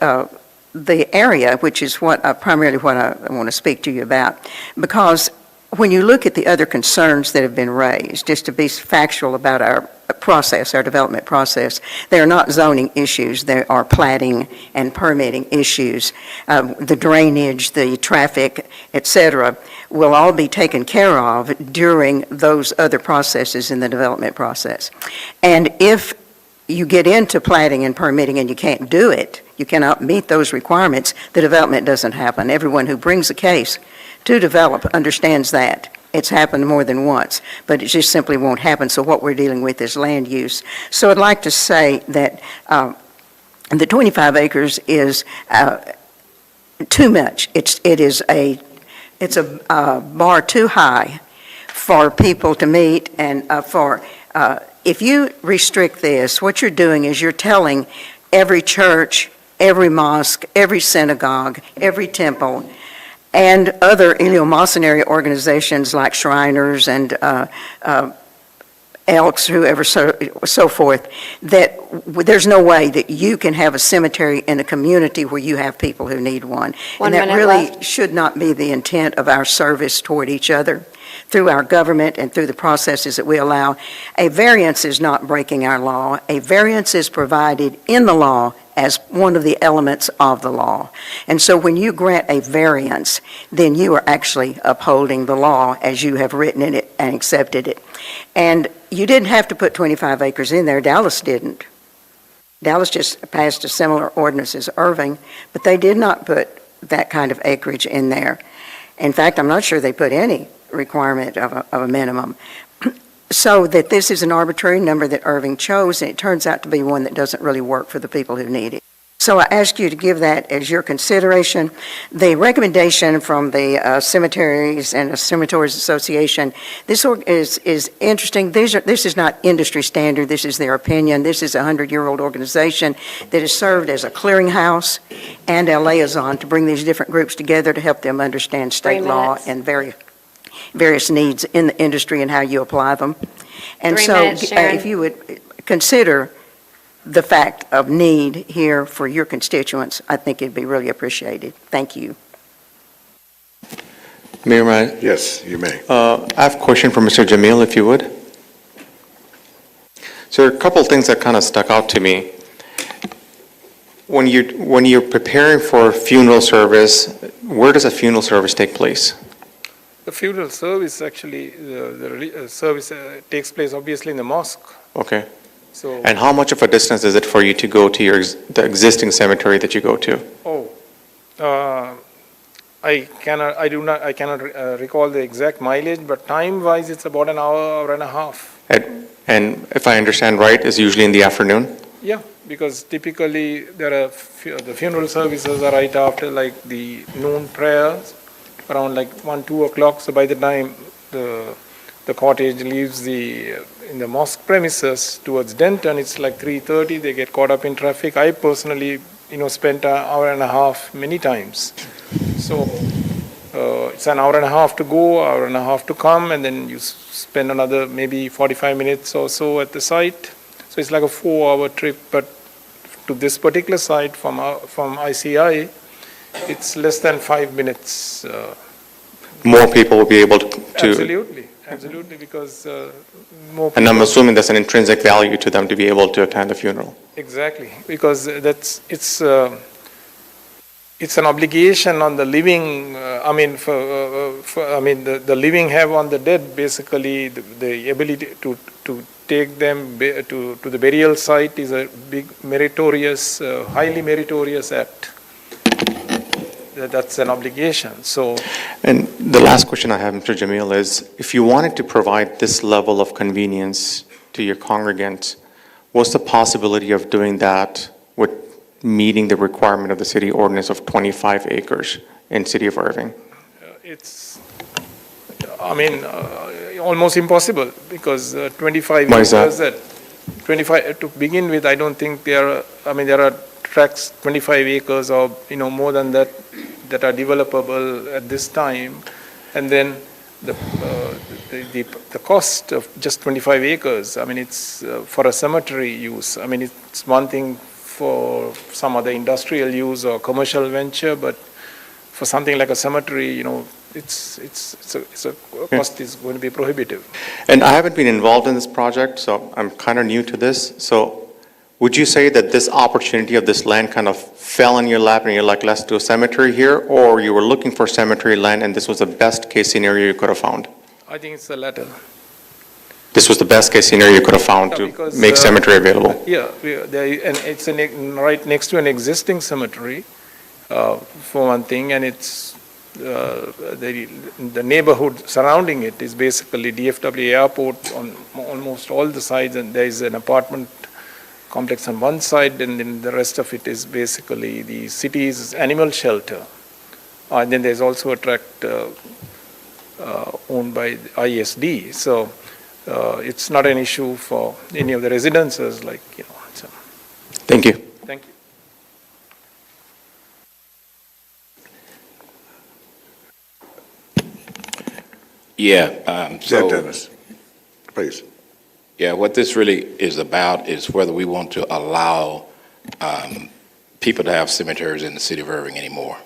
the area, which is primarily what I want to speak to you about. Because when you look at the other concerns that have been raised, just to be factual about our process, our development process, they are not zoning issues, they are plating and permitting issues. The drainage, the traffic, et cetera, will all be taken care of during those other processes in the development process. And if you get into plating and permitting and you can't do it, you cannot meet those requirements, the development doesn't happen. Everyone who brings a case to develop understands that. It's happened more than once, but it just simply won't happen. So what we're dealing with is land use. So I'd like to say that the 25 acres is too much. It's a bar too high for people to meet, and if you restrict this, what you're doing is you're telling every church, every mosque, every synagogue, every temple, and other eleemosynary organizations like Shriners and Elks, whoever, so forth, that there's no way that you can have a cemetery in a community where you have people who need one. One And that minute really left. should not be the intent of our service toward each other, through our government and through the processes that we allow. A variance is not breaking our law. A variance is provided in the law as one of the elements of the law. And so when you grant a variance, then you are actually upholding the law as you have written it and accepted it. And you didn't have to put 25 acres in there. Dallas didn't. Dallas just passed a similar ordinance as Irving, but they did not put that kind of acreage in there. In fact, I'm not sure they put any requirement of a minimum. So that this is an arbitrary number that Irving chose, and it turns out to be one that doesn't really work for the people who need it. So I ask you to give that as your consideration. The recommendation from the Cemeteries and Cemeteries Association, this is interesting. This is not industry standard. This is their opinion. This is a 100-year-old organization that has served as a clearinghouse and a liaison to bring these different groups together to help them understand state 3 law minutes. and various needs in the industry and how you apply them. And 3 so minutes, Sharon. if you would consider the fact of need here for your constituents, I think it'd be really appreciated. Thank you. Mayor, may I? Yes, you may. I have a question for Mr. Jamil, if you would. So there are a couple of things that kind of stuck out to me. When you're preparing for a funeral service, where does a funeral service take place? The funeral service, actually, the service takes place obviously in the mosque. Okay. So, And how much of a distance is it for you to go to the existing cemetery that you go to? I cannot recall the exact mileage, but time-wise, it's about an hour and a half. And if I understand right, it's usually in the afternoon? Yeah, because typically the funeral services are right after like the noon prayers, around like 1, 2 o'clock. So by the time the cottage leaves in the mosque premises towards Denton, it's like 3:30. They get caught up in traffic. I personally, spent an hour and a half many times. So it's an hour and a half to go, hour and a half to come, and then you spend another maybe 45 minutes or so at the site. So it's like a 4-hour trip. But to this particular site from ICI, it's less than 5 minutes. More people will be able to... Absolutely, because more people... And I'm assuming that's an intrinsic value to them to be able to attend the funeral. Exactly, because it's an obligation on the living. The living have on the dead basically the ability to take them to the burial site is a big meritorious, highly meritorious act. That's an obligation. So. And the last question I have, Mr. Jamil, is if you wanted to provide this level of convenience to your congregants, what's the possibility of doing that with meeting the requirement of the city ordinance of 25 acres in city of Irving? It's, almost impossible because 25 Why is acres that? 25 to begin with. I don't think there are tracts 25 acres or more than that are developable at this time, and then the cost of just 25 acres. It's for a cemetery use. It's one thing for some other industrial use or commercial venture, but for something like a cemetery, it's a cost is going to be prohibitive. And I haven't been involved in this project, so I'm kind of new to this. So would you say that this opportunity of this land kind of fell in your lap and you're like, let's do a cemetery here? Or you were looking for cemetery land and this was the best case scenario you could have found? I think it's the latter. This was the best case scenario you could have found to Because, make cemetery available? Yeah, and it's right next to an existing cemetery, for one thing, and it's, the neighborhood surrounding it is basically DFW airport on almost all the sides, and there is an apartment complex on one side, and then the rest of it is basically the city's animal shelter. And then there's also a tract owned by ISD. So it's not an issue for any of the residences, like, so. Thank you. Thank you. Yeah, so. Dennis, please. Yeah, what this really is about is whether we want to allow people to have cemeteries in the city of Irving anymore.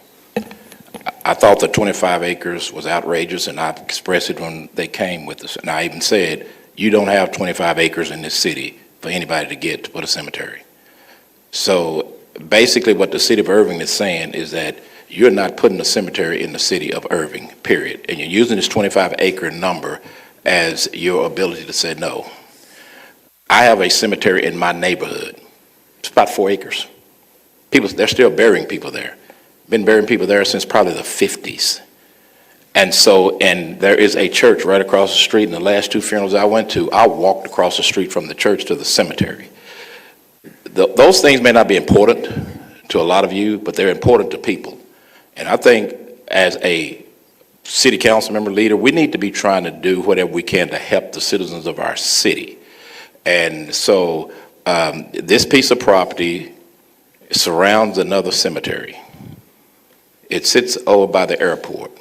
I thought the 25 acres was outrageous, and I expressed it when they came with us. And I even said, you don't have 25 acres in this city for anybody to get to put a cemetery. So basically what the city of Irving is saying is that you're not putting a cemetery in the city of Irving, period. And you're using this 25 acre number as your ability to say no. I have a cemetery in my neighborhood. It's about 4 acres. They're still burying people there. Been burying people there since probably the 50s. And there is a church right across the street. In the last 2 funerals I went to, I walked across the street from the church to the cemetery. Those things may not be important to a lot of you, but they're important to people. And I think as a city council member leader, we need to be trying to do whatever we can to help the citizens of our city. And so this piece of property surrounds another cemetery. It sits over by the airport.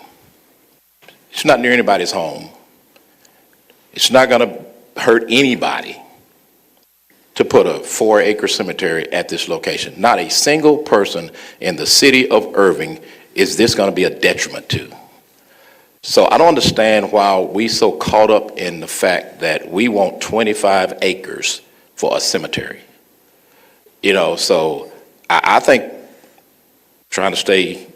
It's not near anybody's home. It's not going to hurt anybody to put a 4 acre cemetery at this location. Not a single person in the city of Irving is this going to be a detriment to. So I don't understand why we so caught up in the fact that we want 25 acres for a cemetery. So I think, trying to stay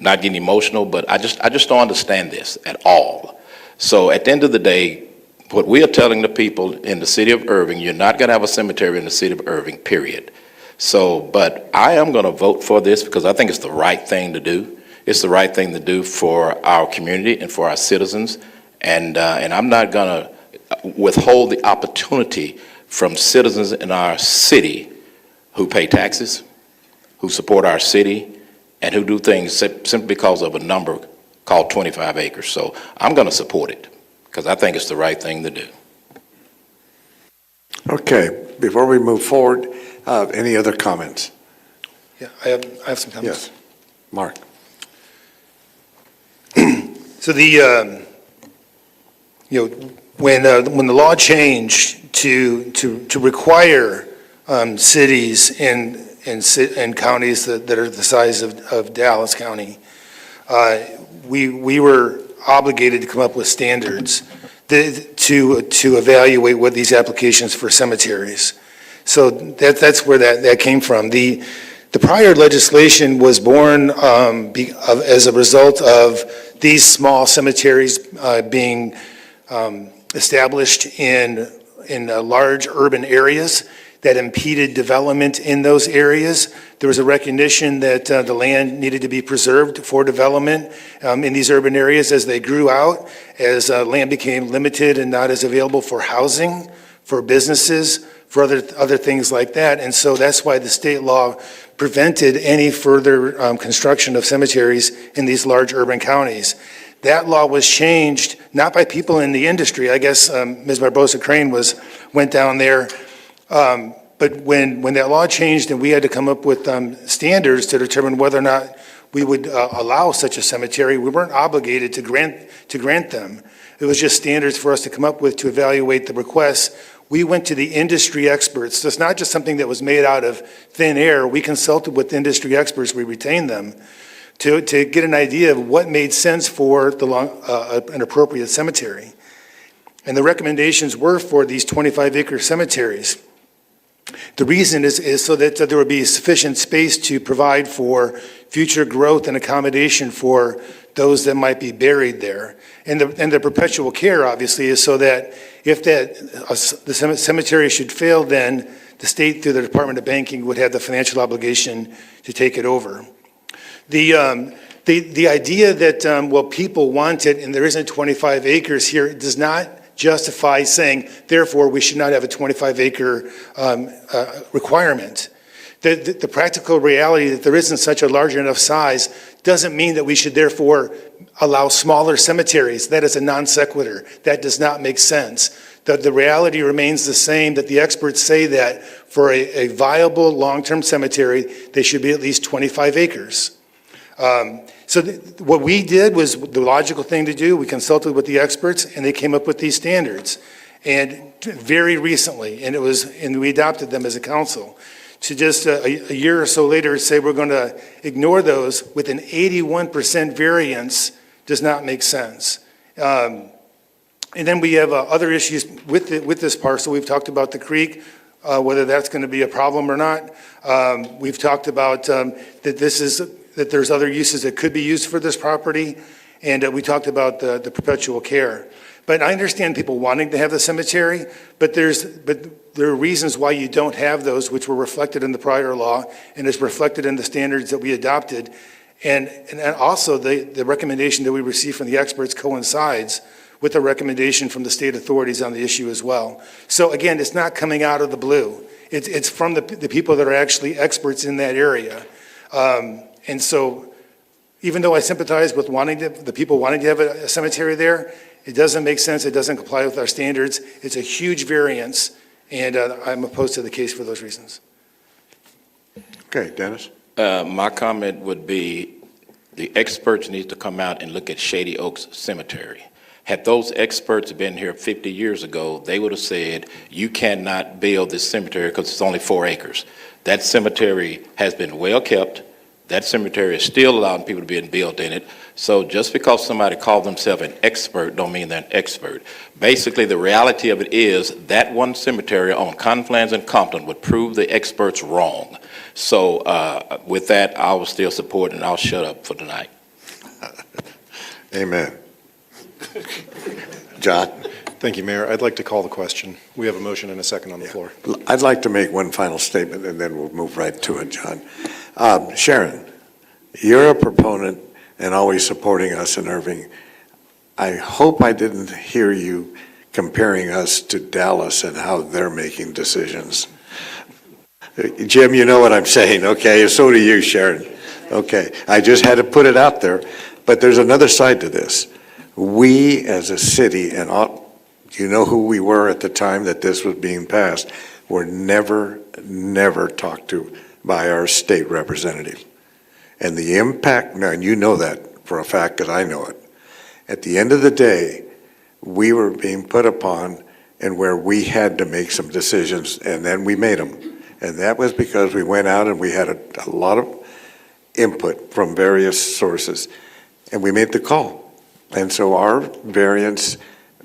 not getting emotional, but I just don't understand this at all. So at the end of the day, what we are telling the people in the city of Irving, you're not going to have a cemetery in the city of Irving, period. So, but I am going to vote for this because I think it's the right thing to do. It's the right thing to do for our community and for our citizens. And I'm not going to withhold the opportunity from citizens in our city who pay taxes, who support our city, and who do things simply because of a number called 25 acres. So I'm going to support it because I think it's the right thing to do. Okay, before we move forward, any other comments? Yeah, I have some comments. Yes, Mark. So when the law changed to require cities and counties that are the size of Dallas County, we were obligated to come up with standards to evaluate what these applications for cemeteries. So that's where that came from. The prior legislation was born as a result of these small cemeteries being established in large urban areas that impeded development in those areas. There was a recognition that the land needed to be preserved for development in these urban areas as they grew out, as land became limited and not as available for housing, for businesses, for other things like that. And so that's why the state law prevented any further construction of cemeteries in these large urban counties. That law was changed not by people in the industry. I guess Ms. Barbosa Crane went down there. But when that law changed and we had to come up with standards to determine whether or not we would allow such a cemetery, we weren't obligated to grant them. It was just standards for us to come up with to evaluate the requests. We went to the industry experts. So it's not just something that was made out of thin air. We consulted with industry experts. We retained them to get an idea of what made sense for an appropriate cemetery. And the recommendations were for these 25-acre cemeteries. The reason is so that there would be sufficient space to provide for future growth and accommodation for those that might be buried there. And the perpetual care, obviously, is so that if the cemetery should fail, then the state, through the Department of Banking, would have the financial obligation to take it over. The idea that, people want it and there isn't 25 acres here does not justify saying, therefore, we should not have a 25-acre requirement. The practical reality that there isn't such a large enough size doesn't mean that we should therefore allow smaller cemeteries. That is a non sequitur. That does not make sense. The reality remains the same, that the experts say that for a viable long-term cemetery, they should be at least 25 acres. So what we did was the logical thing to do. We consulted with the experts, and they came up with these standards. And very recently, and we adopted them as a council. To just a year or so later say we're going to ignore those with an 81% variance does not make sense. And then we have other issues with this parcel. We've talked about the creek, whether that's going to be a problem or not. We've talked about that there's other uses that could be used for this property, and we talked about the perpetual care. But I understand people wanting to have the cemetery, but there are reasons why you don't have those, which were reflected in the prior law and is reflected in the standards that we adopted. And also the recommendation that we received from the experts coincides with the recommendation from the state authorities on the issue as well. So again, it's not coming out of the blue. It's from the people that are actually experts in that area. And so even though I sympathize with the people wanting to have a cemetery there, it doesn't make sense. It doesn't comply with our standards. It's a huge variance, and I'm opposed to the case for those reasons. Okay, Dennis? My comment would be the experts need to come out and look at Shady Oaks Cemetery. Had those experts been here 50 years ago, they would have said, you cannot build this cemetery because it's only 4 acres. That cemetery has been well kept. That cemetery is still allowing people to be built in it. So just because somebody called themselves an expert don't mean they're an expert. Basically, the reality of it is that one cemetery on Conflans and Compton would prove the experts wrong. So with that, I will still support, and I'll shut up for tonight. Amen. John? Thank you, Mayor. I'd like to call the question. We have a motion and a second on the floor. I'd like to make one final statement, and then we'll move right to it, John. Sharon, you're a proponent and always supporting us in Irving. I hope I didn't hear you comparing us to Dallas and how they're making decisions. Jim, you know what I'm saying, okay? So do you, Sharon. Okay, I just had to put it out there. But there's another side to this. We as a city, and you know who we were at the time that this was being passed, were never talked to by our state representative. And the impact, now, and you know that for a fact because I know it. At the end of the day, we were being put upon and where we had to make some decisions, and then we made them. And that was because we went out and we had a lot of input from various sources, and we made the call. And so our variance,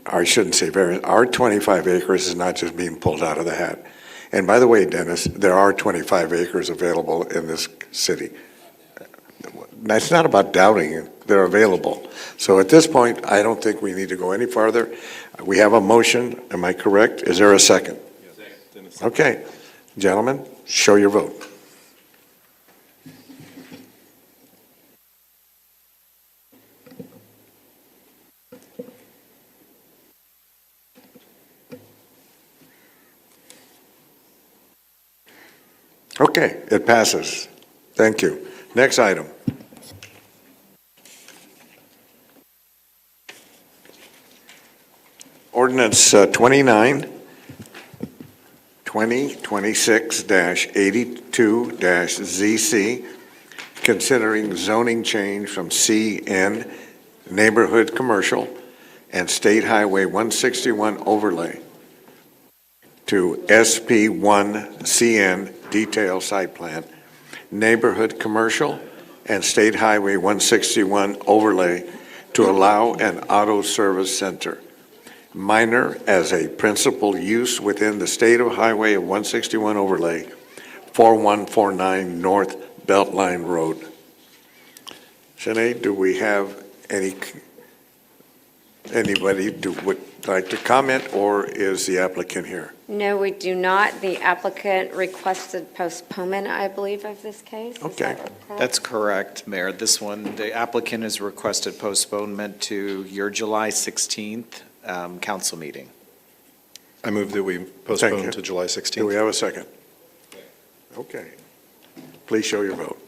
I shouldn't say variance, our 25 acres is not just being pulled out of the hat. And by the way, Dennis, there are 25 acres available in this city. That's not about doubting it. They're available. So at this point, I don't think we need to go any farther. We have a motion. Am I correct? Is there a second? Yes. Okay. Gentlemen, show your vote. Okay, it passes. Thank you. Next item. Ordinance 2026-82-ZC, considering zoning change from CN Neighborhood Commercial and State Highway 161 overlay to SP1 CN Detail Site Plan, Neighborhood Commercial and State Highway 161 overlay to allow an auto service center. Minor as a principal use within the State of Highway 161 overlay, 4149 North Beltline Road. Sinead, do we have anybody would like to comment, or is the applicant here? No, we do not. The applicant requested postponement, I believe, of this case. Is Okay. that correct? That's correct, Mayor. This one, the applicant has requested postponement to your July 16th council meeting. I move that we Thank you. postpone to July Do 16th. we have a second? Okay. Please show your vote.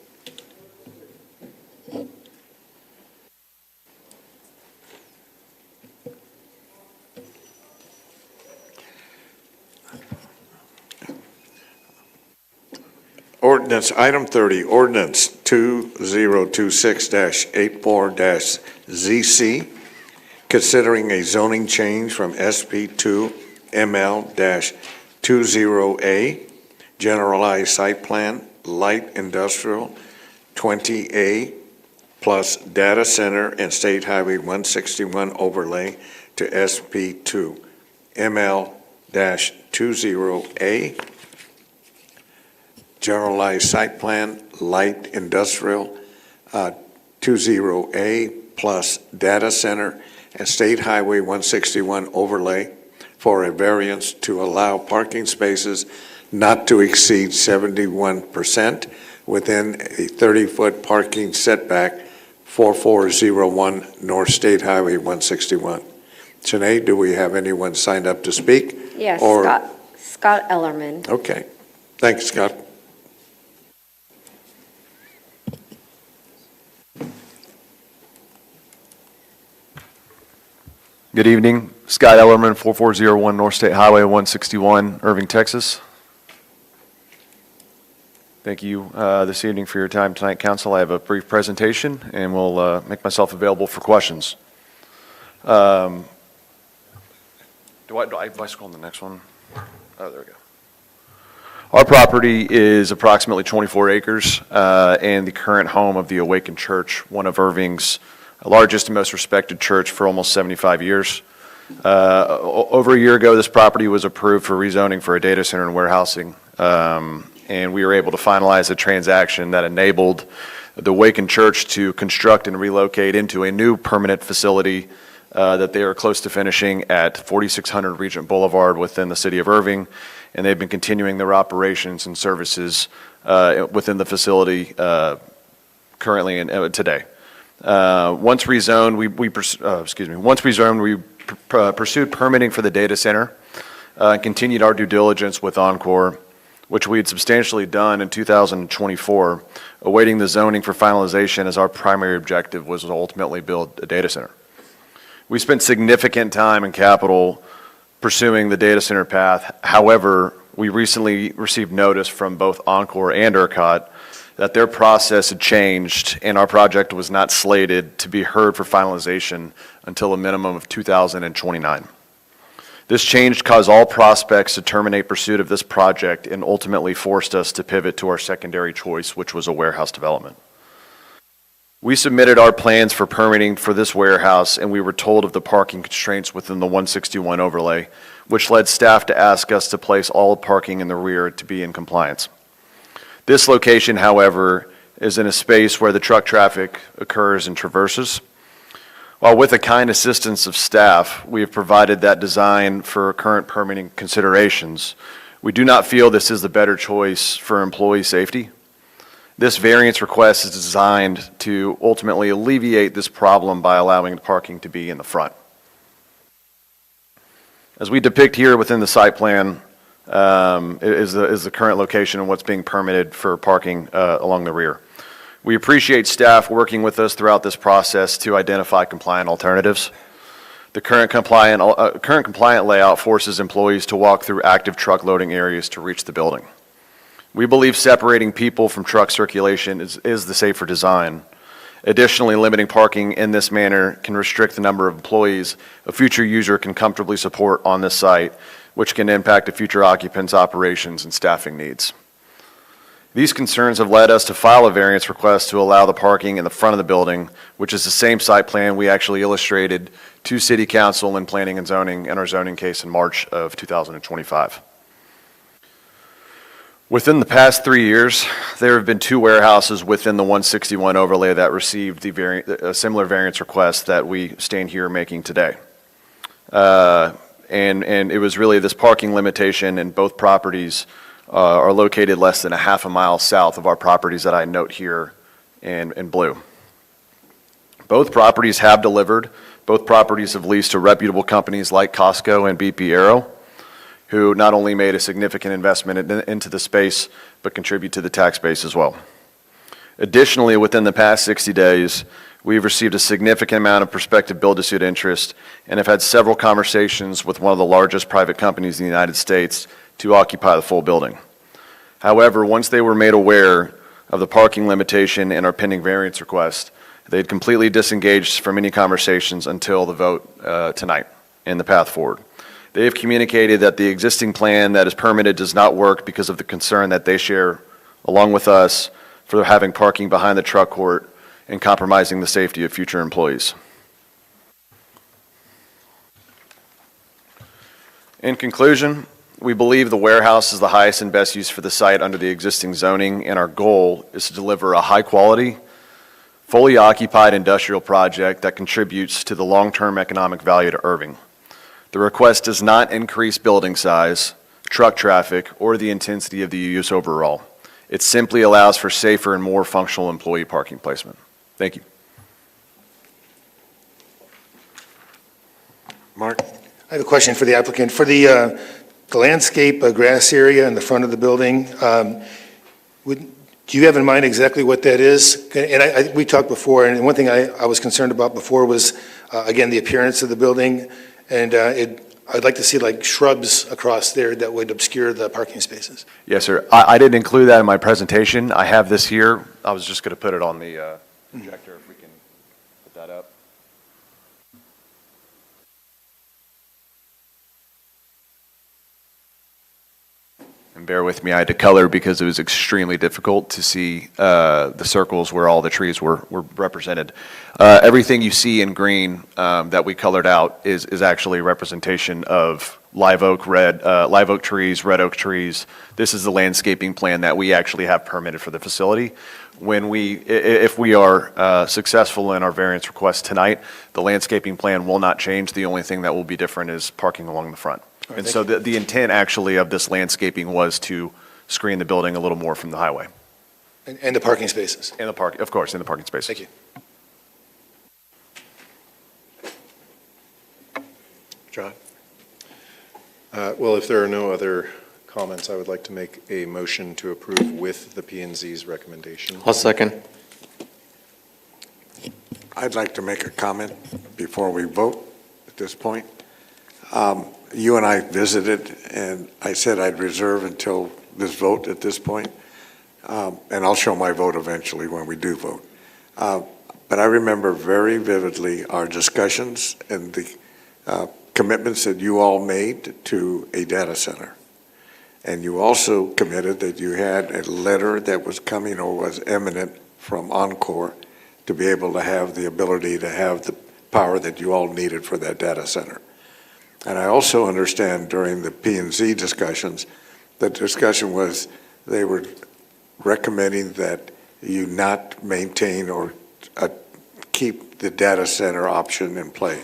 Ordinance, item 30, ordinance 2026-84-ZC, considering a zoning change from SP2 ML-20A, generalized site plan, light industrial, 20A, plus data center and State Highway 161 overlay to SP2 ML-20A, generalized site plan, light industrial, 20A plus data center and State Highway 161 overlay for a variance to allow parking spaces not to exceed 71% within a 30-foot parking setback, 4401 North State Highway 161. Sinead, do we have anyone signed up to speak? Yes, Or- Scott Ellerman. Okay. Thanks, Scott. Good evening. Scott Ellerman, 4401 North State Highway 161, Irving, Texas. Thank you this evening for your time tonight, Council. I have a brief presentation, and will make myself available for questions. Do I scroll on the next one? Oh, there we go. Our property is approximately 24 acres and the current home of the Awakened Church, one of Irving's largest and most respected church for almost 75 years. Over a year ago, this property was approved for rezoning for a data center and warehousing, and we were able to finalize a transaction that enabled the Awakened Church to construct and relocate into a new permanent facility that they are close to finishing at 4600 Regent Boulevard within the city of Irving, and they've been continuing their operations and services within the facility currently and today. Once rezoned, we pursued permitting for the data center and continued our due diligence with Encore, which we had substantially done in 2024, awaiting the zoning for finalization as our primary objective was to ultimately build a data center. We spent significant time and capital pursuing the data center path. However, we recently received notice from both Encore and ERCOT that their process had changed and our project was not slated to be heard for finalization until a minimum of 2029. This change caused all prospects to terminate pursuit of this project and ultimately forced us to pivot to our secondary choice, which was a warehouse development. We submitted our plans for permitting for this warehouse, and we were told of the parking constraints within the 161 overlay, which led staff to ask us to place all parking in the rear to be in compliance. This location, however, is in a space where the truck traffic occurs and traverses. While with the kind assistance of staff, we have provided that design for current permitting considerations, we do not feel this is the better choice for employee safety. This variance request is designed to ultimately alleviate this problem by allowing the parking to be in the front. As we depict here within the site plan, is the current location and what's being permitted for parking along the rear. We appreciate staff working with us throughout this process to identify compliant alternatives. The current compliant layout forces employees to walk through active truck loading areas to reach the building. We believe separating people from truck circulation is the safer design. Additionally, limiting parking in this manner can restrict the number of employees a future user can comfortably support on this site, which can impact a future occupant's operations and staffing needs. These concerns have led us to file a variance request to allow the parking in the front of the building, which is the same site plan we actually illustrated to City Council and Planning and Zoning in our zoning case in March of 2025. Within the past 3 years, there have been 2 warehouses within the 161 overlay that received a similar variance request that we stand here making today. And it was really this parking limitation, and both properties are located less than a half a mile south of our properties that I note here in blue. Both properties have delivered. Both properties have leased to reputable companies like Costco and BP Aero, who not only made a significant investment into the space, but contribute to the tax base as well. Additionally, within the past 60 days, we've received a significant amount of prospective build-to-suit interest and have had several conversations with one of the largest private companies in the United States to occupy the full building. However, once they were made aware of the parking limitation and our pending variance request, they had completely disengaged from any conversations until the vote tonight and the path forward. They have communicated that the existing plan that is permitted does not work because of the concern that they share, along with us, for having parking behind the truck court and compromising the safety of future employees. In conclusion, we believe the warehouse is the highest and best use for the site under the existing zoning, and our goal is to deliver a high-quality, fully occupied industrial project that contributes to the long-term economic value to Irving. The request does not increase building size, truck traffic, or the intensity of the use overall. It simply allows for safer and more functional employee parking placement. Thank you. Mark? I have a question for the applicant. For the landscape grass area in the front of the building, do you have in mind exactly what that is? And we talked before, and one thing I was concerned about before was, again, the appearance of the building. And I'd like to see like shrubs across there that would obscure the parking spaces. Yes, sir. I didn't include that in my presentation. I have this here. I was just going to put it on the projector if we can put that up. And bear with me, I had to color because it was extremely difficult to see the circles where all the trees were represented. Everything you see in green that we colored out is actually a representation of live oak trees, red oak trees. This is the landscaping plan that we actually have permitted for the facility. If we are successful in our variance request tonight, the landscaping plan will not change. The only thing that will be different is parking along the front. Right, and so the intent actually of this landscaping was to screen the building a little more from the highway. And the parking spaces. And the park, of course, in the parking spaces. Thank you. John? Well, if there are no other comments, I would like to make a motion to approve with the P&Z's recommendation. I'll second. I'd like to make a comment before we vote at this point. You and I visited, and I said I'd reserve until this vote at this point, and I'll show my vote eventually when we do vote. But I remember very vividly our discussions and the commitments that you all made to a data center. And you also committed that you had a letter that was coming or was imminent from Encore to be able to have the ability to have the power that you all needed for that data center. And I also understand during the P&Z discussions, the discussion was they were recommending that you not maintain or keep the data center option in play.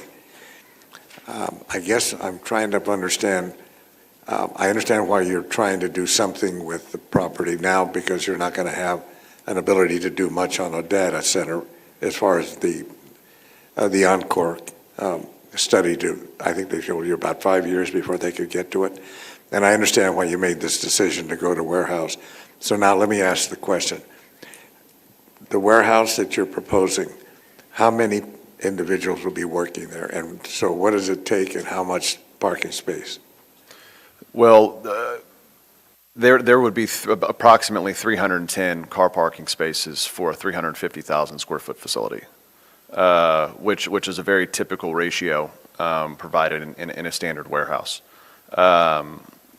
I guess I'm trying to understand, I understand why you're trying to do something with the property now because you're not going to have an ability to do much on a data center as far as the Encore study to, I think they showed you about 5 years before they could get to it. And I understand why you made this decision to go to warehouse. So now let me ask the question. The warehouse that you're proposing, how many individuals will be working there? And so what does it take and how much parking space? Well, there would be approximately 310 car parking spaces for a 350,000 square foot facility. Which is a very typical ratio provided in a standard warehouse.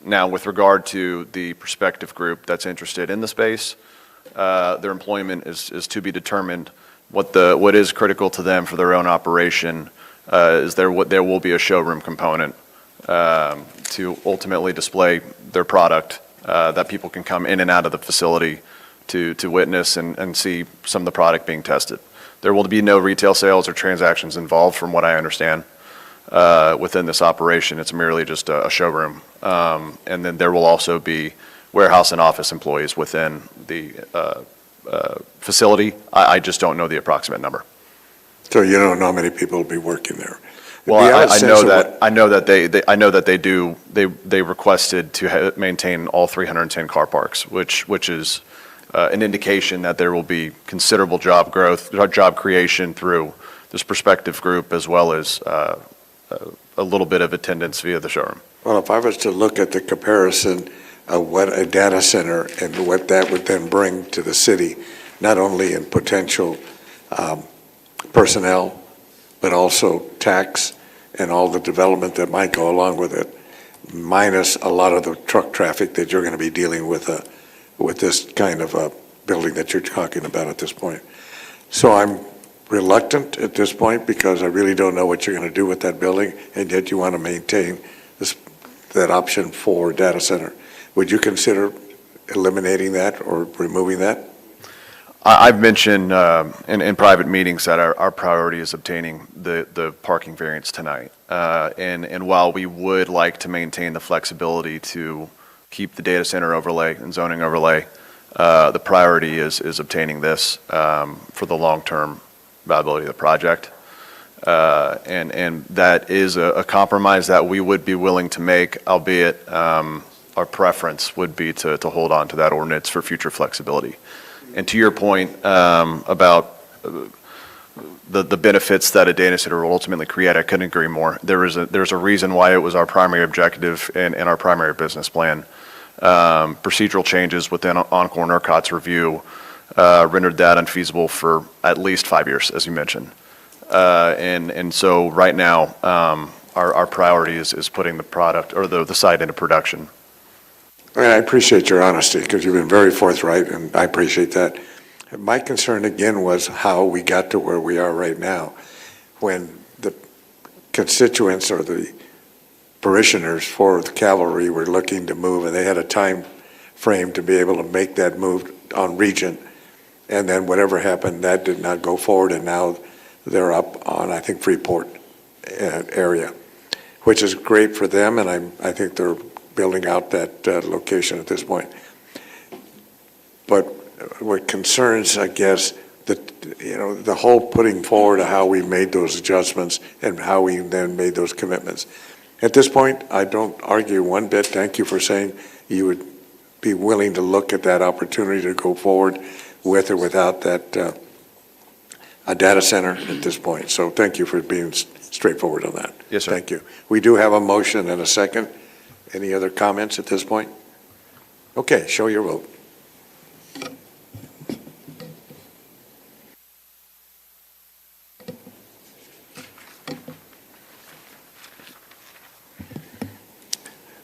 Now, with regard to the prospective group that's interested in the space, their employment is to be determined. What is critical to them for their own operation is there will be a showroom component to ultimately display their product that people can come in and out of the facility to witness and see some of the product being tested. There will be no retail sales or transactions involved, from what I understand, within this operation. It's merely just a showroom. And then there will also be warehouse and office employees within the facility. I just don't know the approximate number. So you don't know how many people will be working there? Well, Do you have a I sense know of that, what- I know that they requested to maintain all 310 car parks, which is an indication that there will be considerable job growth, job creation through this prospective group, as well as a little bit of attendance via the showroom. Well, if I was to look at the comparison of what a data center and what that would then bring to the city, not only in potential personnel, but also tax and all the development that might go along with it, minus a lot of the truck traffic that you're going to be dealing with this kind of a building that you're talking about at this point. So I'm reluctant at this point because I really don't know what you're going to do with that building, and yet you want to maintain that option for data center. Would you consider eliminating that or removing that? I've mentioned in private meetings that our priority is obtaining the parking variance tonight. And while we would like to maintain the flexibility to keep the data center overlay and zoning overlay, the priority is obtaining this for the long-term viability of the project. And that is a compromise that we would be willing to make, albeit our preference would be to hold on to that ordinance for future flexibility. And to your point about the benefits that a data center will ultimately create, I couldn't agree more. There's a reason why it was our primary objective and our primary business plan. Procedural changes within Encore NERCOT's review rendered that unfeasible for at least 5 years, as you mentioned. And so right now, our priority is putting the product or the site into production. I appreciate your honesty because you've been very forthright, and I appreciate that. My concern again was how we got to where we are right now, when the constituents or the parishioners for the cavalry were looking to move, and they had a time frame to be able to make that move on Regent, and then whatever happened, that did not go forward, and now they're up on, I think, Freeport area, which is great for them, and I think they're building out that location at this point. But what concerns, I guess, the whole putting forward of how we made those adjustments and how we then made those commitments. At this point, I don't argue one bit. Thank you for saying you would be willing to look at that opportunity to go forward with or without that a data center at this point. So thank you for being straightforward on that. Yes, sir. Thank you. We do have a motion and a second. Any other comments at this point? Okay, show your vote.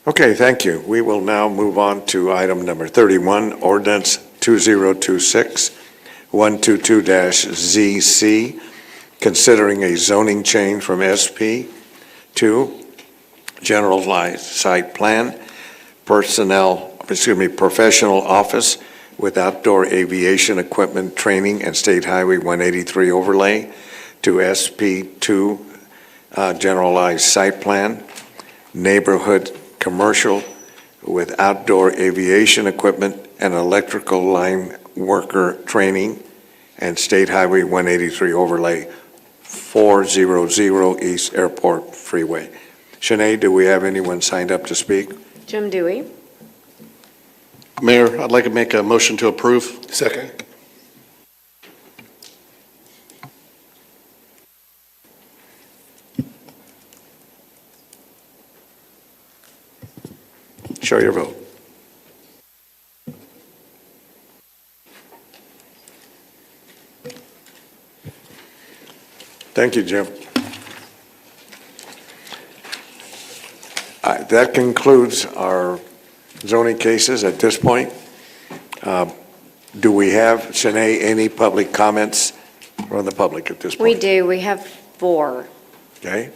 Okay, thank you. We will now move on to item number 31, ordinance 2026-122-ZC, considering a zoning change from SP to generalized site plan, professional office with outdoor aviation equipment training and State Highway 183 overlay to SP2 generalized site plan, neighborhood commercial with outdoor aviation equipment and electrical line worker training and State Highway 183 overlay, 400 East Airport Freeway. Sinead, do we have anyone signed up to speak? Jim Dewey. Mayor, I'd like to make a motion to approve. Second. Show your vote. Thank you, Jim. That concludes our zoning cases at this point. Do we have, Shanae, any public comments from the public at this We point? do, we have 4. Okay,